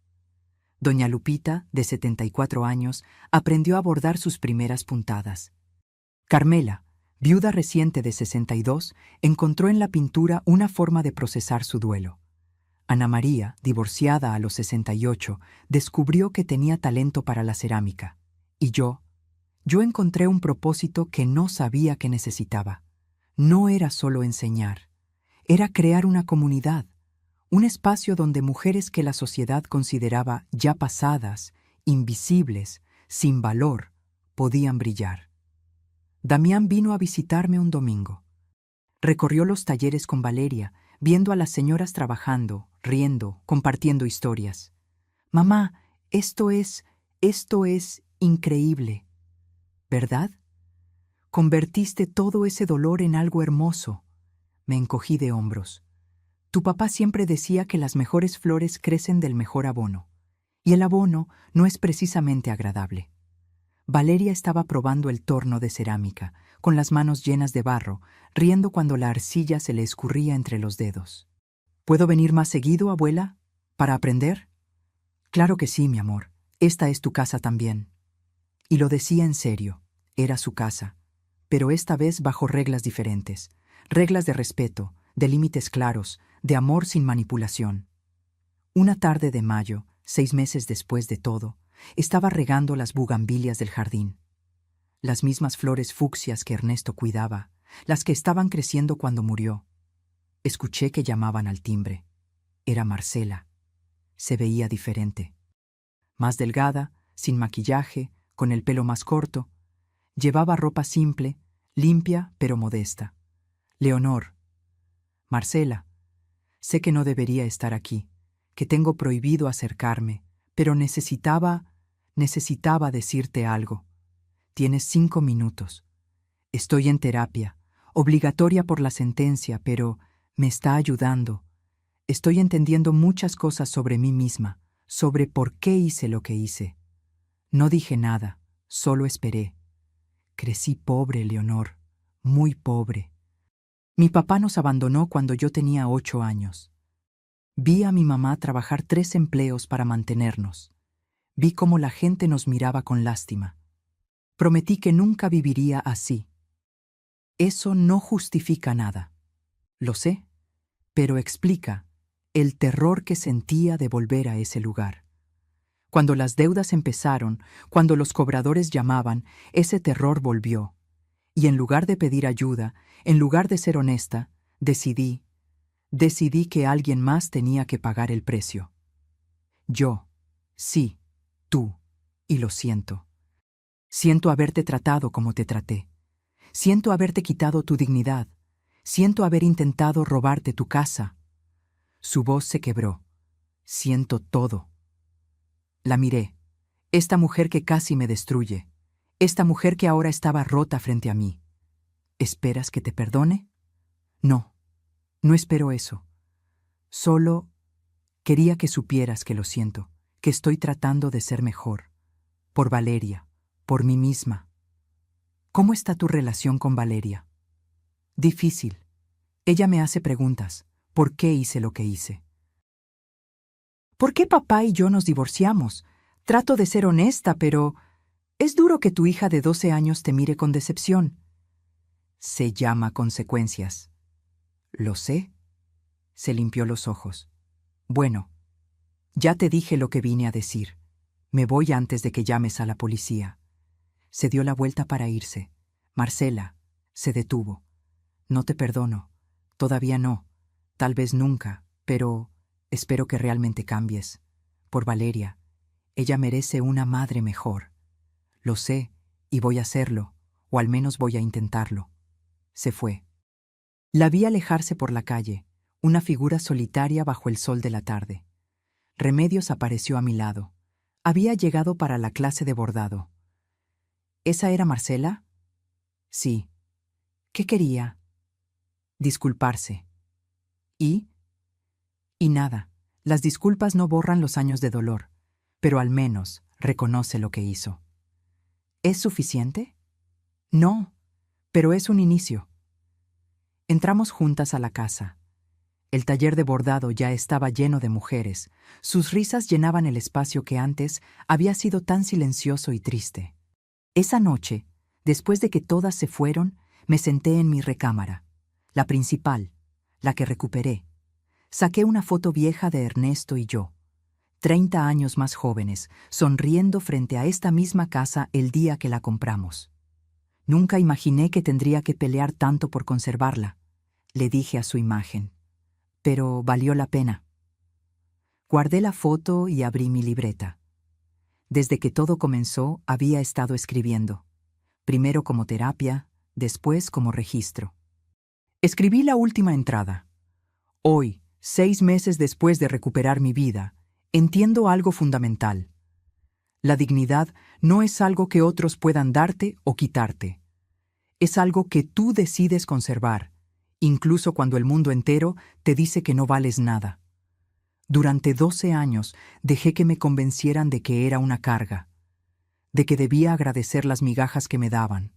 Doña Lupita, de 74 años, aprendió a bordar sus primeras puntadas. Carmela, viuda reciente de 62, encontró en la pintura una forma de procesar su duelo. Ana María, divorciada a los 68, descubrió que tenía talento para la cerámica. Y yo encontré un propósito que no sabía que necesitaba. No era solo enseñar, era crear una comunidad, un espacio donde mujeres que la sociedad consideraba ya pasadas, invisibles, sin valor, podían brillar. Damián vino a visitarme un domingo. Recorrió los talleres con Valeria, viendo a las señoras trabajando, riendo, compartiendo historias. «Mamá, esto es increíble, ¿verdad? Convertiste todo ese dolor en algo hermoso». Me encogí de hombros. Tu papá siempre decía que las mejores flores crecen del mejor abono, y el abono no es precisamente agradable. Valeria estaba probando el torno de cerámica, con las manos llenas de barro, riendo cuando la arcilla se le escurría entre los dedos. «¿Puedo venir más seguido, abuela, para aprender?», Claro que sí, mi amor. Esta es tu casa también. Y lo decía en serio. Era su casa. Pero esta vez bajo reglas diferentes. Reglas de respeto, de límites claros, de amor sin manipulación. Una tarde de mayo, 6 meses después de todo, estaba regando las bugambilias del jardín. Las mismas flores fucsias que Ernesto cuidaba, las que estaban creciendo cuando murió. Escuché que llamaban al timbre. Era Marcela. Se veía diferente. Más delgada, sin maquillaje, con el pelo más corto. Llevaba ropa simple, limpia pero modesta. Leonor. Marcela. Sé que no debería estar aquí, que tengo prohibido acercarme, pero necesitaba decirte algo. Tienes 5 minutos. Estoy en terapia, obligatoria por la sentencia, pero me está ayudando. Estoy entendiendo muchas cosas sobre mí misma, sobre por qué hice lo que hice. No dije nada, solo esperé. Crecí pobre, Leonor, muy pobre. Mi papá nos abandonó cuando yo tenía 8 años. Vi a mi mamá trabajar 3 empleos para mantenernos. Vi cómo la gente nos miraba con lástima. Prometí que nunca viviría así. Eso no justifica nada. Lo sé, pero explica el terror que sentía de volver a ese lugar. Cuando las deudas empezaron, cuando los cobradores llamaban, ese terror volvió. Y en lugar de pedir ayuda, en lugar de ser honesta, decidí que alguien más tenía que pagar el precio. Yo, sí, tú, y lo siento. Siento haberte tratado como te traté. Siento haberte quitado tu dignidad. Siento haber intentado robarte tu casa. Su voz se quebró. Siento todo. La miré. Esta mujer que casi me destruye. Esta mujer que ahora estaba rota frente a mí. ¿Esperas que te perdone? No, no espero eso. Solo quería que supieras que lo siento, que estoy tratando de ser mejor. Por Valeria, por mí misma. ¿Cómo está tu relación con Valeria? Difícil. Ella me hace preguntas. ¿Por qué hice lo que hice? ¿Por qué papá y yo nos divorciamos? Trato de ser honesta, pero es duro que tu hija de 12 años te mire con decepción. Se llama consecuencias. Lo sé. Se limpió los ojos. Bueno, ya te dije lo que vine a decir. Me voy antes de que llames a la policía. Se dio la vuelta para irse. Marcela, se detuvo. No te perdono. Todavía no. Tal vez nunca, pero espero que realmente cambies. Por Valeria. Ella merece una madre mejor. Lo sé, y voy a hacerlo, o al menos voy a intentarlo. Se fue. La vi alejarse por la calle, una figura solitaria bajo el sol de la tarde. Remedios apareció a mi lado. Había llegado para la clase de bordado. ¿Esa era Marcela? Sí. ¿Qué quería? Disculparse. ¿Y? Y nada. Las disculpas no borran los años de dolor, pero al menos reconoce lo que hizo. ¿Es suficiente? No, pero es un inicio. Entramos juntas a la casa. El taller de bordado ya estaba lleno de mujeres. Sus risas llenaban el espacio que antes había sido tan silencioso y triste. Esa noche, después de que todas se fueron, me senté en mi recámara, la principal, la que recuperé. Saqué una foto vieja de Ernesto y yo, 30 años más jóvenes, sonriendo frente a esta misma casa el día que la compramos. Nunca imaginé que tendría que pelear tanto por conservarla, le dije a su imagen. Pero valió la pena. Guardé la foto y abrí mi libreta. Desde que todo comenzó, había estado escribiendo. Primero como terapia, después como registro. Escribí la última entrada. Hoy, 6 meses después de recuperar mi vida, entiendo algo fundamental. La dignidad no es algo que otros puedan darte o quitarte. Es algo que tú decides conservar, incluso cuando el mundo entero te dice que no vales nada. Durante 12 años dejé que me convencieran de que era una carga, de que debía agradecer las migajas que me daban,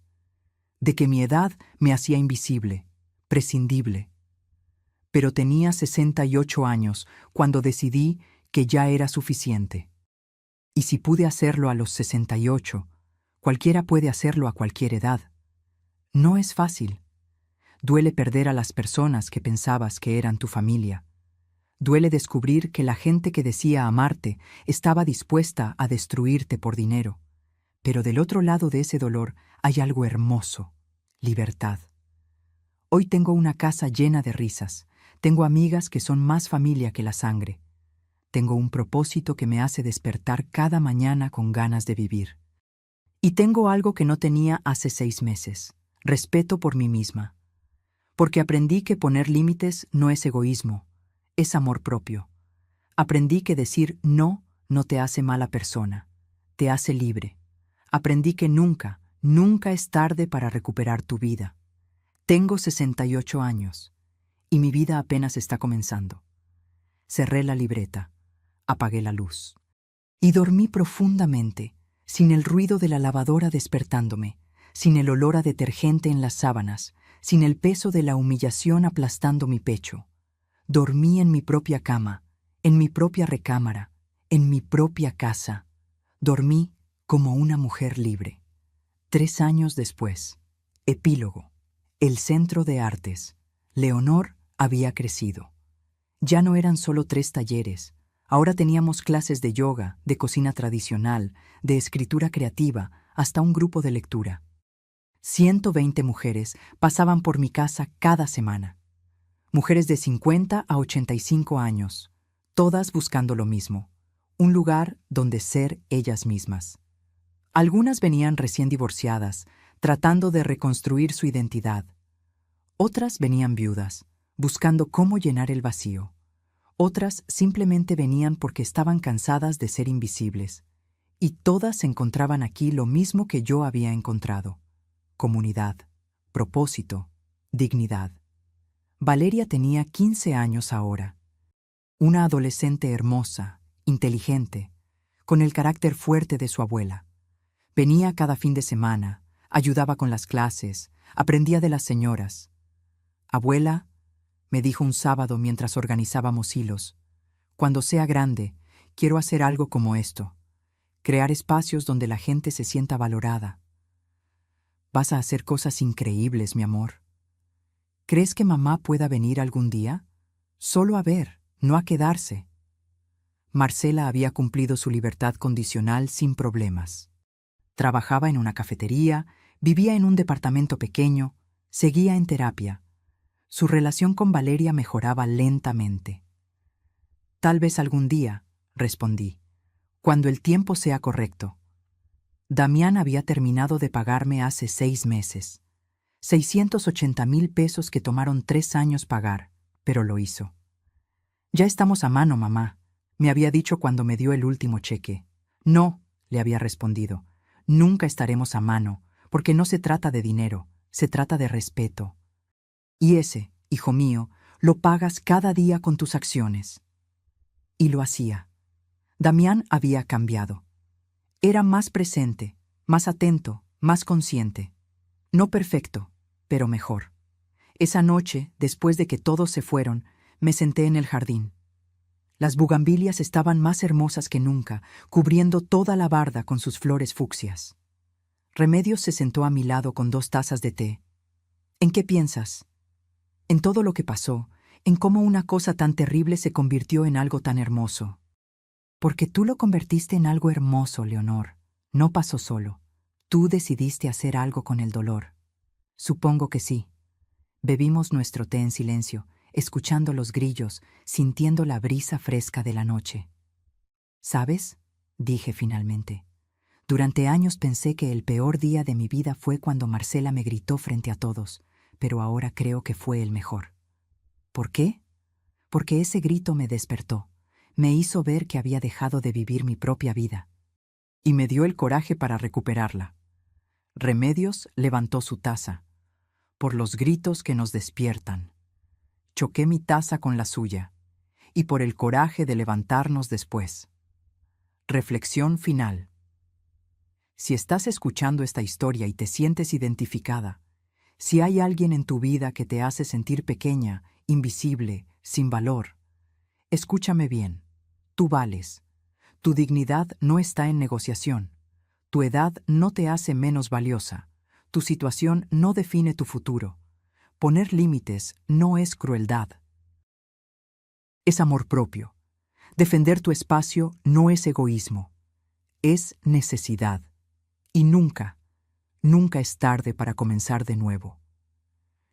de que mi edad me hacía invisible, prescindible. Pero tenía 68 años cuando decidí que ya era suficiente. Y si pude hacerlo a los 68, cualquiera puede hacerlo a cualquier edad. No es fácil. Duele perder a las personas que pensabas que eran tu familia. Duele descubrir que la gente que decía amarte estaba dispuesta a destruirte por dinero. Pero del otro lado de ese dolor hay algo hermoso: libertad. Hoy tengo una casa llena de risas. Tengo amigas que son más familia que la sangre. Tengo un propósito que me hace despertar cada mañana con ganas de vivir. Y tengo algo que no tenía hace 6 meses: respeto por mí misma. Porque aprendí que poner límites no es egoísmo, es amor propio. Aprendí que decir no no te hace mala persona, te hace libre. Aprendí que nunca, nunca es tarde para recuperar tu vida. Tengo 68 años y mi vida apenas está comenzando. Cerré la libreta, apagué la luz y dormí profundamente, sin el ruido de la lavadora despertándome, sin el olor a detergente en las sábanas, sin el peso de la humillación aplastando mi pecho. Dormí en mi propia cama, en mi propia recámara, en mi propia casa. Dormí como una mujer libre. 3 años después. Epílogo. El Centro de Artes. Leonor había crecido. Ya no eran solo 3 talleres. Ahora teníamos clases de yoga, de cocina tradicional, de escritura creativa, hasta un grupo de lectura. 120 mujeres pasaban por mi casa cada semana. Mujeres de 50 a 85 años, todas buscando lo mismo: un lugar donde ser ellas mismas. Algunas venían recién divorciadas, tratando de reconstruir su identidad. Otras venían viudas, buscando cómo llenar el vacío. Otras simplemente venían porque estaban cansadas de ser invisibles. Y todas encontraban aquí lo mismo que yo había encontrado: comunidad, propósito, dignidad. Valeria tenía 15 años ahora. Una adolescente hermosa, inteligente, con el carácter fuerte de su abuela. Venía cada fin de semana, ayudaba con las clases, aprendía de las señoras. «Abuela», me dijo un sábado mientras organizábamos hilos, «cuando sea grande, quiero hacer algo como esto, crear espacios donde la gente se sienta valorada». «Vas a hacer cosas increíbles, mi amor». «¿Crees que mamá pueda venir algún día? Solo a ver, no a quedarse». Marcela había cumplido su libertad condicional sin problemas. Trabajaba en una cafetería, vivía en un departamento pequeño, seguía en terapia. Su relación con Valeria mejoraba lentamente. «Tal vez algún día», respondí, «cuando el tiempo sea correcto». Damián había terminado de pagarme hace 6 meses. 680,000 pesos que tomaron 3 años pagar, pero lo hizo. «Ya estamos a mano, mamá», me había dicho cuando me dio el último cheque. «No», le había respondido, «nunca estaremos a mano, porque no se trata de dinero, se trata de respeto. Y ese, hijo mío, lo pagas cada día con tus acciones». Y lo hacía. Damián había cambiado. Era más presente, más atento, más consciente. No perfecto, pero mejor. Esa noche, después de que todos se fueron, me senté en el jardín. Las bugambilias estaban más hermosas que nunca, cubriendo toda la barda con sus flores fucsias. Remedios se sentó a mi lado con 2 tazas de té. «¿En qué piensas?» «En todo lo que pasó, en cómo una cosa tan terrible se convirtió en algo tan hermoso». «Porque tú lo convertiste en algo hermoso, Leonor. No pasó solo. Tú decidiste hacer algo con el dolor». «Supongo que sí». Bebimos nuestro té en silencio, escuchando los grillos, sintiendo la brisa fresca de la noche. «¿Sabes?», dije finalmente. «Durante años pensé que el peor día de mi vida fue cuando Marcela me gritó frente a todos, pero ahora creo que fue el mejor». «¿Por qué?». «Porque ese grito me despertó, me hizo ver que había dejado de vivir mi propia vida. Y me dio el coraje para recuperarla». Remedios levantó su taza. «Por los gritos que nos despiertan». Choqué mi taza con la suya. «Y por el coraje de levantarnos después». Reflexión final. Si estás escuchando esta historia y te sientes identificada, si hay alguien en tu vida que te hace sentir pequeña, invisible, sin valor, escúchame bien. Tú vales. Tu dignidad no está en negociación. Tu edad no te hace menos valiosa. Tu situación no define tu futuro. Poner límites no es crueldad. Es amor propio. Defender tu espacio no es egoísmo. Es necesidad. Y nunca, nunca es tarde para comenzar de nuevo.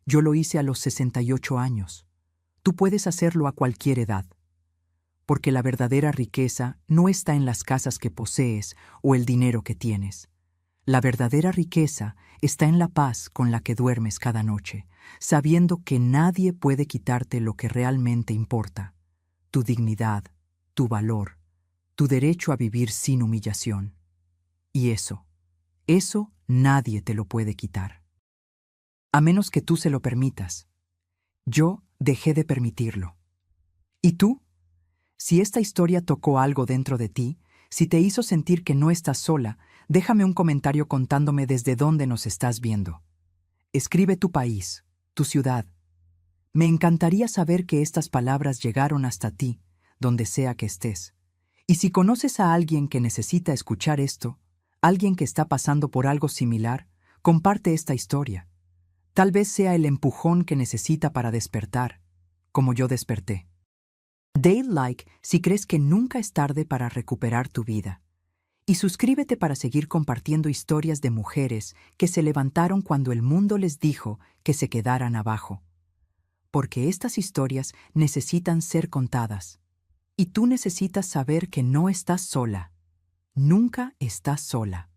Yo lo hice a los 68 años. Tú puedes hacerlo a cualquier edad. Porque la verdadera riqueza no está en las casas que posees o el dinero que tienes. La verdadera riqueza está en la paz con la que duermes cada noche, sabiendo que nadie puede quitarte lo que realmente importa: tu dignidad, tu valor, tu derecho a vivir sin humillación. Y eso nadie te lo puede quitar. A menos que tú se lo permitas. Yo dejé de permitirlo. ¿Y tú? Si esta historia tocó algo dentro de ti, si te hizo sentir que no estás sola, déjame un comentario contándome desde dónde nos estás viendo. Escribe tu país, tu ciudad. Me encantaría saber que estas palabras llegaron hasta ti, donde sea que estés. Y si conoces a alguien que necesita escuchar esto, alguien que está pasando por algo similar, comparte esta historia. Tal vez sea el empujón que necesita para despertar, como yo desperté. Dale like si crees que nunca es tarde para recuperar tu vida. Y suscríbete para seguir compartiendo historias de mujeres que se levantaron cuando el mundo les dijo que se quedaran abajo. Porque estas historias necesitan ser contadas. Y tú necesitas saber que no estás sola. Nunca estás sola.